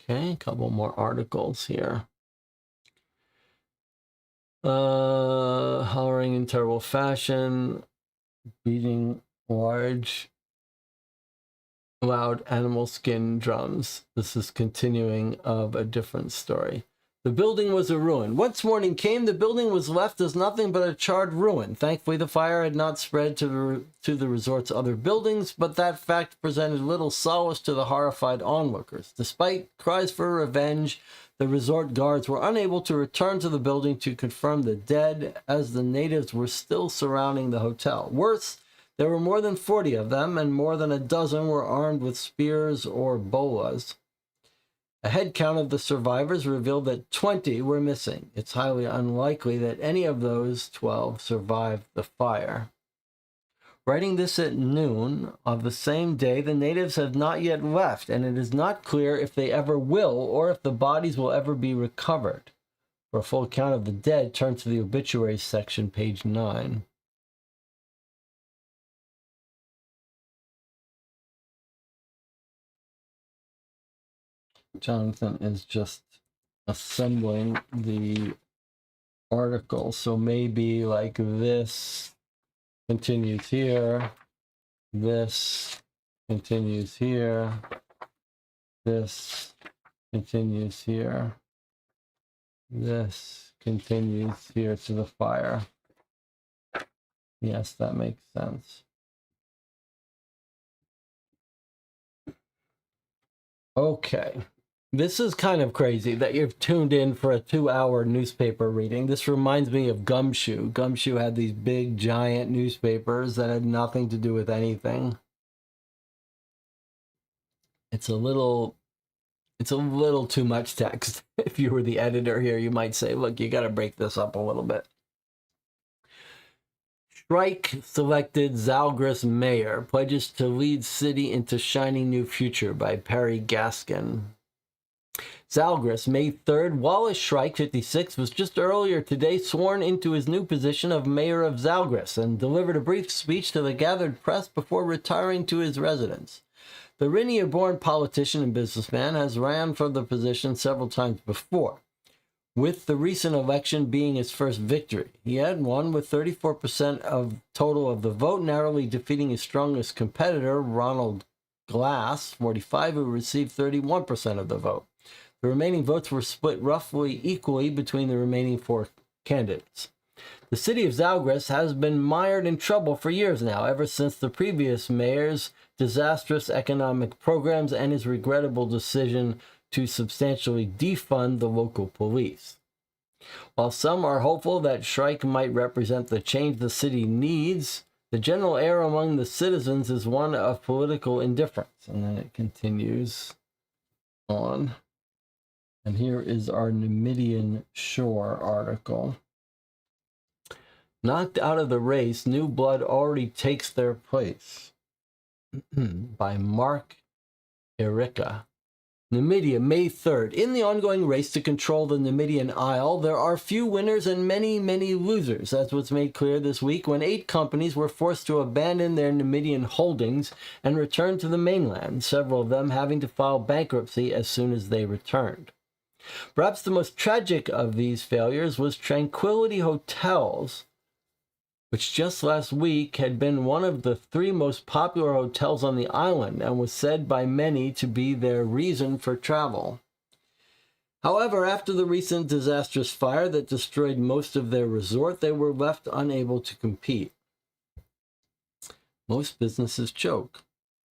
A: Okay, a couple more articles here. Hollering in terrible fashion, beating large loud animal skin drums. This is continuing of a different story. The building was a ruin. Once morning came, the building was left as nothing but a charred ruin. Thankfully, the fire had not spread to the resort's other buildings, but that fact presented little solace to the horrified onlookers. Despite cries for revenge, the resort guards were unable to return to the building to confirm the dead, as the natives were still surrounding the hotel. Worse, there were more than 40 of them, and more than a dozen were armed with spears or bolas. A head count of the survivors revealed that 20 were missing. It's highly unlikely that any of those 12 survived the fire. Writing this at noon of the same day, the natives have not yet left, and it is not clear if they ever will or if the bodies will ever be recovered. For a full count of the dead, turn to the obituaries section, page 9. Jonathan is just assembling the article, so maybe like this continues here, this continues here, this continues here, this continues here to the fire. Yes, that makes sense. Okay. This is kind of crazy that you've tuned in for a 2-hour newspaper reading. This reminds me of Gumshoe. Gumshoe had these big, giant newspapers that had nothing to do with anything. It's a little too much text. If you were the editor here, you might say, look, you got to break this up a little bit. Shrike selected Zalgris mayor, pledges to lead city into shining new future, by Perry Gaskin. Zalgris, May 3rd, Wallace Shrike, 56, was just earlier today sworn into his new position of mayor of Zalgris and delivered a brief speech to the gathered press before retiring to his residence. The Rhynia-born politician and businessman has ran for the position several times before, with the recent election being his first victory. He had won with 34% of total of the vote, narrowly defeating his strongest competitor, Ronald Glass, 45, who received 31% of the vote. The remaining votes were split roughly equally between the remaining 4 candidates. The city of Zalgris has been mired in trouble for years now, ever since the previous mayor's disastrous economic programs and his regrettable decision to substantially defund the local police. While some are hopeful that Shrike might represent the change the city needs, the general air among the citizens is one of political indifference. And then it continues on. And here is our Numidian Shore article. Knocked out of the race, new blood already takes their place. By Mark Erika. Numidia, May 3rd. In the ongoing race to control the Numidian Isle, there are few winners and many, many losers. That's what's made clear this week when 8 companies were forced to abandon their Numidian holdings and return to the mainland, several of them having to file bankruptcy as soon as they returned. Perhaps the most tragic of these failures was Tranquility Hotels, which just last week had been one of the 3 most popular hotels on the island and was said by many to be their reason for travel. However, after the recent disastrous fire that destroyed most of their resort, they were left unable to compete. Most businesses choke.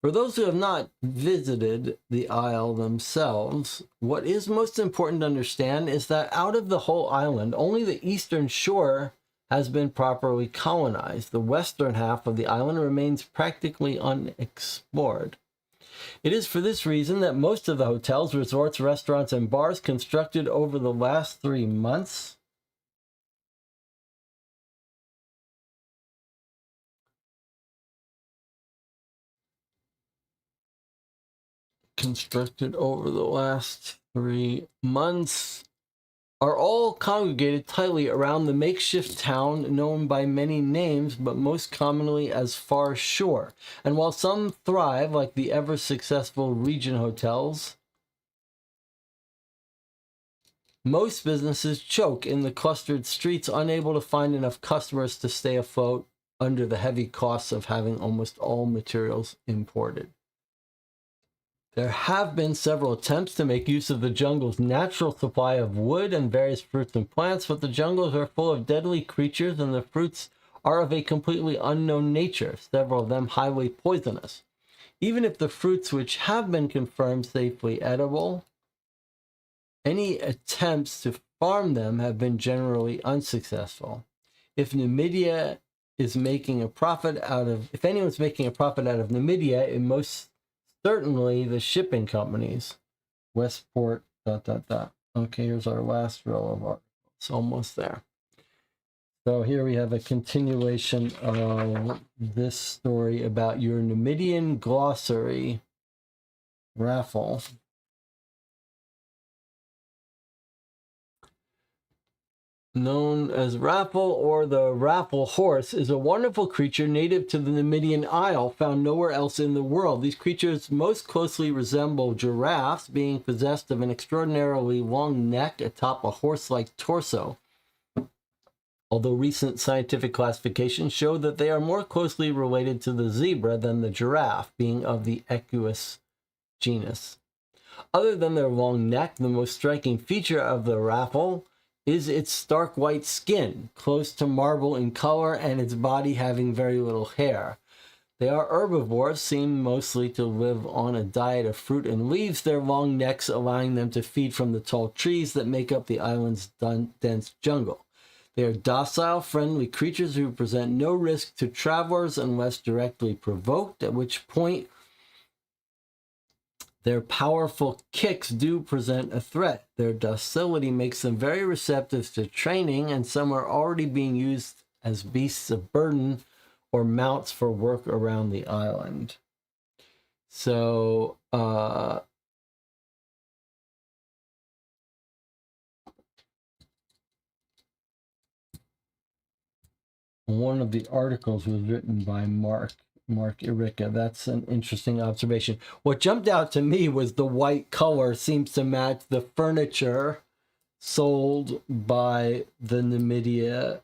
A: For those who have not visited the Isle themselves, what is most important to understand is that out of the whole island, only the eastern shore has been properly colonized. The western half of the island remains practically unexplored. It is for this reason that most of the hotels, resorts, restaurants, and bars constructed over the last 3 months are all congregated tightly around the makeshift town known by many names, but most commonly as Far Shore. And while some thrive, like the ever-successful Regent Hotels, most businesses choke in the clustered streets, unable to find enough customers to stay afloat under the heavy costs of having almost all materials imported. There have been several attempts to make use of the jungle's natural supply of wood and various fruits and plants, but the jungles are full of deadly creatures and the fruits are of a completely unknown nature, several of them highly poisonous. Even if the fruits which have been confirmed safely edible, any attempts to farm them have been generally unsuccessful. If Numidia is making a profit out of, if anyone's making a profit out of Numidia, it most certainly the shipping companies. Westport, ... Okay, here's our last row of articles. Almost there. So here we have a continuation of this story about your Numidian glossary raffle. Known as raffle or the raffle horse, is a wonderful creature native to the Numidian Isle, found nowhere else in the world. These creatures most closely resemble giraffes, being possessed of an extraordinarily long neck atop a horse-like torso. Although recent scientific classifications show that they are more closely related to the zebra than the giraffe, being of the Equus genus. Other than their long neck, the most striking feature of the raffle is its stark white skin, close to marble in color, and its body having very little hair. They are herbivores, seem mostly to live on a diet of fruit and leaves, their long necks allowing them to feed from the tall trees that make up the island's dense jungle. They are docile, friendly creatures who present no risk to travelers unless directly provoked, at which point their powerful kicks do present a threat. Their docility makes them very receptive to training, and some are already being used as beasts of burden or mounts for work around the island. So, one of the articles was written by Mark Irica. That's an interesting observation. What jumped out to me was the white color seems to match the furniture sold by the Numidia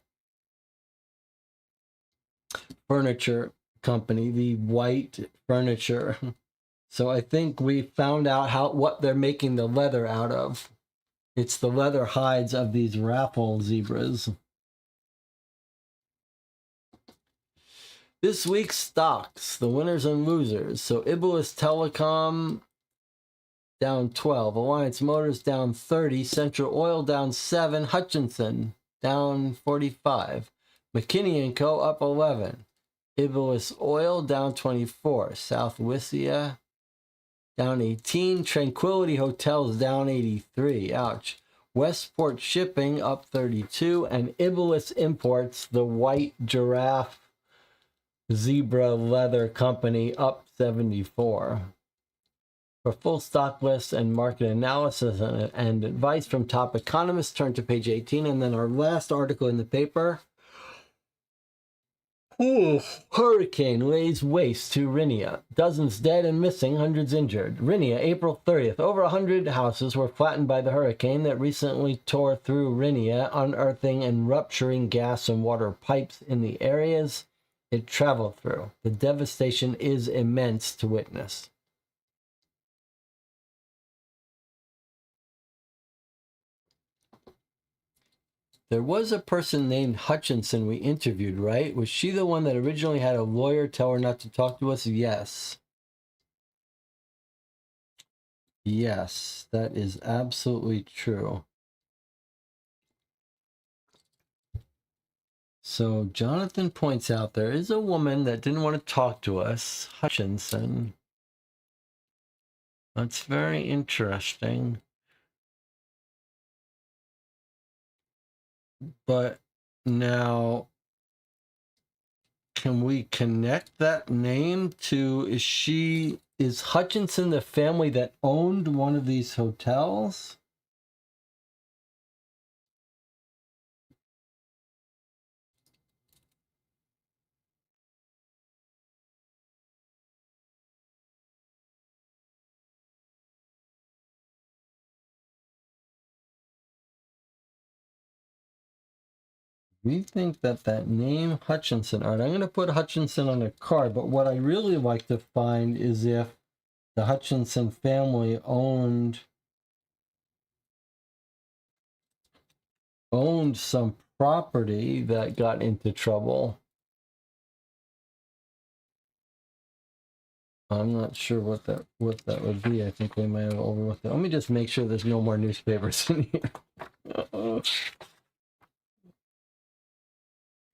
A: furniture company, the white furniture. So I think we found out what they're making the leather out of. It's the leather hides of these raffle zebras. This week's stocks, the winners and losers. So Iblis Telecom down 12, Alliance Motors down 30, Central Oil down 7, Hutchinson down 45, McKinney & Co. up 11, Iblis Oil down 24, South Wissia down 18, Tranquility Hotels down 83, ouch. Westport Shipping up 32, and Iblis Imports, the white giraffe zebra leather company, up 74. For full stock lists and market analysis and advice from top economists, turn to page 18. And then our last article in the paper. Hurricane lays waste to Rhynia. Dozens dead and missing, hundreds injured. Rhynia, April 30th. Over 100 houses were flattened by the hurricane that recently tore through Rhynia, unearthing and rupturing gas and water pipes in the areas it traveled through. The devastation is immense to witness. There was a person named Hutchinson we interviewed, right? Was she the one that originally had a lawyer tell her not to talk to us? Yes. Yes, that is absolutely true. So Jonathan points out there is a woman that didn't want to talk to us, Hutchinson. That's very interesting. But now, can we connect that name to, is Hutchinson the family that owned one of these hotels? We think that that name Hutchinson, all right, I'm going to put Hutchinson on a card, but what I really like to find is if the Hutchinson family owned some property that got into trouble. I'm not sure what that would be. I think we may have overlooked it. Let me just make sure there's no more newspapers in here.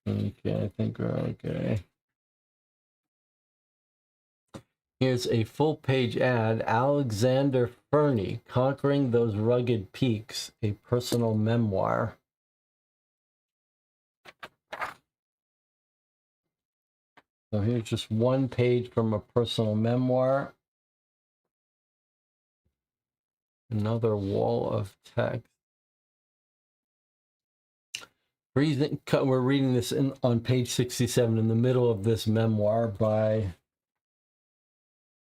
A: Okay, I think we're okay. Here's a full-page ad. Alexander Fernie, Conquering Those Rugged Peaks, a personal memoir. So here's just one page from a personal memoir. Another wall of text. We're reading this on page 67 in the middle of this memoir by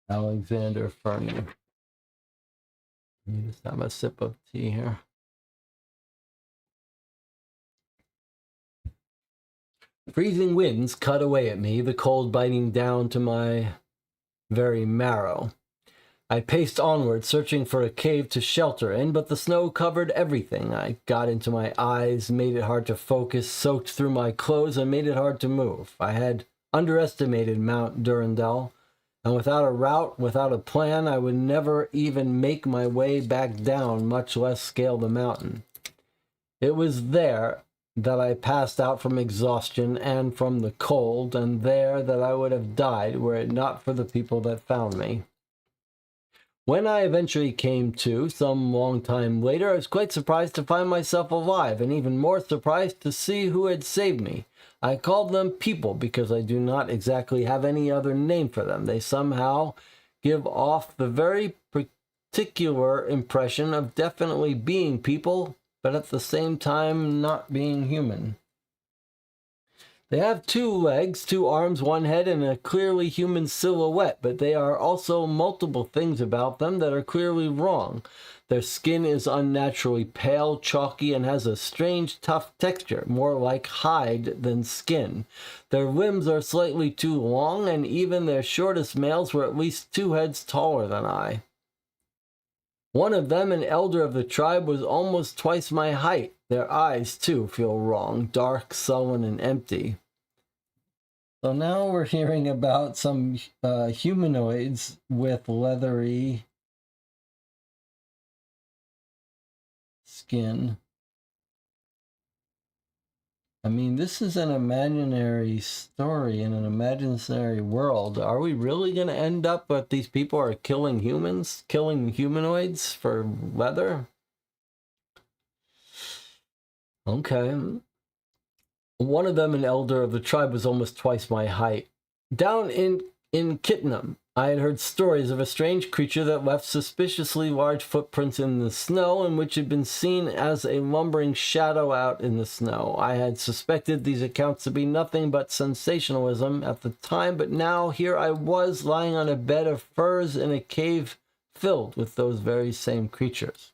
A: Alexander Fernie. Let me just have a sip of tea here. Freezing winds cut away at me, the cold biting down to my very marrow. I paced onward, searching for a cave to shelter in, but the snow covered everything. I got into my eyes, made it hard to focus, soaked through my clothes, and made it hard to move. I had underestimated Mount Durandal, and without a route, without a plan, I would never even make my way back down, much less scale the mountain. It was there that I passed out from exhaustion and from the cold, and there that I would have died were it not for the people that found me. When I eventually came to, some long time later, I was quite surprised to find myself alive, and even more surprised to see who had saved me. I called them people because I do not exactly have any other name for them. They somehow give off the very particular impression of definitely being people, but at the same time not being human. They have 2 legs, 2 arms, 1 head, and a clearly human silhouette, but they are also multiple things about them that are clearly wrong. Their skin is unnaturally pale, chalky, and has a strange, tough texture, more like hide than skin. Their limbs are slightly too long, and even their shortest males were at least 2 heads taller than I. One of them, an elder of the tribe, was almost twice my height. Their eyes, too, feel wrong, dark, sullen, and empty. So now we're hearing about some humanoids with leathery skin. I mean, this is an imaginary story in an imaginary world. Are we really going to end up with these people are killing humans, killing humanoids for leather? Okay. One of them, an elder of the tribe, was almost twice my height. Down in Kitnam, I had heard stories of a strange creature that left suspiciously large footprints in the snow and which had been seen as a lumbering shadow out in the snow. I had suspected these accounts to be nothing but sensationalism at the time, but now here I was lying on a bed of furs in a cave filled with those very same creatures.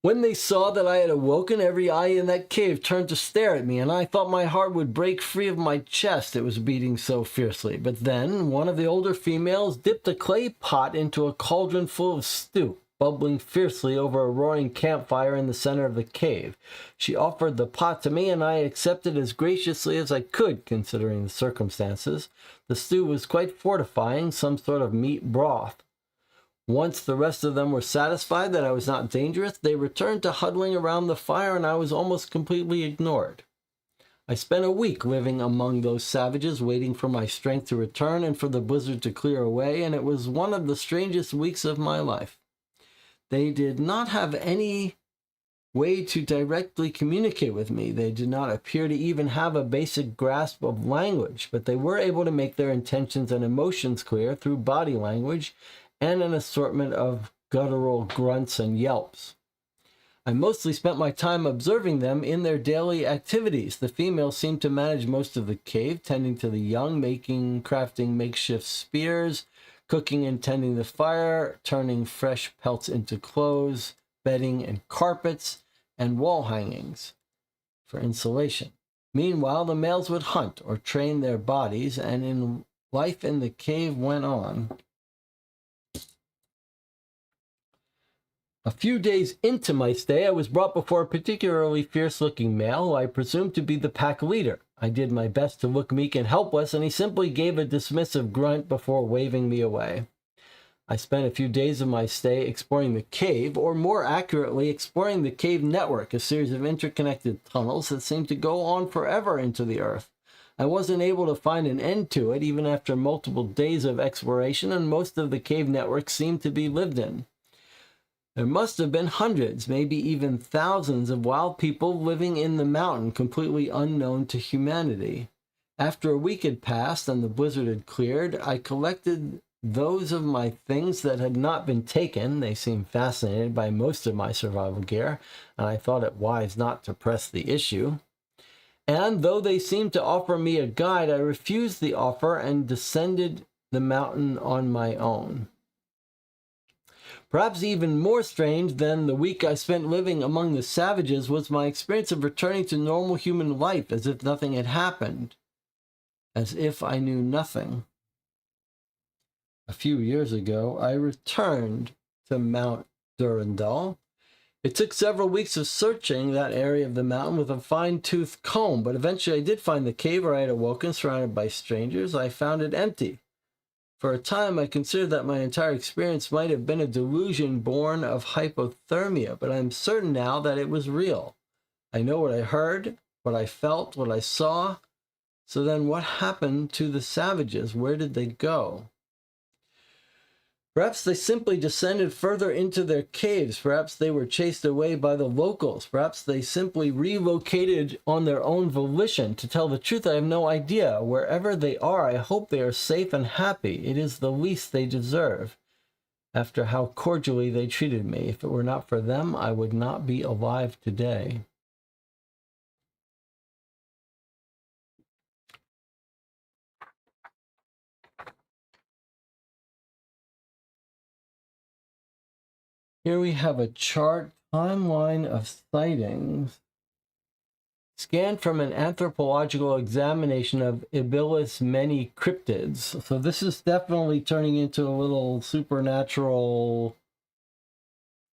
A: When they saw that I had awoken, every eye in that cave turned to stare at me, and I thought my heart would break free of my chest, it was beating so fiercely. But then one of the older females dipped a clay pot into a cauldron full of stew, bubbling fiercely over a roaring campfire in the center of the cave. She offered the pot to me, and I accepted as graciously as I could, considering the circumstances. The stew was quite fortifying, some sort of meat broth. Once the rest of them were satisfied that I was not dangerous, they returned to huddling around the fire, and I was almost completely ignored. I spent a week living among those savages, waiting for my strength to return and for the blizzard to clear away, and it was one of the strangest weeks of my life. They did not have any way to directly communicate with me. They did not appear to even have a basic grasp of language, but they were able to make their intentions and emotions clear through body language and an assortment of guttural grunts and yelps. I mostly spent my time observing them in their daily activities. The females seemed to manage most of the cave, tending to the young, crafting makeshift spears, cooking and tending the fire, turning fresh pelts into clothes, bedding and carpets, and wall hangings for insulation. Meanwhile, the males would hunt or train their bodies, and life in the cave went on. A few days into my stay, I was brought before a particularly fierce-looking male who I presumed to be the pack leader. I did my best to look meek and helpless, and he simply gave a dismissive grunt before waving me away. I spent a few days of my stay exploring the cave, or more accurately, exploring the cave network, a series of interconnected tunnels that seemed to go on forever into the earth. I wasn't able to find an end to it, even after multiple days of exploration, and most of the cave network seemed to be lived in. There must have been hundreds, maybe even thousands of wild people living in the mountain, completely unknown to humanity. After a week had passed and the blizzard had cleared, I collected those of my things that had not been taken. They seemed fascinated by most of my survival gear, and I thought it wise not to press the issue. And though they seemed to offer me a guide, I refused the offer and descended the mountain on my own. Perhaps even more strange than the week I spent living among the savages was my experience of returning to normal human life, as if nothing had happened, as if I knew nothing. A few years ago, I returned to Mount Durandal. It took several weeks of searching that area of the mountain with a fine-toothed comb, but eventually I did find the cave where I had awoken, surrounded by strangers. I found it empty. For a time, I considered that my entire experience might have been a delusion born of hypothermia, but I'm certain now that it was real. I know what I heard, what I felt, what I saw. So then what happened to the savages? Where did they go? Perhaps they simply descended further into their caves. Perhaps they were chased away by the locals. Perhaps they simply relocated on their own volition. To tell the truth, I have no idea. Wherever they are, I hope they are safe and happy. It is the least they deserve, after how cordially they treated me. If it were not for them, I would not be alive today. Here we have a chart timeline of sightings scanned from an anthropological examination of Ibillus many cryptids. So this is definitely turning into a little supernatural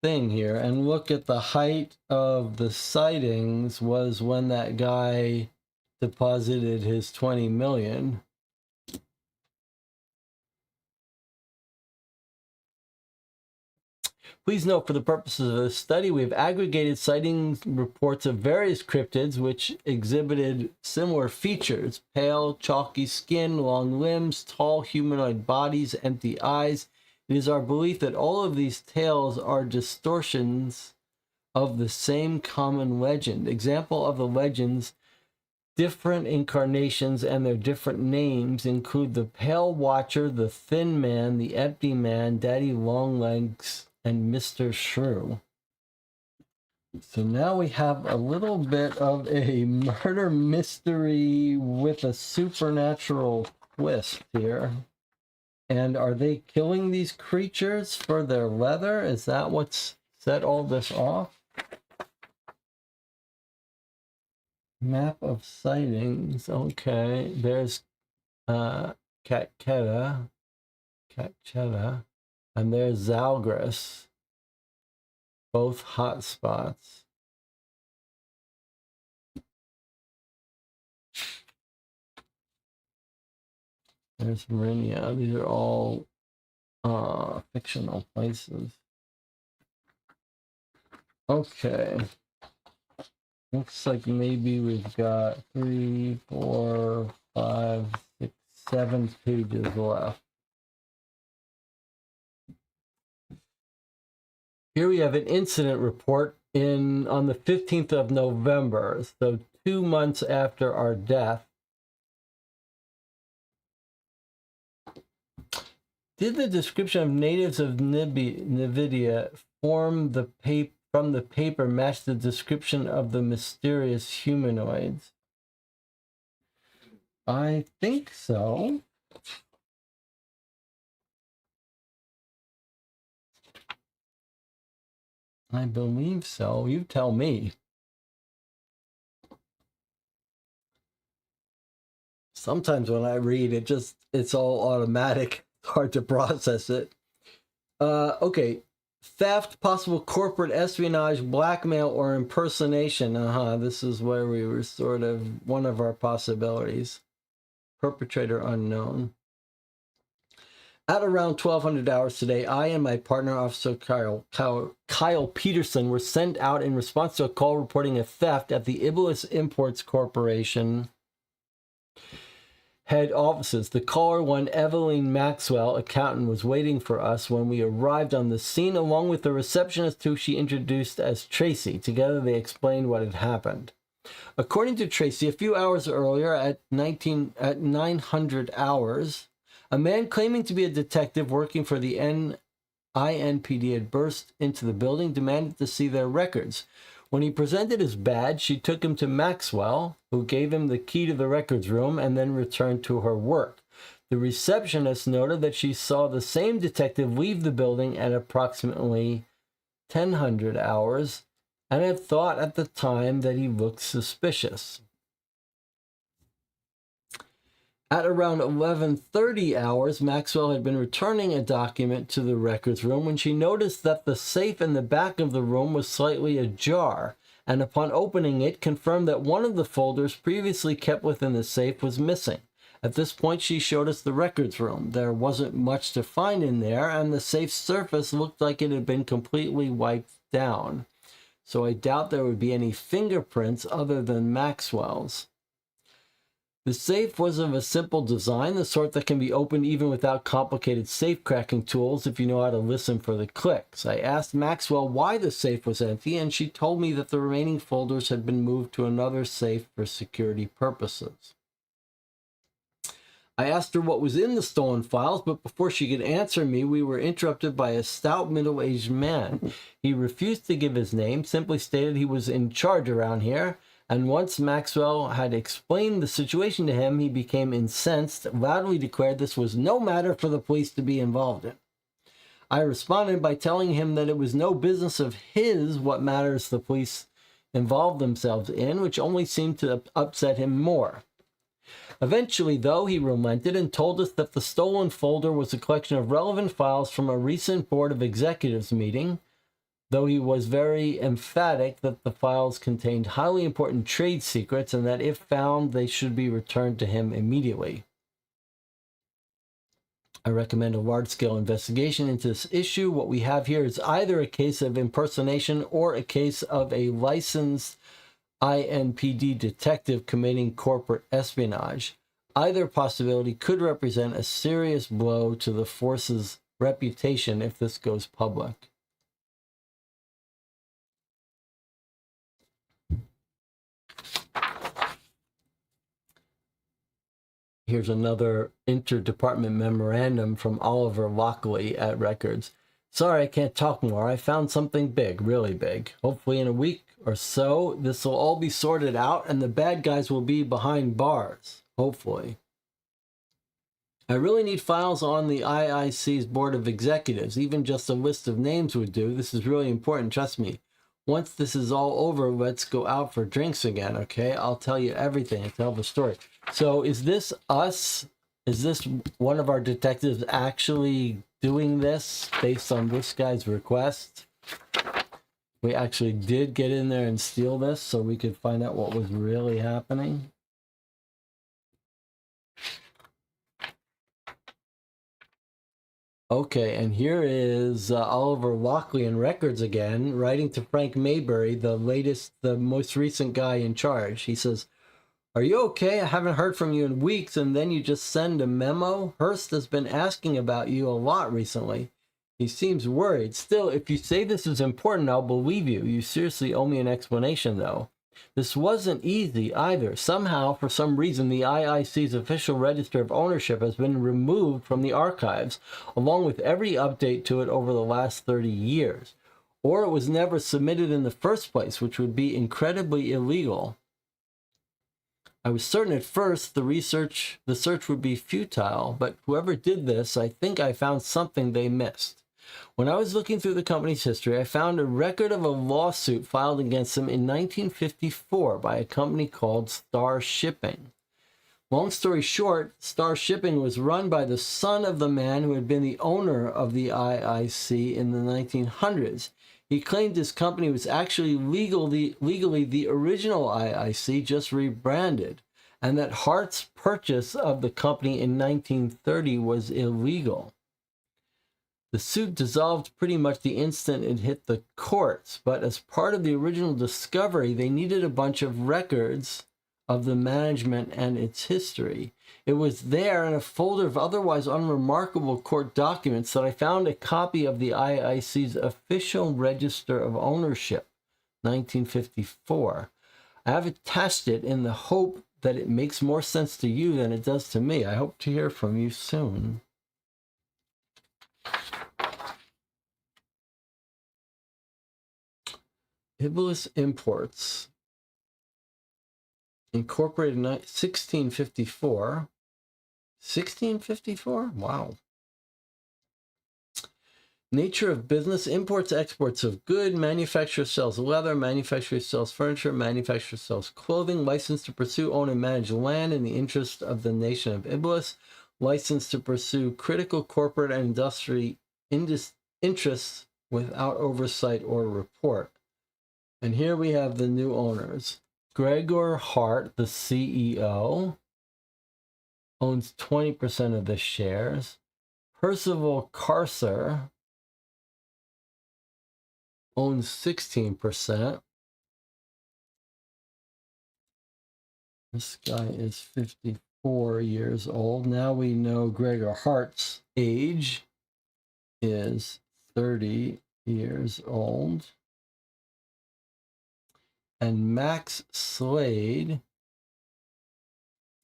A: thing here. And look at the height of the sightings was when that guy deposited his 20 million. Please note, for the purposes of this study, we have aggregated sighting reports of various cryptids which exhibited similar features: pale, chalky skin, long limbs, tall humanoid bodies, empty eyes. It is our belief that all of these tales are distortions of the same common legend. Example of the legends, different incarnations and their different names include the Pale Watcher, the Thin Man, the Empty Man, Daddy Longlegs, and Mr. Shrew. So now we have a little bit of a murder mystery with a supernatural twist here. And are they killing these creatures for their leather? Is that what's set all this off? Map of sightings. Okay, there's Catchetta, and there's Zalgris. Both hot spots. There's Marinia. These are all fictional places. Okay. Looks like maybe we've got 3, 4, 5, 6, 7 pages left. Here we have an incident report on the 15th of November, so 2 months after our death. Did the description of natives of Nividia from the paper match the description of the mysterious humanoids? I think so. I believe so. You tell me. Sometimes when I read, it's all automatic. It's hard to process it. Okay. Theft, possible corporate espionage, blackmail, or impersonation. This is where we were sort of one of our possibilities. Perpetrator unknown. At around 1200 hours today, I and my partner, Officer Kyle Peterson, were sent out in response to a call reporting a theft at the Iblis Imports Corporation head offices. The caller, one Evelyn Maxwell, accountant, was waiting for us when we arrived on the scene, along with the receptionist who she introduced as Tracy. Together they explained what had happened. According to Tracy, a few hours earlier at 900 hours, a man claiming to be a detective working for the INPD had burst into the building, demanded to see their records. When he presented his badge, she took him to Maxwell, who gave him the key to the records room and then returned to her work. The receptionist noted that she saw the same detective leave the building at approximately 1000 hours and had thought at the time that he looked suspicious. At around 11:30 hours, Maxwell had been returning a document to the records room when she noticed that the safe in the back of the room was slightly ajar, and upon opening it, confirmed that one of the folders previously kept within the safe was missing. At this point, she showed us the records room. There wasn't much to find in there, and the safe's surface looked like it had been completely wiped down. So I doubt there would be any fingerprints other than Maxwell's. The safe was of a simple design, the sort that can be opened even without complicated safe cracking tools if you know how to listen for the clicks. I asked Maxwell why the safe was empty, and she told me that the remaining folders had been moved to another safe for security purposes. I asked her what was in the stolen files, but before she could answer me, we were interrupted by a stout middle-aged man. He refused to give his name, simply stated he was in charge around here, and once Maxwell had explained the situation to him, he became incensed, loudly declared this was no matter for the police to be involved in. I responded by telling him that it was no business of his what matters the police involved themselves in, which only seemed to upset him more. Eventually, though, he relented and told us that the stolen folder was a collection of relevant files from a recent Board of Executives meeting, though he was very emphatic that the files contained highly important trade secrets and that if found, they should be returned to him immediately. I recommend a large-scale investigation into this issue. What we have here is either a case of impersonation or a case of a licensed INPD detective committing corporate espionage. Either possibility could represent a serious blow to the force's reputation if this goes public. Here's another interdepartment memorandum from Oliver Lockley at Records. Sorry, I can't talk more. I found something big, really big. Hopefully in a week or so, this will all be sorted out and the bad guys will be behind bars. Hopefully. I really need files on the IIC's Board of Executives. Even just a list of names would do. This is really important, trust me. Once this is all over, let's go out for drinks again, okay? I'll tell you everything and tell the story. So is this us? Is this one of our detectives actually doing this based on this guy's request? We actually did get in there and steal this so we could find out what was really happening. Okay, and here is Oliver Lockley in Records again, writing to Frank Maybury, the most recent guy in charge. He says, "Are you okay? I haven't heard from you in weeks, and then you just send a memo? Hearst has been asking about you a lot recently. He seems worried. Still, if you say this is important, I'll believe you. You seriously owe me an explanation, though. This wasn't easy either. Somehow, for some reason, the IIC's official register of ownership has been removed from the archives, along with every update to it over the last 30 years. Or it was never submitted in the first place, which would be incredibly illegal. I was certain at first the search would be futile, but whoever did this, I think I found something they missed. When I was looking through the company's history, I found a record of a lawsuit filed against them in 1954 by a company called Star Shipping. Long story short, Star Shipping was run by the son of the man who had been the owner of the IIC in the 1900s. He claimed his company was actually legally the original IIC, just rebranded, and that Hart's purchase of the company in 1930 was illegal. The suit dissolved pretty much the instant it hit the courts, but as part of the original discovery, they needed a bunch of records of the management and its history. It was there in a folder of otherwise unremarkable court documents that I found a copy of the IIC's official register of ownership, 1954. I have attached it in the hope that it makes more sense to you than it does to me. I hope to hear from you soon. Iblis Imports, incorporated in 1654. 1654? Wow. Nature of business: imports, exports of good. Manufacturer sells leather. Manufacturer sells furniture. Manufacturer sells clothing. License to pursue, own, and manage land in the interest of the nation of Iblis. License to pursue critical corporate and industry interests without oversight or report. And here we have the new owners. Gregor Hart, the CEO, owns 20% of the shares. Percival Carcer owns 16%. This guy is 54 years old. Now we know Gregor Hart's age is 30 years old. And Max Slade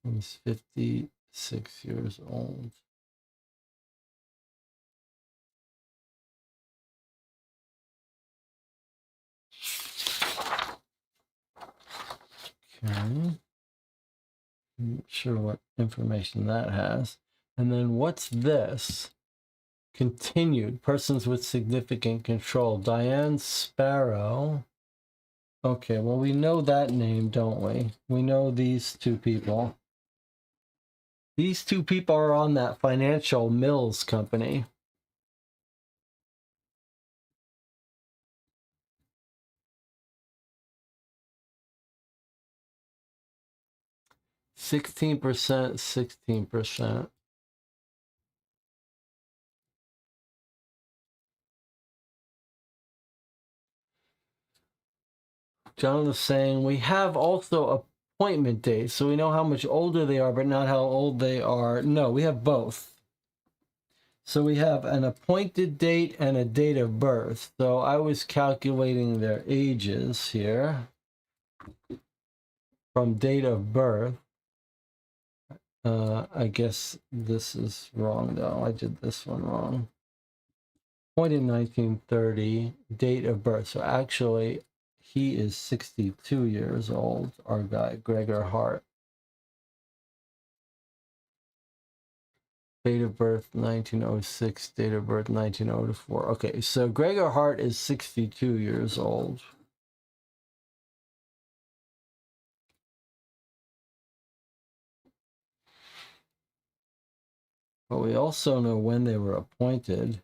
A: is 56 years old. Okay. I'm not sure what information that has. And then what's this? Continued, persons with significant control. Diane Sparrow. Okay, well, we know that name, don't we? We know these two people. These two people are on that Financial Mills company. $16, 16%. John is saying we have also appointment dates, so we know how much older they are, but not how old they are. No, we have both. So we have an appointed date and a date of birth. So I was calculating their ages here from date of birth. I guess this is wrong, though. I did this one wrong. Appointed 1930, date of birth. So actually, he is 62 years old, our guy, Gregor Hart. Date of birth 1906, date of birth 1904. Okay, so Gregor Hart is 62 years old. But we also know when they were appointed.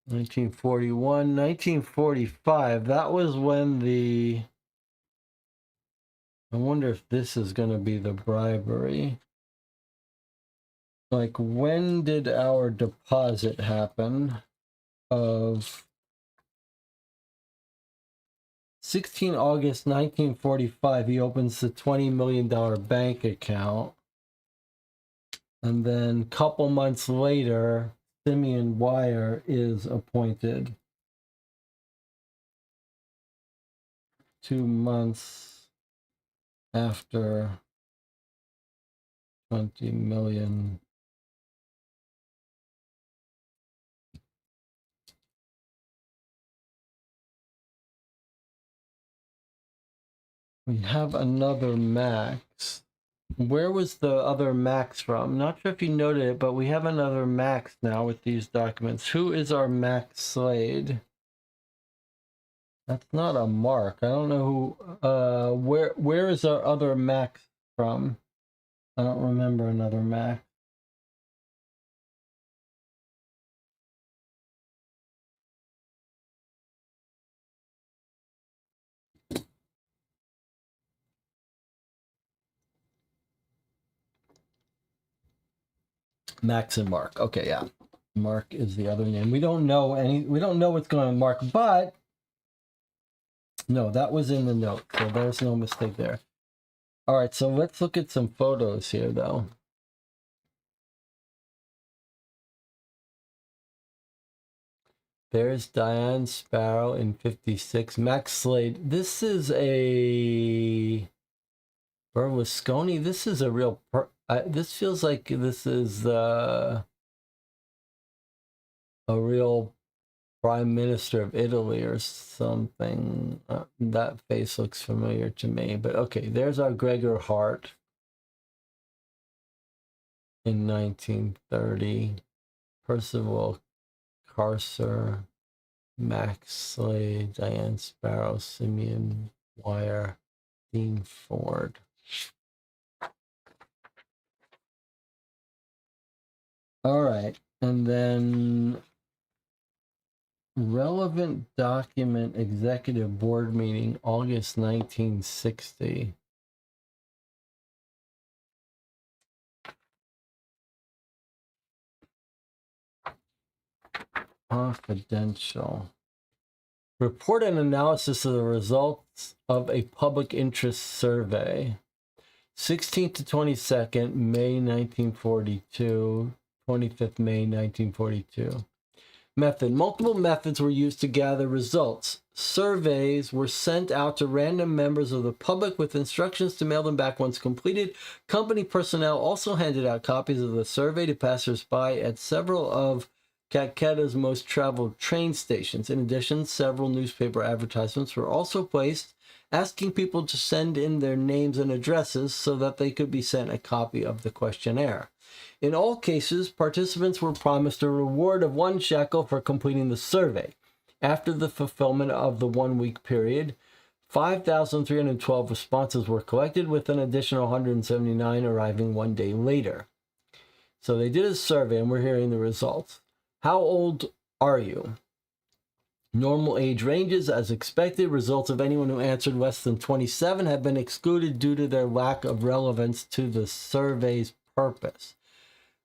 A: 1941, 1945. That was when the... I wonder if this is going to be the bribery. Like, when did our deposit happen of 16 August 1945? He opens the $20 million bank account. And then a couple months later, Simeon Wire is appointed. 2 months after 20 million. We have another Max. Where was the other Max from? Not sure if you noted it, but we have another Max now with these documents. Who is our Max Slade? That's not a Mark. I don't know who. Where is our other Max from? I don't remember another Max. Max and Mark. Okay, yeah. Mark is the other name. We don't know what's going on with Mark, but no, that was in the note, so there's no mistake there. All right, so let's look at some photos here, though. There's Diane Sparrow in 56. Max Slade. This is a Berlusconi. This is a real. This feels like this is a real prime minister of Italy or something. That face looks familiar to me. But okay, there's our Gregor Hart in 1930. Percival Carcer, Max Slade, Diane Sparrow, Simeon Wire, Dean Ford. All right, and then relevant document executive board meeting, August 1960. Confidential. Report and analysis of the results of a public interest survey. 16th to 22nd, May 1942. 25th May 1942. Method. Multiple methods were used to gather results. Surveys were sent out to random members of the public with instructions to mail them back once completed. Company personnel also handed out copies of the survey to passers-by at several of Calcutta's most traveled train stations. In addition, several newspaper advertisements were also placed asking people to send in their names and addresses so that they could be sent a copy of the questionnaire. In all cases, participants were promised a reward of 1 shekel for completing the survey. After the fulfillment of the 1-week period, 5,312 responses were collected, with an additional 179 arriving 1 day later. So they did a survey, and we're hearing the results. How old are you? Normal age ranges as expected. Results of anyone who answered less than 27 have been excluded due to their lack of relevance to the survey's purpose.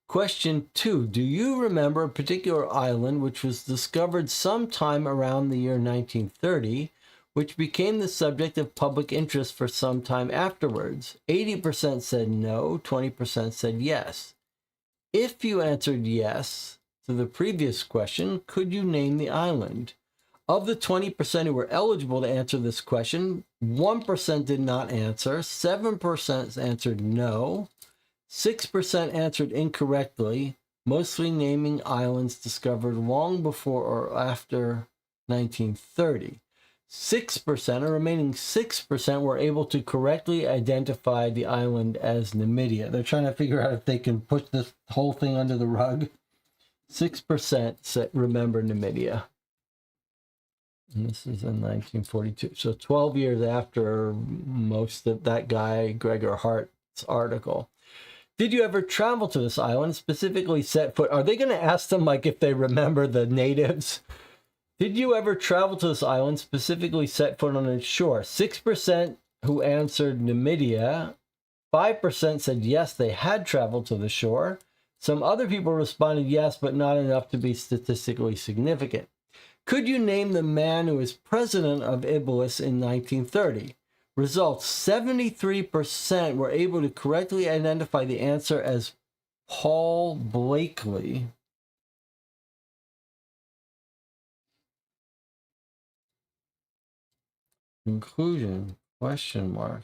A: Question 2. Do you remember a particular island which was discovered sometime around the year 1930, which became the subject of public interest for some time afterwards? 80% said no, 20% said yes. If you answered yes to the previous question, could you name the island? Of the 20% who were eligible to answer this question, 1% did not answer, 7% answered no, 6% answered incorrectly, mostly naming islands discovered long before or after 1930. 6%, or remaining 6%, were able to correctly identify the island as Numidia. They're trying to figure out if they can push this whole thing under the rug. 6% remember Numidia. And this is in 1942. So 12 years after most of that guy, Gregor Hart's article. Did you ever travel to this island, specifically set foot? Are they going to ask them, like, if they remember the natives? Did you ever travel to this island, specifically set foot on its shore? 6% who answered Numidia. 5% said yes, they had traveled to the shore. Some other people responded yes, but not enough to be statistically significant. Could you name the man who was president of Iblis in 1930? Results: 73% were able to correctly identify the answer as Paul Blakely. Conclusion, question mark.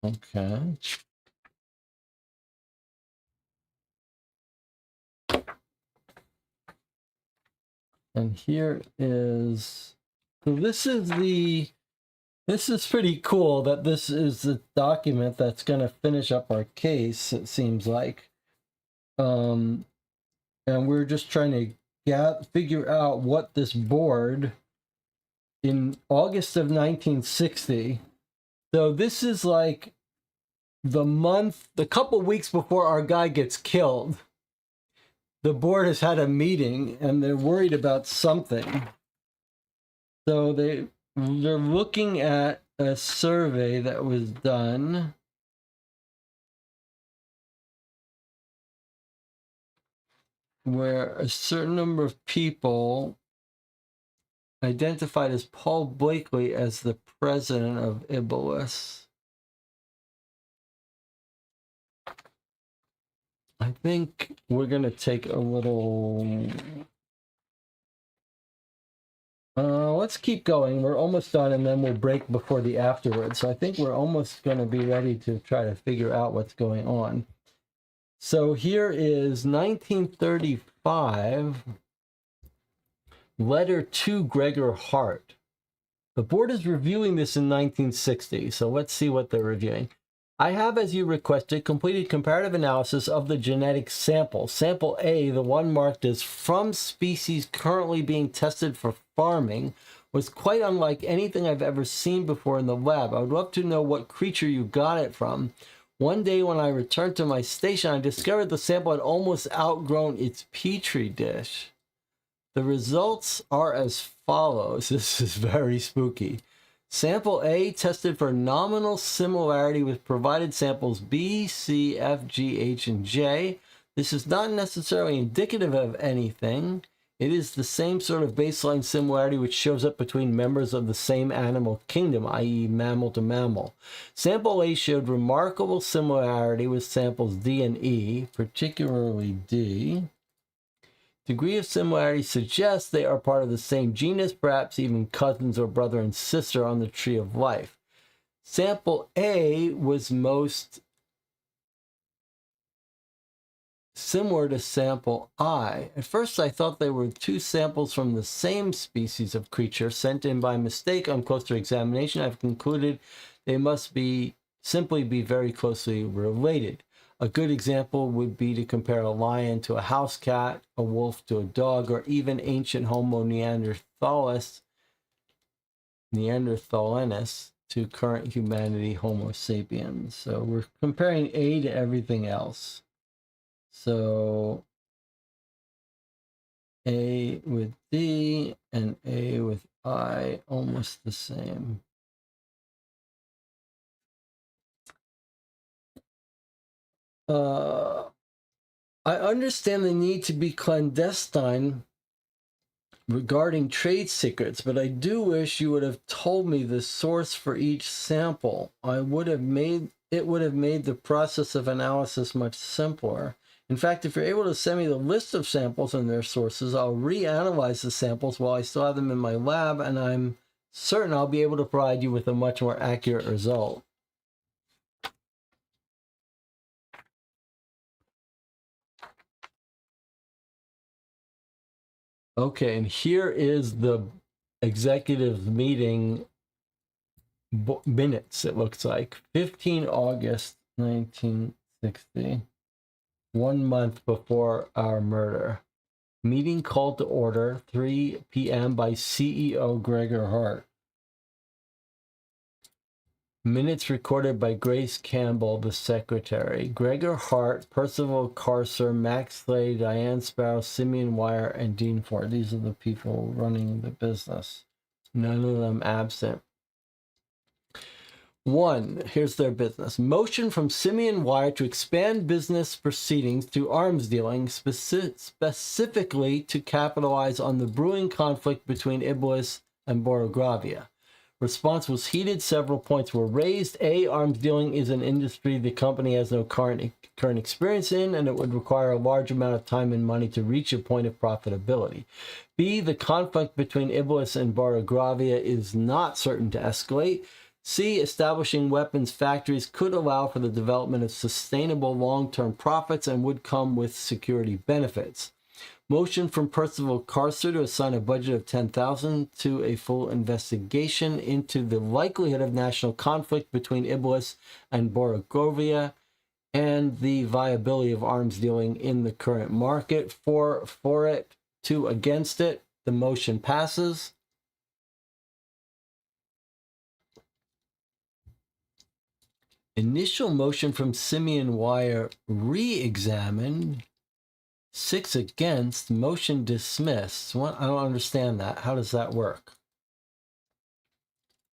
A: Okay. And here is, so this is pretty cool that this is the document that's going to finish up our case, it seems like. And we're just trying to figure out what this board in August of 1960. So this is like the couple weeks before our guy gets killed. The board has had a meeting and they're worried about something. So they're looking at a survey that was done. Where a certain number of people identified as Paul Blakely as the president of Iblis. I think we're going to take a little... let's keep going. We're almost done, and then we'll break before the afterwards. So I think we're almost going to be ready to try to figure out what's going on. So here is 1935, letter to Gregor Hart. The board is reviewing this in 1960, so let's see what they're reviewing. I have, as you requested, completed comparative analysis of the genetic sample. Sample A, the one marked as from species currently being tested for farming, was quite unlike anything I've ever seen before in the lab. I would love to know what creature you got it from. One day when I returned to my station, I discovered the sample had almost outgrown its petri dish. The results are as follows. This is very spooky. Sample A tested for nominal similarity with provided samples B, C, F, G, H, and J. This is not necessarily indicative of anything. It is the same sort of baseline similarity which shows up between members of the same animal kingdom, i.e. mammal to mammal. Sample A showed remarkable similarity with samples D and E, particularly D. Degree of similarity suggests they are part of the same genus, perhaps even cousins or brother and sister on the tree of life. Sample A was most similar to sample I. At first, I thought they were two samples from the same species of creature sent in by mistake. On closer examination, I've concluded they must simply be very closely related. A good example would be to compare a lion to a house cat, a wolf to a dog, or even ancient Homo neanderthalensis to current humanity, Homo sapiens. So we're comparing A to everything else. So A with D and A with I, almost the same. I understand the need to be clandestine regarding trade secrets, but I do wish you would have told me the source for each sample. It would have made the process of analysis much simpler. In fact, if you're able to send me the list of samples and their sources, I'll reanalyze the samples while I still have them in my lab, and I'm certain I'll be able to provide you with a much more accurate result. Okay, and here is the executive meeting minutes, it looks like. 15 August 1960, 1 month before our murder. Meeting called to order, 3 p.m. by CEO Gregor Hart. Minutes recorded by Grace Campbell, the secretary. Gregor Hart, Percival Carcer, Max Slade, Diane Sparrow, Simeon Wire, and Dean Ford. These are the people running the business. None of them absent. 1. Here's their business. Motion from Simeon Wire to expand business proceedings to arms dealing, specifically to capitalize on the brewing conflict between Iblis and Borogravia. Response was heated. Several points were raised. A, arms dealing is an industry the company has no current experience in, and it would require a large amount of time and money to reach a point of profitability. B, the conflict between Iblis and Borogravia is not certain to escalate. C, establishing weapons factories could allow for the development of sustainable long-term profits and would come with security benefits. Motion from Percival Carcer to assign a budget of $10,000 to a full investigation into the likelihood of national conflict between Iblis and Borogravia and the viability of arms dealing in the current market. For it 2 against it. The motion passes. Initial motion from Simeon Wire re-examined. 6 against. Motion dismissed. Well, I don't understand that. How does that work?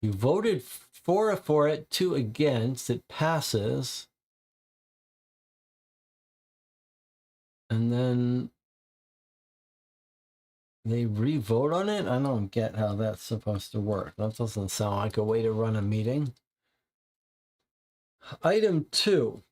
A: You voted for it, 2 against. It passes. And then they re-vote on it? I don't get how that's supposed to work. That doesn't sound like a way to run a meeting. Item 2.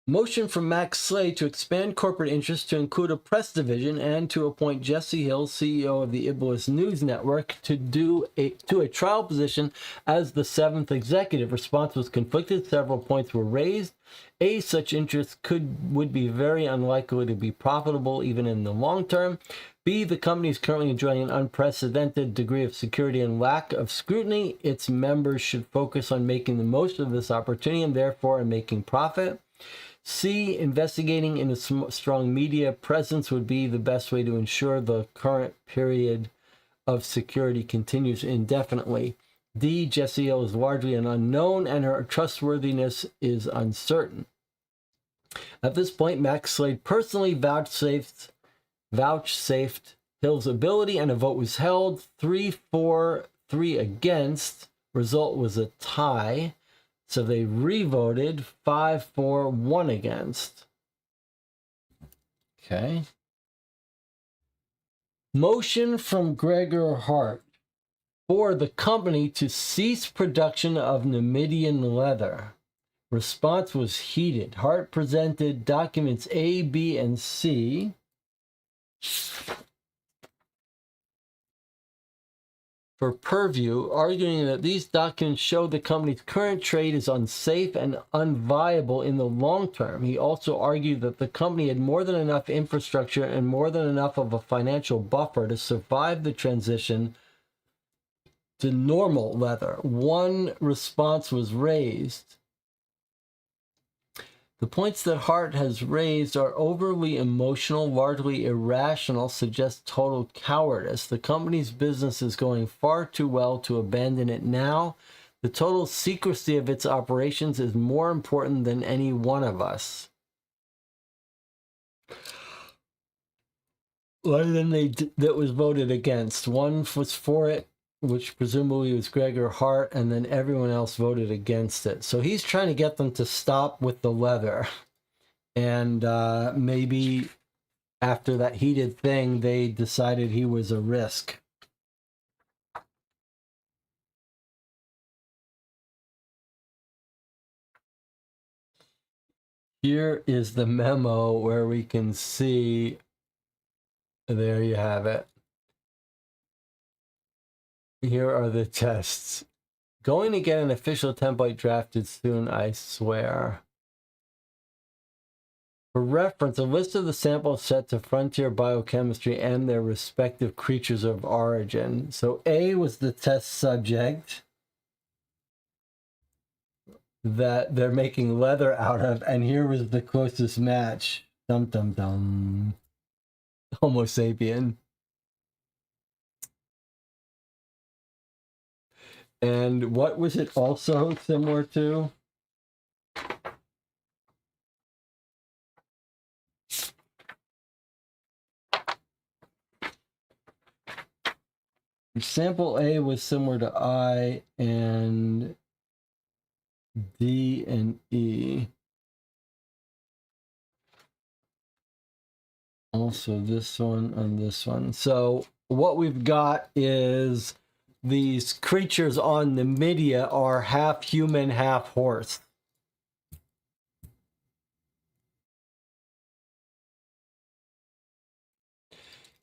A: Motion from Max Slade to expand corporate interests to include a press division and to appoint Jesse Hill, CEO of the Iblis News Network, to a trial position as the 7th executive. Response was conflicted. Several points were raised. A, such interest would be very unlikely to be profitable even in the long term. B, the company is currently enjoying an unprecedented degree of security and lack of scrutiny. Its members should focus on making the most of this opportunity and therefore in making profit. C, investigating in a strong media presence would be the best way to ensure the current period of security continues indefinitely. D, Jessie Hill is largely an unknown and her trustworthiness is uncertain. At this point, Max Slade personally vouchsafed Hill's ability and a vote was held. 3-4, 3 against. Result was a tie. So they re-voted 5-4, 1 against. Okay. Motion from Gregor Hart for the company to cease production of Namibian leather. Response was heated. Hart presented documents A, B, and C. For purview, arguing that these documents show the company's current trade is unsafe and unviable in the long term. He also argued that the company had more than enough infrastructure and more than enough of a financial buffer to survive the transition to normal leather. One response was raised. The points that Hart has raised are overly emotional, largely irrational, suggest total cowardice. The company's business is going far too well to abandon it now. The total secrecy of its operations is more important than any one of us. Other than that was voted against. One was for it, which presumably was Gregor Hart, and then everyone else voted against it. So he's trying to get them to stop with the leather. And maybe after that heated thing, they decided he was a risk. Here is the memo where we can see, there you have it. Here are the tests. Going to get an official template drafted soon, I swear. For reference, a list of the samples set to frontier biochemistry and their respective creatures of origin. So A was the test subject that they're making leather out of, and here was the closest match. Dum dum dum. Homo sapien. And what was it also similar to? Sample A was similar to I, and D and E. Also this one and this one. So what we've got is these creatures on Namibia are half human, half horse.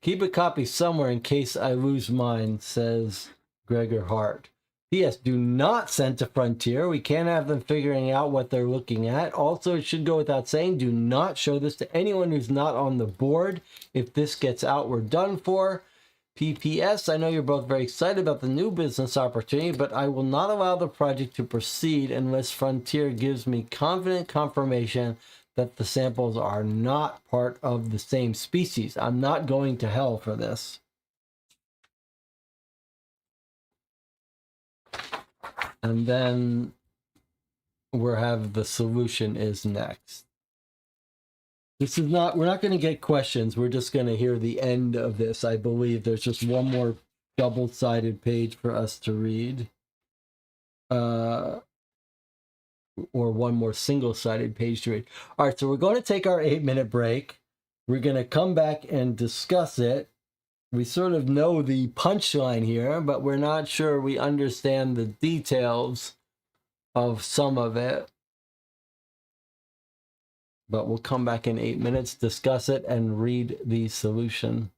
A: Keep a copy somewhere in case I lose mine, says Gregor Hart. P.S. Do not send to Frontier. We can't have them figuring out what they're looking at. Also, it should go without saying, do not show this to anyone who's not on the board. If this gets out, we're done for. PPS, I know you're both very excited about the new business opportunity, but I will not allow the project to proceed unless Frontier gives me confident confirmation that the samples are not part of the same species. I'm not going to hell for this. And then we'll have the solution is next. This is not, we're not going to get questions. We're just going to hear the end of this. I believe there's just one more double-sided page for us to read. Or one more single-sided page to read. All right, so we're going to take our 8-minute break. We're going to come back and discuss it. We sort of know the punchline here, but we're not sure we understand the details of some of it. But we'll come back in 8 minutes, discuss it, and read the solution.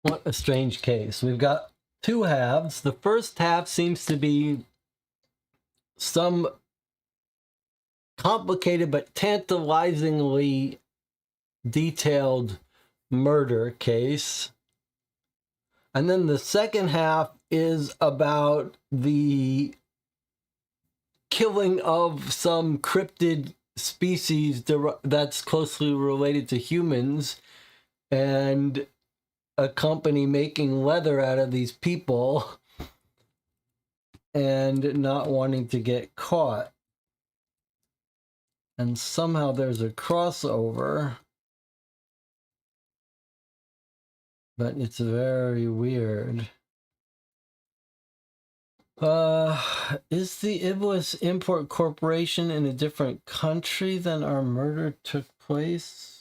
A: What a strange case. We've got two halves. The first half seems to be some complicated but tantalizingly detailed murder case. And then the second half is about the killing of some cryptid species that's closely related to humans, and a company making leather out of these people and not wanting to get caught. And somehow there's a crossover, but it's very weird. Is the Iblis Import Corporation in a different country than our murder took place?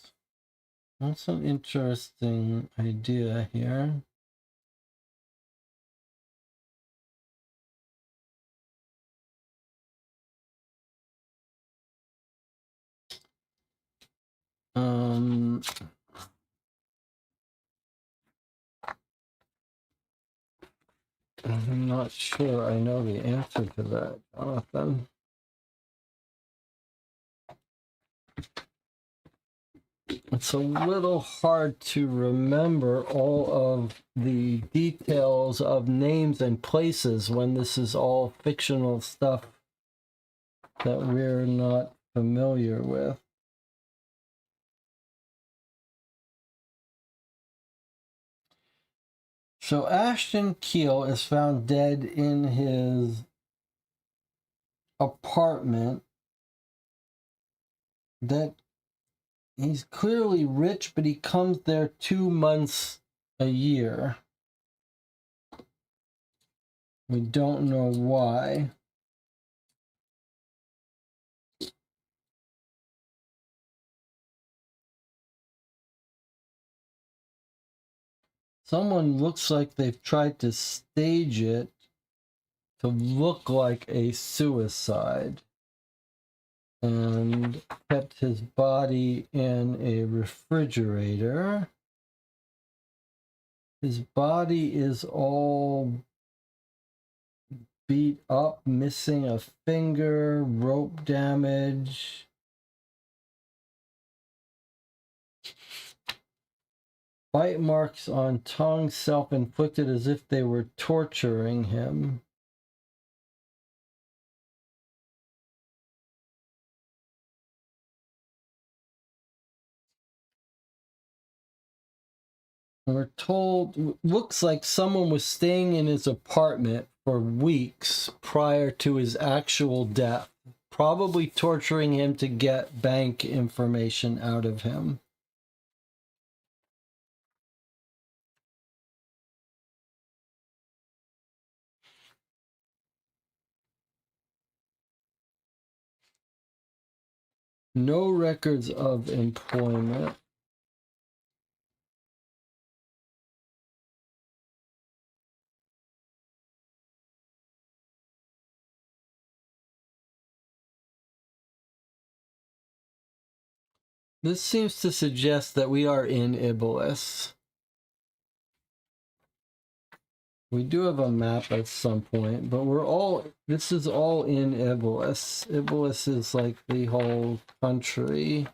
A: That's an interesting idea here. I'm not sure I know the answer to that, Jonathan. It's a little hard to remember all of the details of names and places when this is all fictional stuff that we're not familiar with. So Ashton Keele is found dead in his apartment. That he's clearly rich, but he comes there 2 months a year. We don't know why. Someone looks like they've tried to stage it to look like a suicide and kept his body in a refrigerator. His body is all beat up, missing a finger, rope damage. Bite marks on tongue, self-inflicted, as if they were torturing him. We're told, looks like someone was staying in his apartment for weeks prior to his actual death, probably torturing him to get bank information out of him. No records of employment. This seems to suggest that we are in Iblis. We do have a map at some point, but this is all in Iblis. Iblis is like the whole country.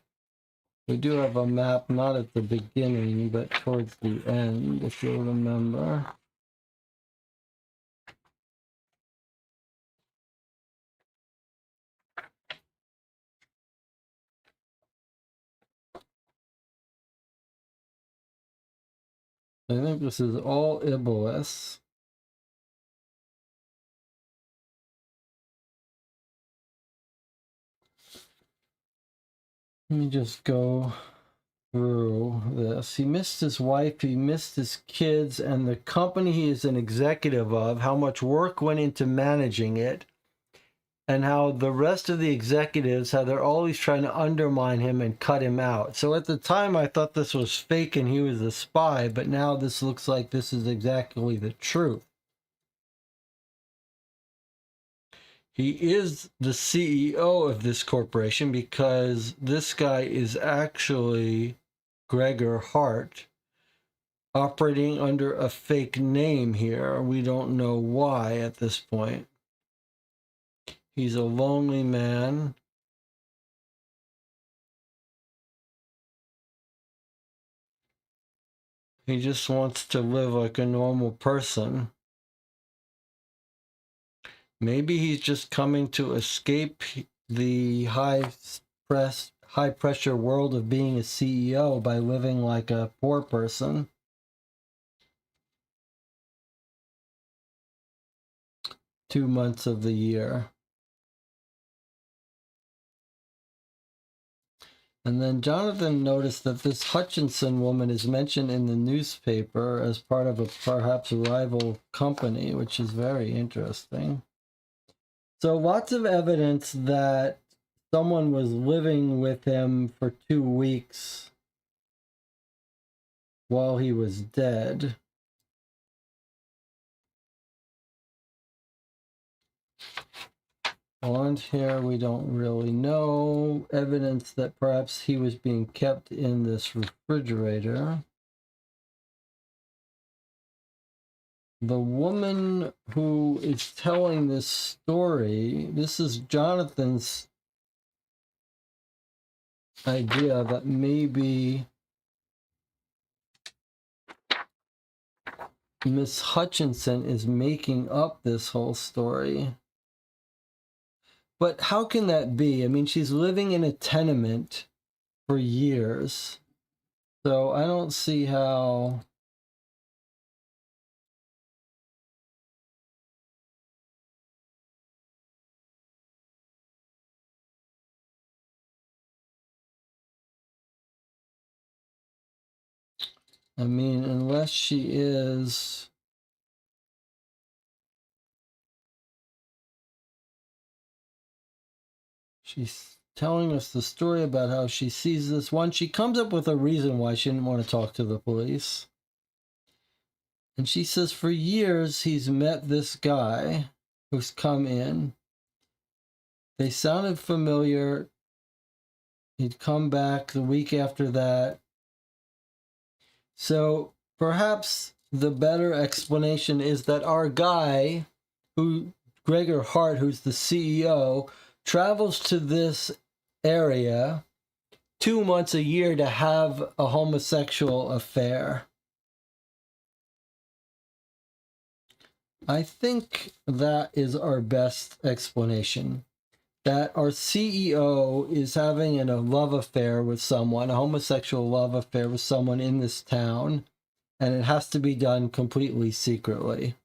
A: We do have a map, not at the beginning, but towards the end, if you'll remember. I think this is all Iblis. Let me just go through this. He missed his wife, he missed his kids, and the company he is an executive of, how much work went into managing it, and how the rest of the executives, how they're always trying to undermine him and cut him out. So at the time, I thought this was fake and he was a spy, but now this looks like this is exactly the truth. He is the CEO of this corporation because this guy is actually Gregor Hart, operating under a fake name here. We don't know why at this point. He's a lonely man. He just wants to live like a normal person. Maybe he's just coming to escape the high pressure world of being a CEO by living like a poor person. Two months of the year. And then Jonathan noticed that this Hutchinson woman is mentioned in the newspaper as part of a perhaps rival company, which is very interesting. So lots of evidence that someone was living with him for 2 weeks while he was dead. Blonde hair, we don't really know. Evidence that perhaps he was being kept in this refrigerator. The woman who is telling this story, this is Jonathan's idea that maybe Miss Hutchinson is making up this whole story. But how can that be? I mean, she's living in a tenement for years. So I don't see how. I mean, unless she is. She's telling us the story about how she sees this one. She comes up with a reason why she didn't want to talk to the police. And she says for years he's met this guy who's come in. They sounded familiar. He'd come back the week after that. So perhaps the better explanation is that our guy, Gregor Hart, who's the CEO, travels to this area 2 months a year to have a homosexual affair. I think that is our best explanation. That our CEO is having a love affair with someone, a homosexual love affair with someone in this town, and it has to be done completely secretly.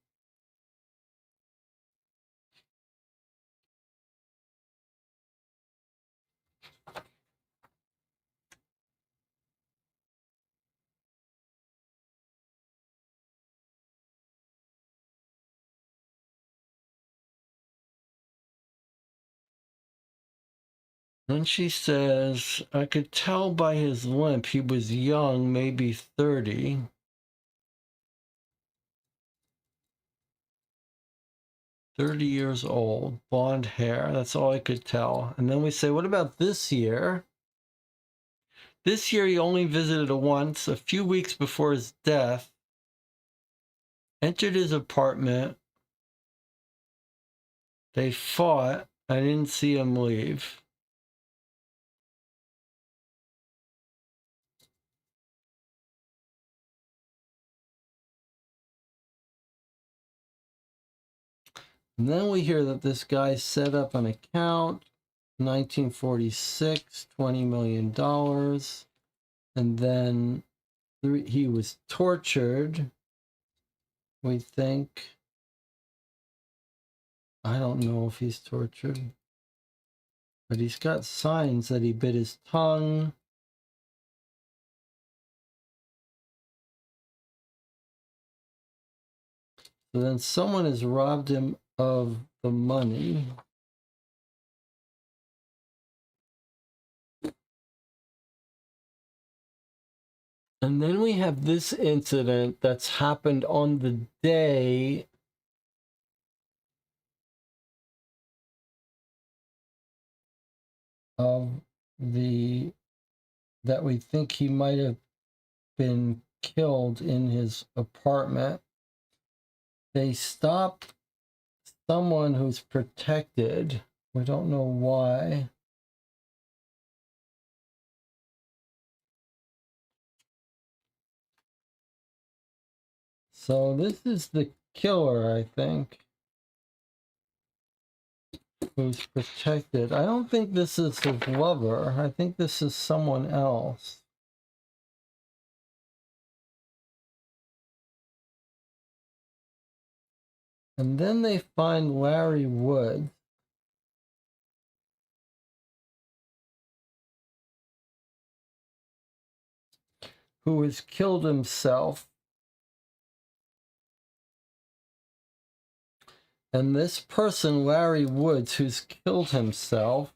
A: Then she says, I could tell by his limp he was young, maybe 30. Years old, blonde hair. That's all I could tell. And then we say, what about this year? This year he only visited once, a few weeks before his death. Entered his apartment. They fought. I didn't see him leave. And then we hear that this guy set up an account, 1946, $20 million. And then he was tortured, we think. I don't know if he's tortured. But he's got signs that he bit his tongue. So then someone has robbed him of the money. And then we have this incident that's happened on the day of that we think he might have been killed in his apartment. They stop someone who's protected. We don't know why. So this is the killer, I think, who's protected. I don't think this is his lover. I think this is someone else. And then they find Larry Woods. Who has killed himself. And this person, Larry Woods, who's killed himself,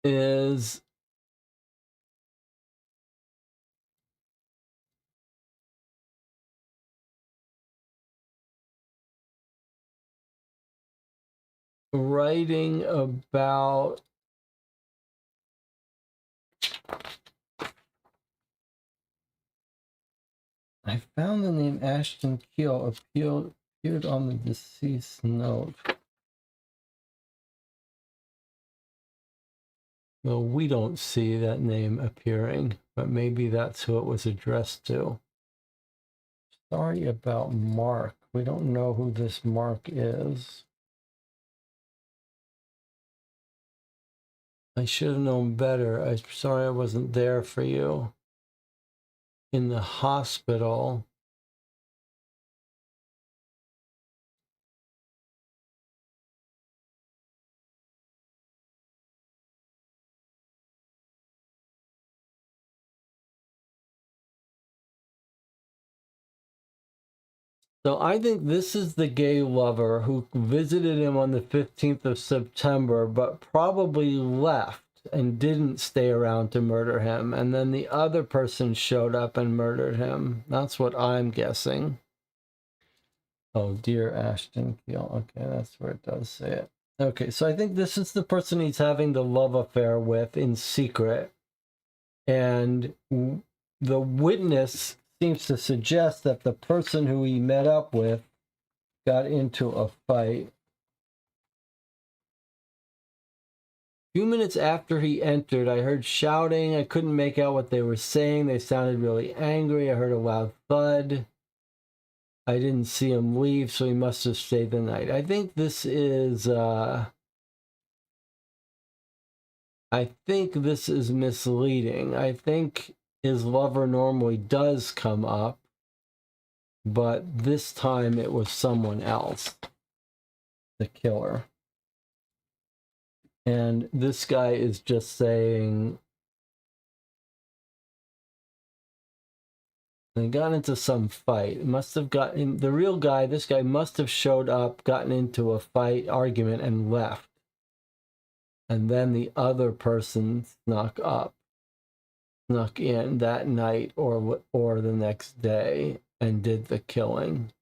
A: is writing about I found the name Ashton Keele appeared on the deceased note. Well, we don't see that name appearing, but maybe that's who it was addressed to. Sorry about Mark. We don't know who this Mark is. I should have known better. I'm sorry I wasn't there for you. In the hospital. So I think this is the gay lover who visited him on the 15th of September, but probably left and didn't stay around to murder him. And then the other person showed up and murdered him. That's what I'm guessing. Oh, dear Ashton Keele. Okay, that's where it does say it. Okay, so I think this is the person he's having the love affair with in secret. And the witness seems to suggest that the person who he met up with got into a fight. A few minutes after he entered, I heard shouting. I couldn't make out what they were saying. They sounded really angry. I heard a loud thud. I didn't see him leave, so he must have stayed the night. I think this is misleading. I think his lover normally does come up, but this time it was someone else, the killer. And this guy is just saying they got into some fight. It must have gotten the real guy. This guy must have showed up, gotten into a fight, argument, and left. And then the other person snuck in that night or the next day and did the killing.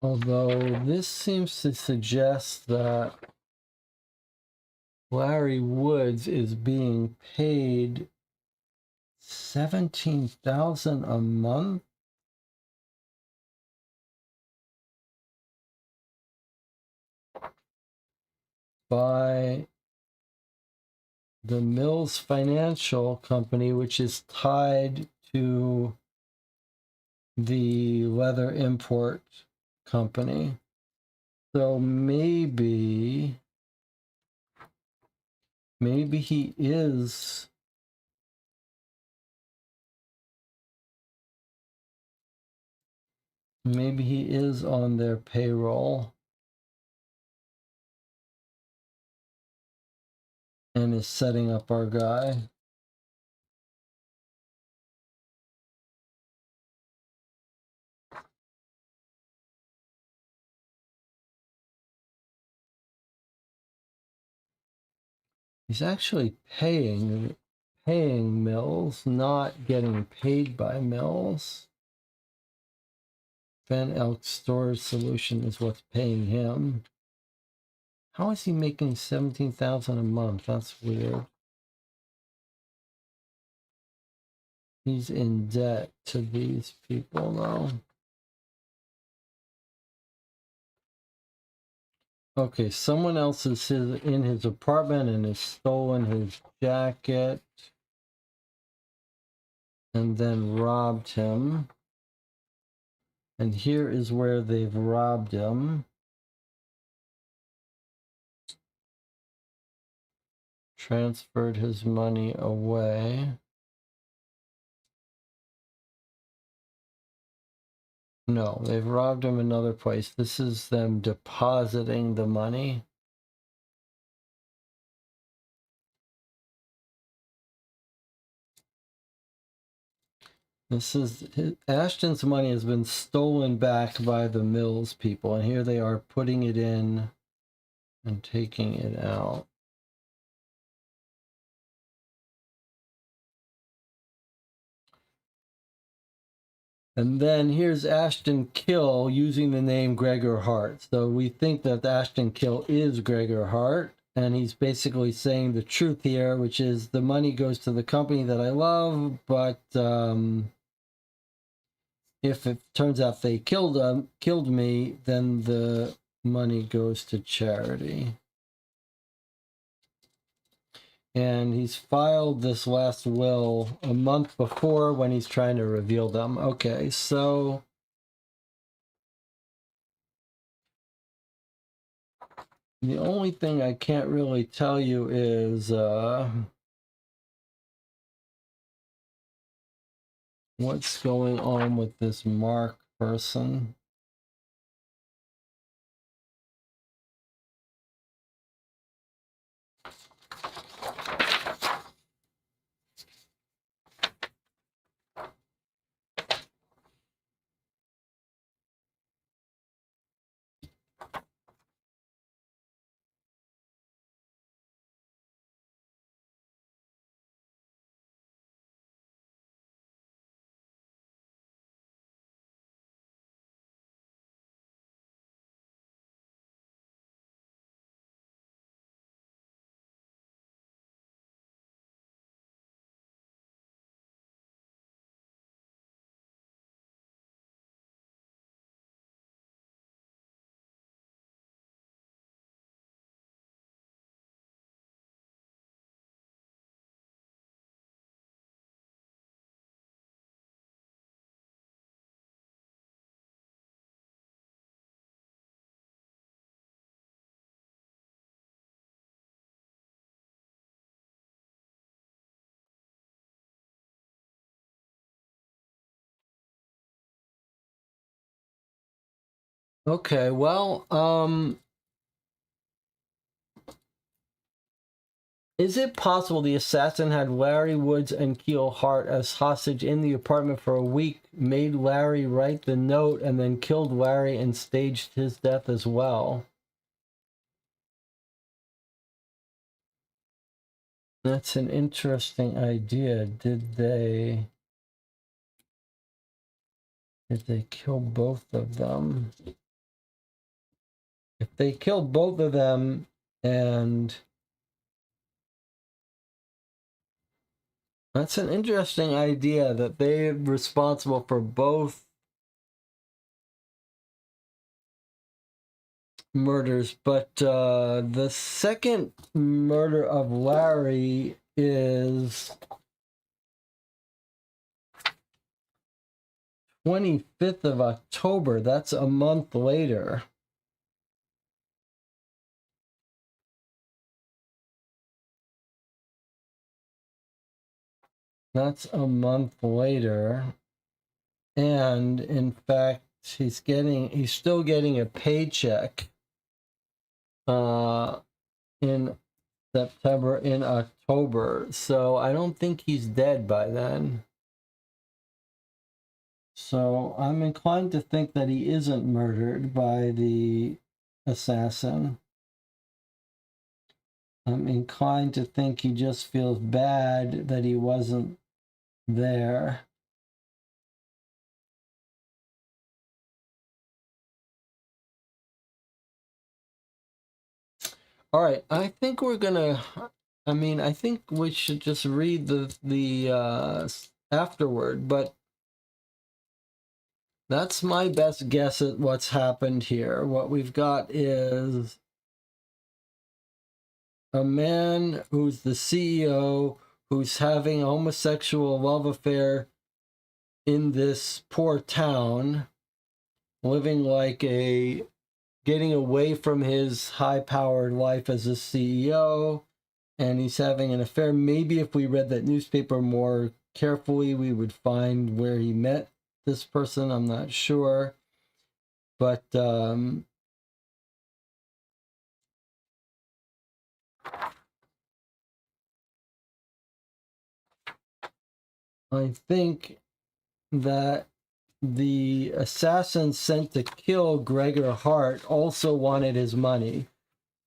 A: Although this seems to suggest that Larry Woods is being paid $17,000 a month by the Mills Financial Company, which is tied to the leather import company. So maybe he is on their payroll and is setting up our guy. He's actually paying Mills, not getting paid by Mills. Van Elk Storage Solution is what's paying him. How is he making $17,000 a month? That's weird. He's in debt to these people, though. Okay, someone else is in his apartment and has stolen his jacket and then robbed him. And here is where they've robbed him. Transferred his money away. No, they've robbed him another place. This is them depositing the money. This is Ashton's money has been stolen back by the Mills people, and here they are putting it in and taking it out. And then here's Ashton Kill using the name Gregor Hart. So we think that Ashton Kill is Gregor Hart, and he's basically saying the truth here, which is the money goes to the company that I love, but if it turns out they killed me, then the money goes to charity. And he's filed this last will a month before when he's trying to reveal them. Okay, so The only thing I can't really tell you is what's going on with this Mark person. Okay, well, is it possible the assassin had Larry Woods and Keele Hart as hostage in the apartment for a week, made Larry write the note, and then killed Larry and staged his death as well? That's an interesting idea. Did they kill both of them? If they killed both of them, and that's an interesting idea that they're responsible for both murders, but the second murder of Larry is 25th of October. That's a month later. That's a month later. And in fact, he's still getting a paycheck in September, in October. So I don't think he's dead by then. So I'm inclined to think that he isn't murdered by the assassin. I'm inclined to think he just feels bad that he wasn't there. All right, I think we're gonna. I think we should just read the afterward, but that's my best guess at what's happened here. What we've got is a man who's the CEO who's having a homosexual love affair in this poor town, living like getting away from his high-powered life as a CEO, and he's having an affair. Maybe if we read that newspaper more carefully, we would find where he met this person. I'm not sure. But I think that the assassin sent to kill Gregor Hart also wanted his money.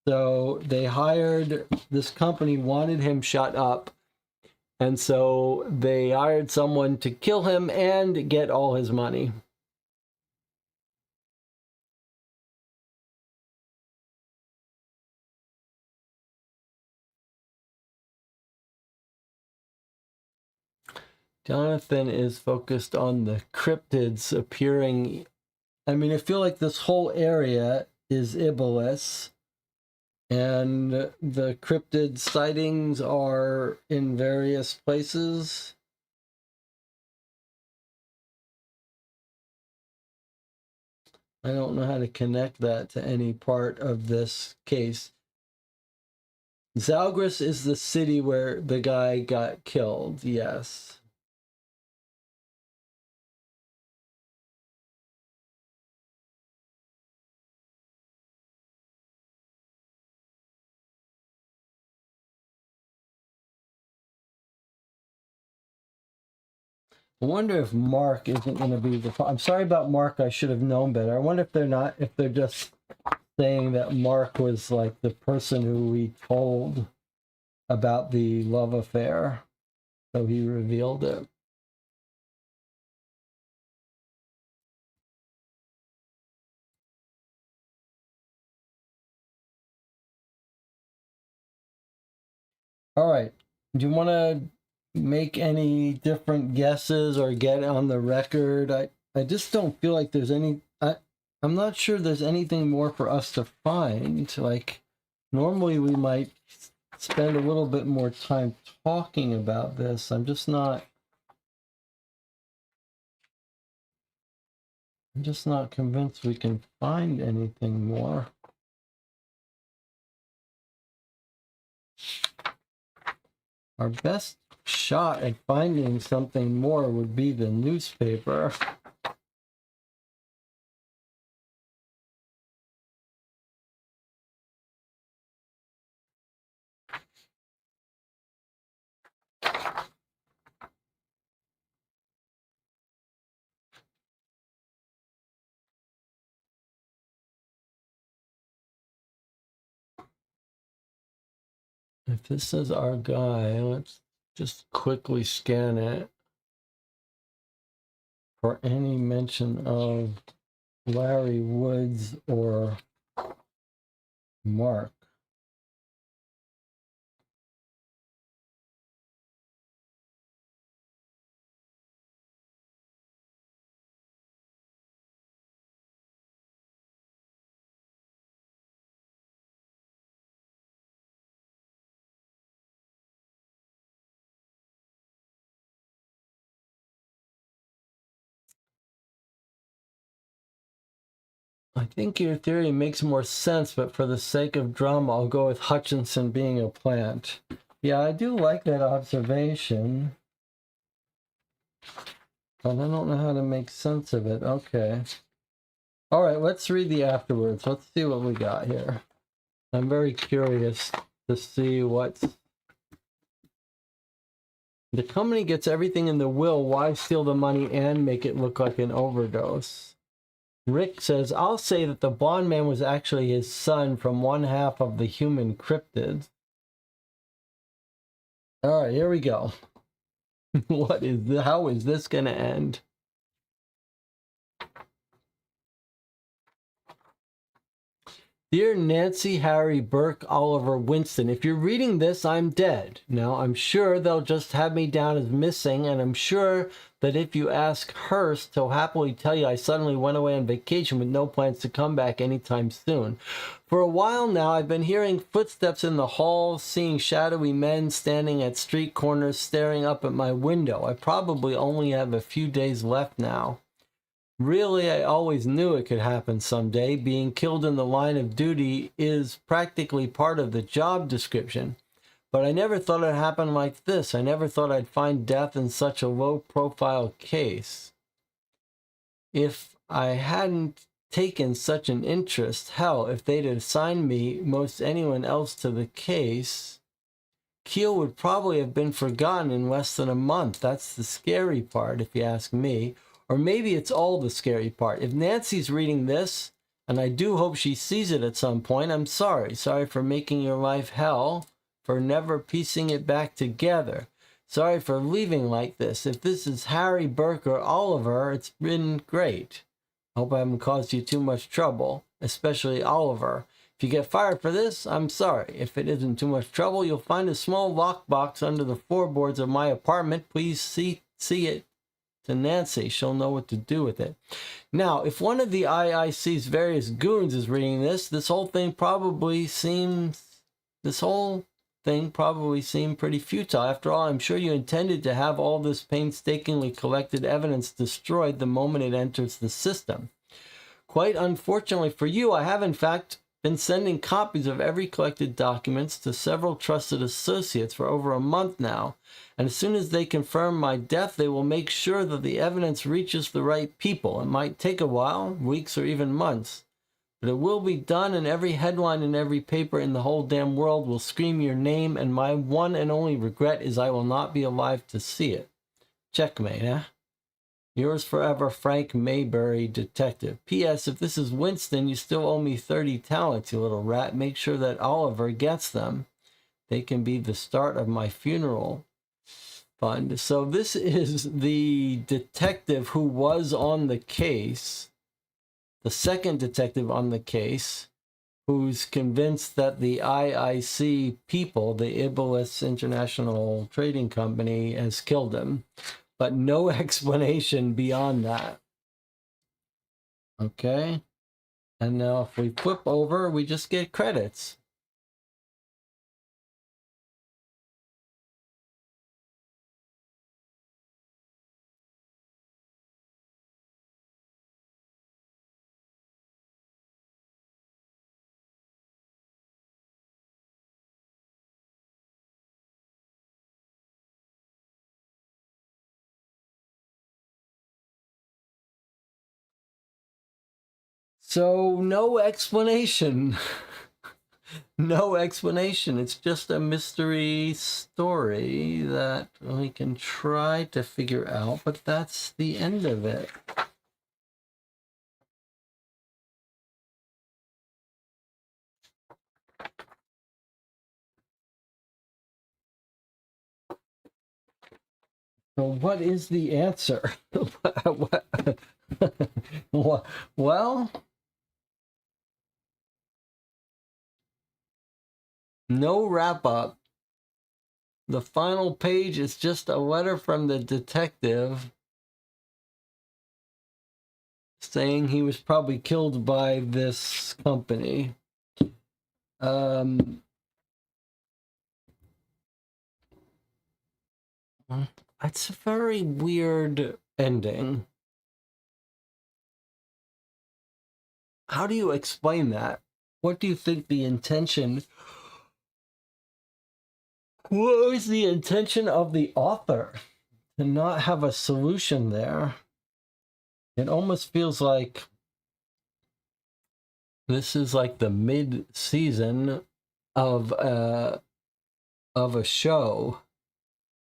A: So they hired, this company wanted him shut up. And so they hired someone to kill him and get all his money. Jonathan is focused on the cryptids appearing. I mean, I feel like this whole area is Iblis, and the cryptid sightings are in various places. I don't know how to connect that to any part of this case. Zalgris is the city where the guy got killed, yes. I wonder if Mark isn't going to be the... I'm sorry about Mark, I should have known better. I wonder if they're just saying that Mark was like the person who we told about the love affair, so he revealed it. All right. Do you want to make any different guesses or get on the record? I just don't feel like there's any... I'm not sure there's anything more for us to find. Like, normally we might spend a little bit more time talking about this. I'm just not convinced we can find anything more. Our best shot at finding something more would be the newspaper. If this is our guy, let's just quickly scan it for any mention of Larry Woods or Mark. I think your theory makes more sense, but for the sake of drama, I'll go with Hutchinson being a plant. Yeah, I do like that observation, but I don't know how to make sense of it. Okay. All right, let's read the afterwards. Let's see what we got here. I'm very curious to see what's... The company gets everything in the will. Why steal the money and make it look like an overdose? Rick says, I'll say that the blonde man was actually his son from one half of the human cryptids. All right, here we go. How is this going to end? Dear Nancy, Harry, Burke, Oliver, Winston, if you're reading this, I'm dead. Now, I'm sure they'll just have me down as missing, and I'm sure that if you ask Hearst, he'll happily tell you I suddenly went away on vacation with no plans to come back anytime soon. For a while now, I've been hearing footsteps in the hall, seeing shadowy men standing at street corners, staring up at my window. I probably only have a few days left now. Really, I always knew it could happen someday. Being killed in the line of duty is practically part of the job description. But I never thought it'd happen like this. I never thought I'd find death in such a low-profile case. If I hadn't taken such an interest, hell, if they'd assigned me most anyone else to the case, Keele would probably have been forgotten in less than a month. That's the scary part, if you ask me. Or maybe it's all the scary part. If Nancy's reading this, and I do hope she sees it at some point, I'm sorry. Sorry for making your life hell, for never piecing it back together. Sorry for leaving like this. If this is Harry, Burke, or Oliver, it's been great. I hope I haven't caused you too much trouble, especially Oliver. If you get fired for this, I'm sorry. If it isn't too much trouble, you'll find a small lockbox under the floorboards of my apartment. Please see it to Nancy. She'll know what to do with it. Now, if one of the IIC's various goons is reading this, this whole thing probably seemed pretty futile. After all, I'm sure you intended to have all this painstakingly collected evidence destroyed the moment it enters the system. Quite unfortunately for you, I have in fact been sending copies of every collected documents to several trusted associates for over a month now, and as soon as they confirm my death, they will make sure that the evidence reaches the right people. It might take a while, weeks or even months, but it will be done, and every headline in every paper in the whole damn world will scream your name, and my one and only regret is I will not be alive to see it. Checkmate, eh? Yours forever, Frank Maybury, Detective. P.S. If this is Winston, you still owe me 30 talents, you little rat. Make sure that Oliver gets them. They can be the start of my funeral fund. So this is the detective who was on the case, the second detective on the case, who's convinced that the IIC people, the Iblis International Trading Company, has killed him. But no explanation beyond that. Okay. And now if we flip over, we just get credits. So no explanation. No explanation. It's just a mystery story that we can try to figure out, but that's the end of it. So what is the answer? Well, no wrap up. The final page is just a letter from the detective saying he was probably killed by this company. It's a very weird ending. How do you explain that? What do you think the intention? What was the intention of the author to not have a solution there? It almost feels like this is like the mid-season of a show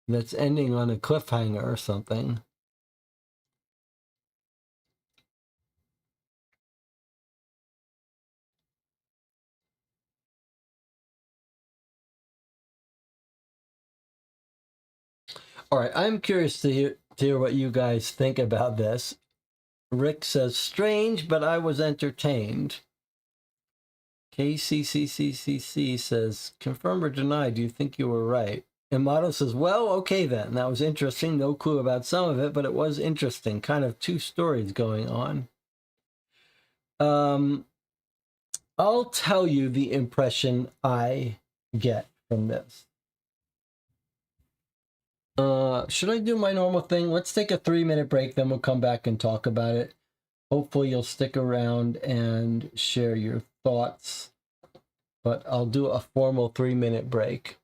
A: that's ending on a cliffhanger or something. All right, I'm curious to hear what you guys think about this. Rick says, strange, but I was entertained. KCCCCC says, confirm or deny, do you think you were right? Amato says, well, okay then. That was interesting. No clue about some of it, but it was interesting. Kind of two stories going on. I'll tell you the impression I get from this. Should I do my normal thing? Let's take a 3-minute break, then we'll come back and talk about it. Hopefully you'll stick around and share your thoughts, but I'll do a formal 3-minute break.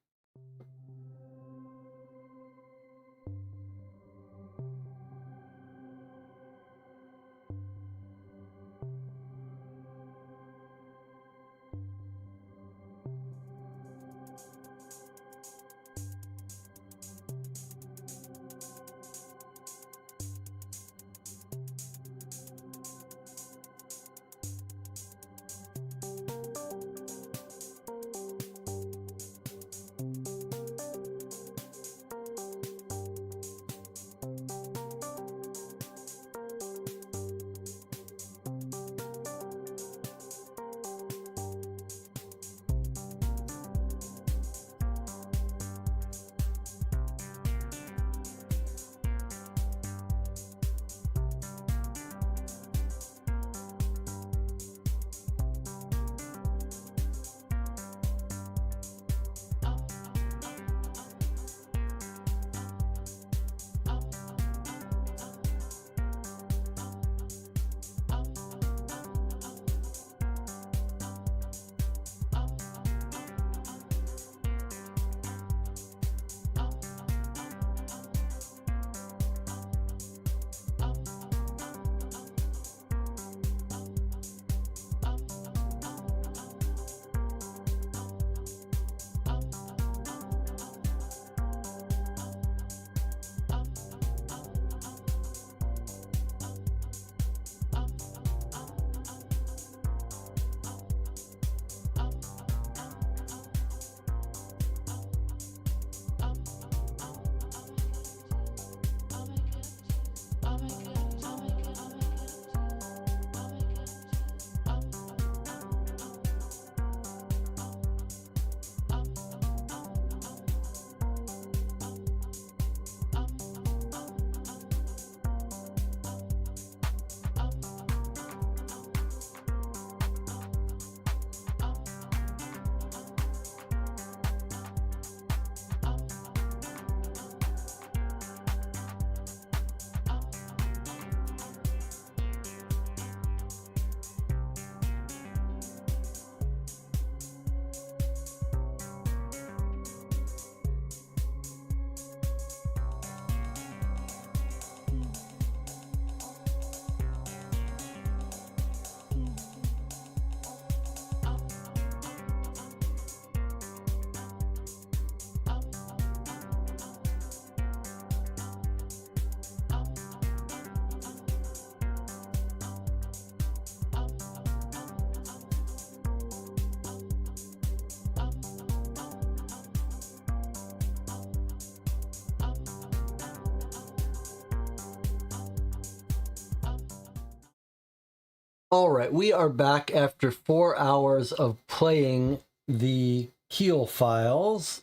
A: All right, we are back after 4 hours of playing the Keele files.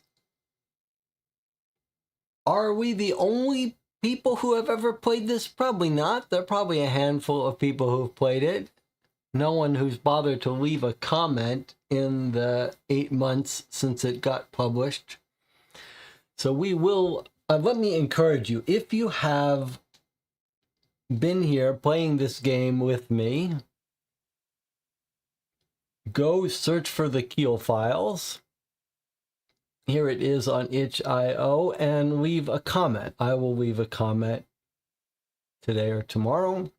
A: Are we the only people who have ever played this? Probably not. There are probably a handful of people who've played it. No one who's bothered to leave a comment in the 8 months since it got published. So we will, let me encourage you, if you have been here playing this game with me, go search for the Keele files. Here it is on itch.io, and leave a comment. I will leave a comment today or tomorrow.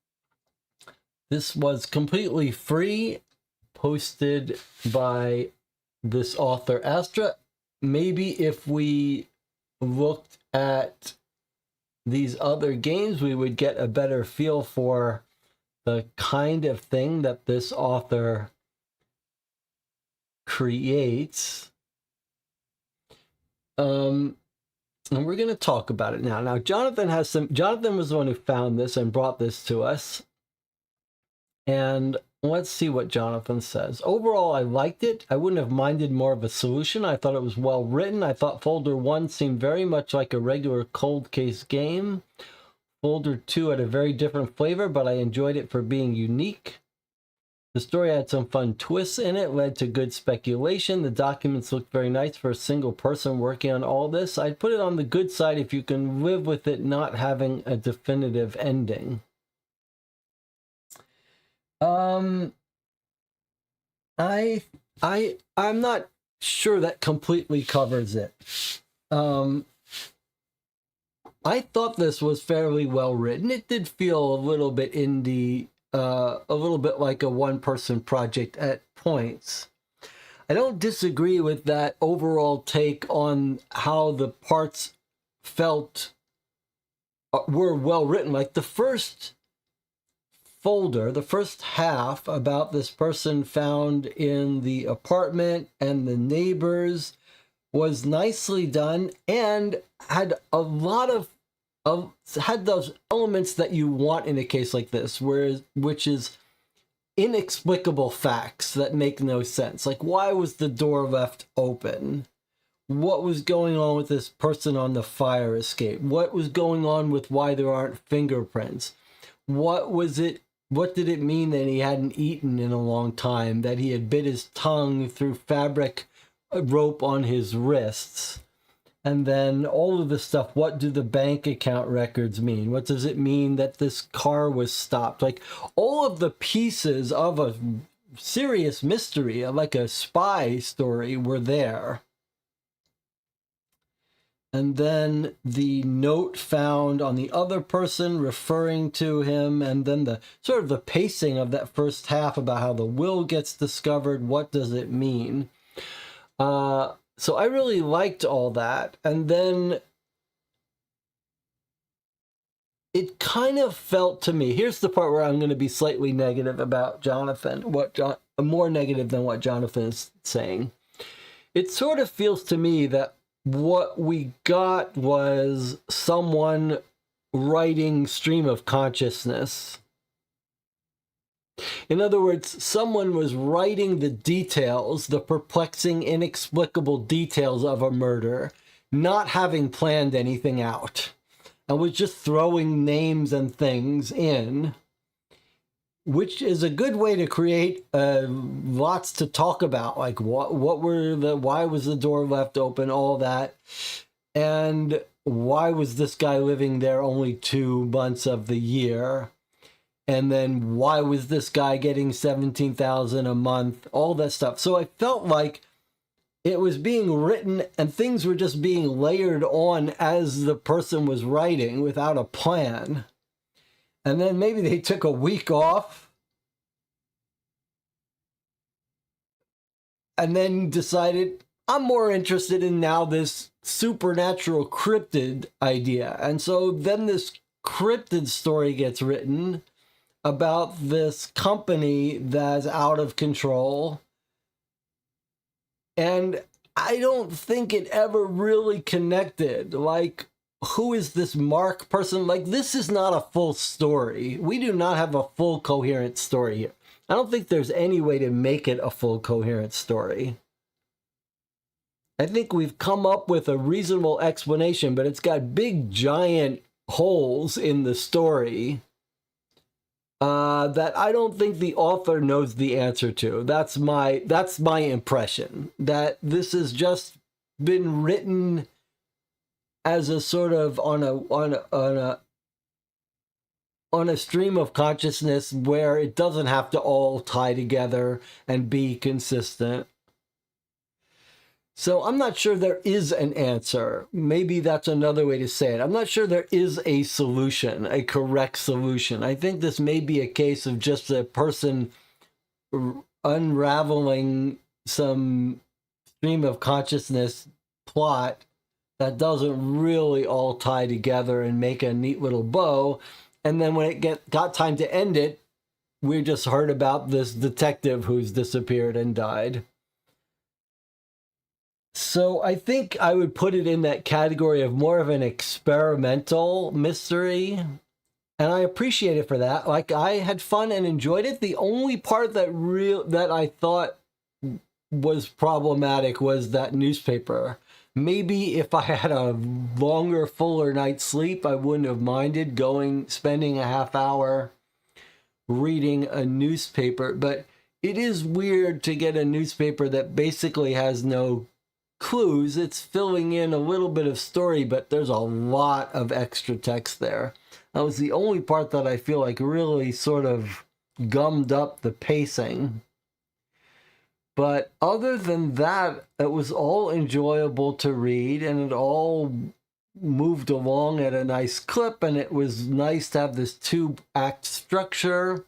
A: This was completely free, posted by this author, Astra. Maybe if we looked at these other games, we would get a better feel for the kind of thing that this author creates. And we're going to talk about it now. Now, Jonathan was the one who found this and brought this to us. And let's see what Jonathan says. Overall, I liked it. I wouldn't have minded more of a solution. I thought it was well written. I thought Folder 1 seemed very much like a regular cold case game. Folder 2 had a very different flavor, but I enjoyed it for being unique. The story had some fun twists in it, led to good speculation. The documents looked very nice for a single person working on all this. I'd put it on the good side if you can live with it not having a definitive ending. I'm not sure that completely covers it. I thought this was fairly well written. It did feel a little bit indie, a little bit like a one-person project at points. I don't disagree with that overall take on how the parts felt were well written. Like the first folder, the first half about this person found in the apartment and the neighbors was nicely done and had a lot of had those elements that you want in a case like this, which is inexplicable facts that make no sense. Like, why was the door left open? What was going on with this person on the fire escape? What was going on with why there aren't fingerprints? What did it mean that he hadn't eaten in a long time, that he had bit his tongue through fabric rope on his wrists? And then all of the stuff, what do the bank account records mean? What does it mean that this car was stopped? Like, all of the pieces of a serious mystery, like a spy story, were there. And then the note found on the other person referring to him, and then the sort of the pacing of that first half about how the will gets discovered. What does it mean? So I really liked all that. And then it kind of felt to me, here's the part where I'm going to be slightly negative about Jonathan, more negative than what Jonathan is saying. It sort of feels to me that what we got was someone writing stream of consciousness. In other words, someone was writing the details, the perplexing, inexplicable details of a murder, not having planned anything out, and was just throwing names and things in, which is a good way to create lots to talk about, like why was the door left open, all that, and why was this guy living there only 2 months of the year, and then why was this guy getting $17,000 a month, all that stuff. So I felt like it was being written and things were just being layered on as the person was writing without a plan. And then maybe they took a week off and then decided, I'm more interested in now this supernatural cryptid idea. And so then this cryptid story gets written about this company that's out of control. And I don't think it ever really connected. Like, who is this Mark person? Like, this is not a full story. We do not have a full coherent story here. I don't think there's any way to make it a full coherent story. I think we've come up with a reasonable explanation, but it's got big giant holes in the story that I don't think the author knows the answer to. That's my impression, that this has just been written as a sort of on a stream of consciousness where it doesn't have to all tie together and be consistent. So I'm not sure there is an answer. Maybe that's another way to say it. I'm not sure there is a solution, a correct solution. I think this may be a case of just a person unraveling some stream of consciousness plot that doesn't really all tie together and make a neat little bow. And then when it got time to end it, we just heard about this detective who's disappeared and died. So I think I would put it in that category of more of an experimental mystery. And I appreciate it for that. Like, I had fun and enjoyed it. The only part that I thought was problematic was that newspaper. Maybe if I had a longer, fuller night's sleep, I wouldn't have minded spending a half hour reading a newspaper. But it is weird to get a newspaper that basically has no clues. It's filling in a little bit of story, but there's a lot of extra text there. That was the only part that I feel like really sort of gummed up the pacing. But other than that, it was all enjoyable to read, and it all moved along at a nice clip, and it was nice to have this 2-act structure.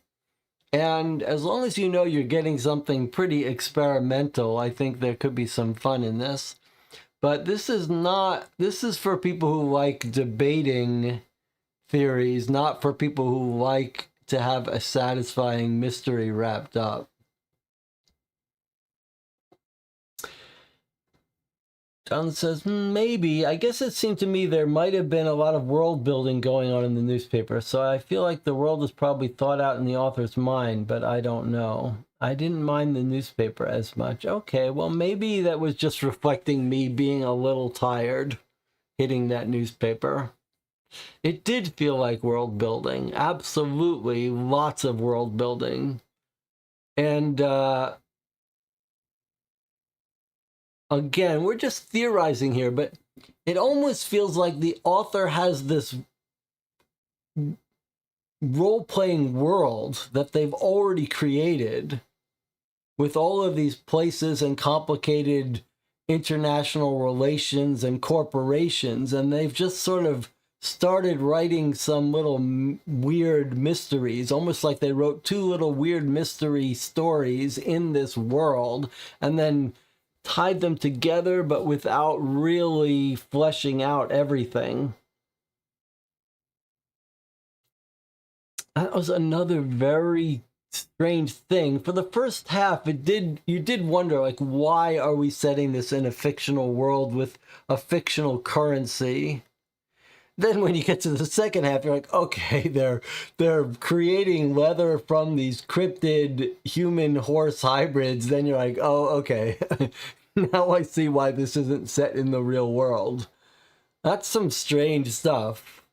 A: And as long as you know you're getting something pretty experimental, I think there could be some fun in this. But this is for people who like debating theories, not for people who like to have a satisfying mystery wrapped up. John says, maybe. I guess it seemed to me there might have been a lot of world building going on in the newspaper, so I feel like the world is probably thought out in the author's mind, but I don't know. I didn't mind the newspaper as much. Okay, well, maybe that was just reflecting me being a little tired hitting that newspaper. It did feel like world building. Absolutely, lots of world building. And, again, we're just theorizing here, but it almost feels like the author has this role-playing world that they've already created with all of these places and complicated international relations and corporations, and they've just sort of started writing some little weird mysteries, almost like they wrote 2 little weird mystery stories in this world, and then tied them together, but without really fleshing out everything. That was another very strange thing. For the first half, you did wonder, like, why are we setting this in a fictional world with a fictional currency? Then when you get to the second half, you're like, okay, they're creating leather from these cryptid human-horse hybrids. Then you're like, oh, okay. Now I see why this isn't set in the real world. That's some strange stuff.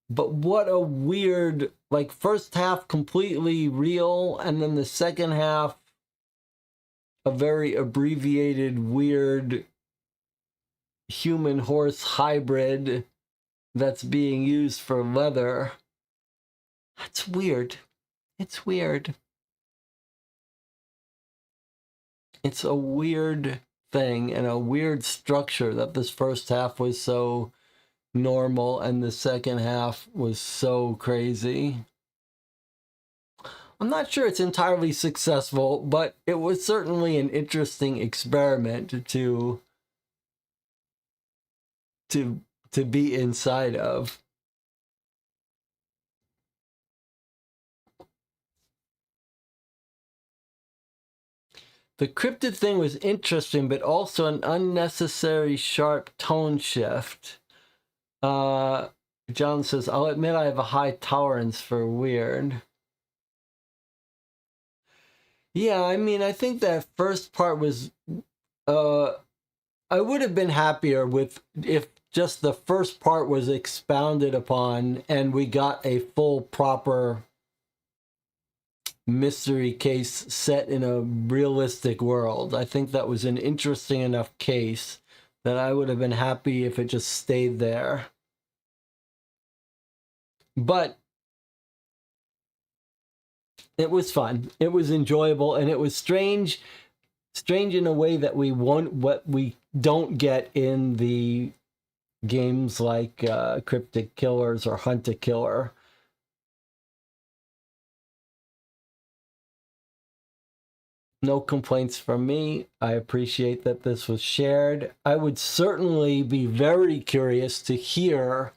A: But what a weird, like, first half completely real, and then the second half a very abbreviated, weird human-horse hybrid that's being used for leather. That's weird. It's weird. It's a weird thing and a weird structure that this first half was so normal and the second half was so crazy. I'm not sure it's entirely successful, but it was certainly an interesting experiment to be inside of. The cryptid thing was interesting, but also an unnecessary sharp tone shift. John says, I'll admit I have a high tolerance for weird. Yeah, I mean, I think that first part was, I would have been happier with if just the first part was expounded upon and we got a full, proper mystery case set in a realistic world. I think that was an interesting enough case that I would have been happy if it just stayed there. But it was fun. It was enjoyable, and it was strange in a way that what we don't get in the games like Cryptic Killers or Hunt a Killer. No complaints from me. I appreciate that this was shared. I would certainly be very curious to hear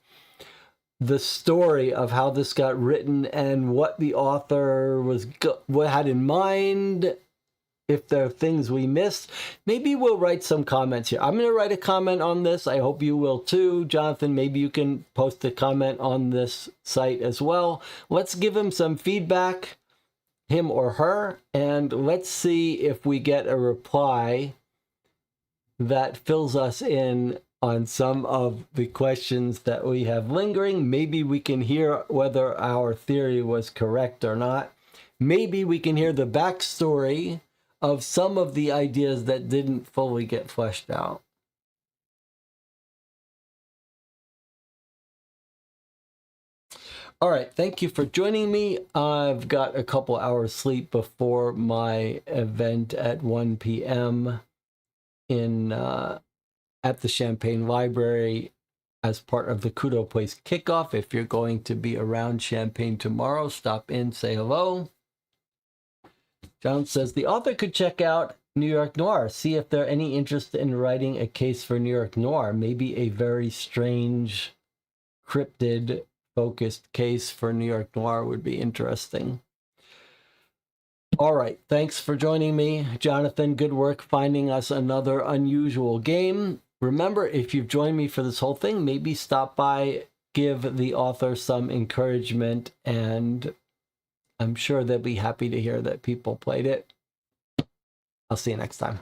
A: the story of how this got written and what the author what had in mind. If there are things we missed, maybe we'll write some comments here. I'm going to write a comment on this. I hope you will too. Jonathan, maybe you can post a comment on this site as well. Let's give him some feedback, him or her, and let's see if we get a reply that fills us in on some of the questions that we have lingering. Maybe we can hear whether our theory was correct or not. Maybe we can hear the backstory of some of the ideas that didn't fully get fleshed out. All right, thank you for joining me. I've got a couple hours sleep before my event at 1 p.m. in at the Champaign Library as part of the Kudo Place kickoff. If you're going to be around Champaign tomorrow, stop in, say hello. John says the author could check out New York Noir, see if there are any interest in writing a case for New York Noir. Maybe a very strange, cryptid focused case for New York Noir would be interesting. All right, thanks for joining me, Jonathan. Good work finding us another unusual game. Remember, if you've joined me for this whole thing, maybe stop by, give the author some encouragement, and I'm sure they'll be happy to hear that people played it. I'll see you next time.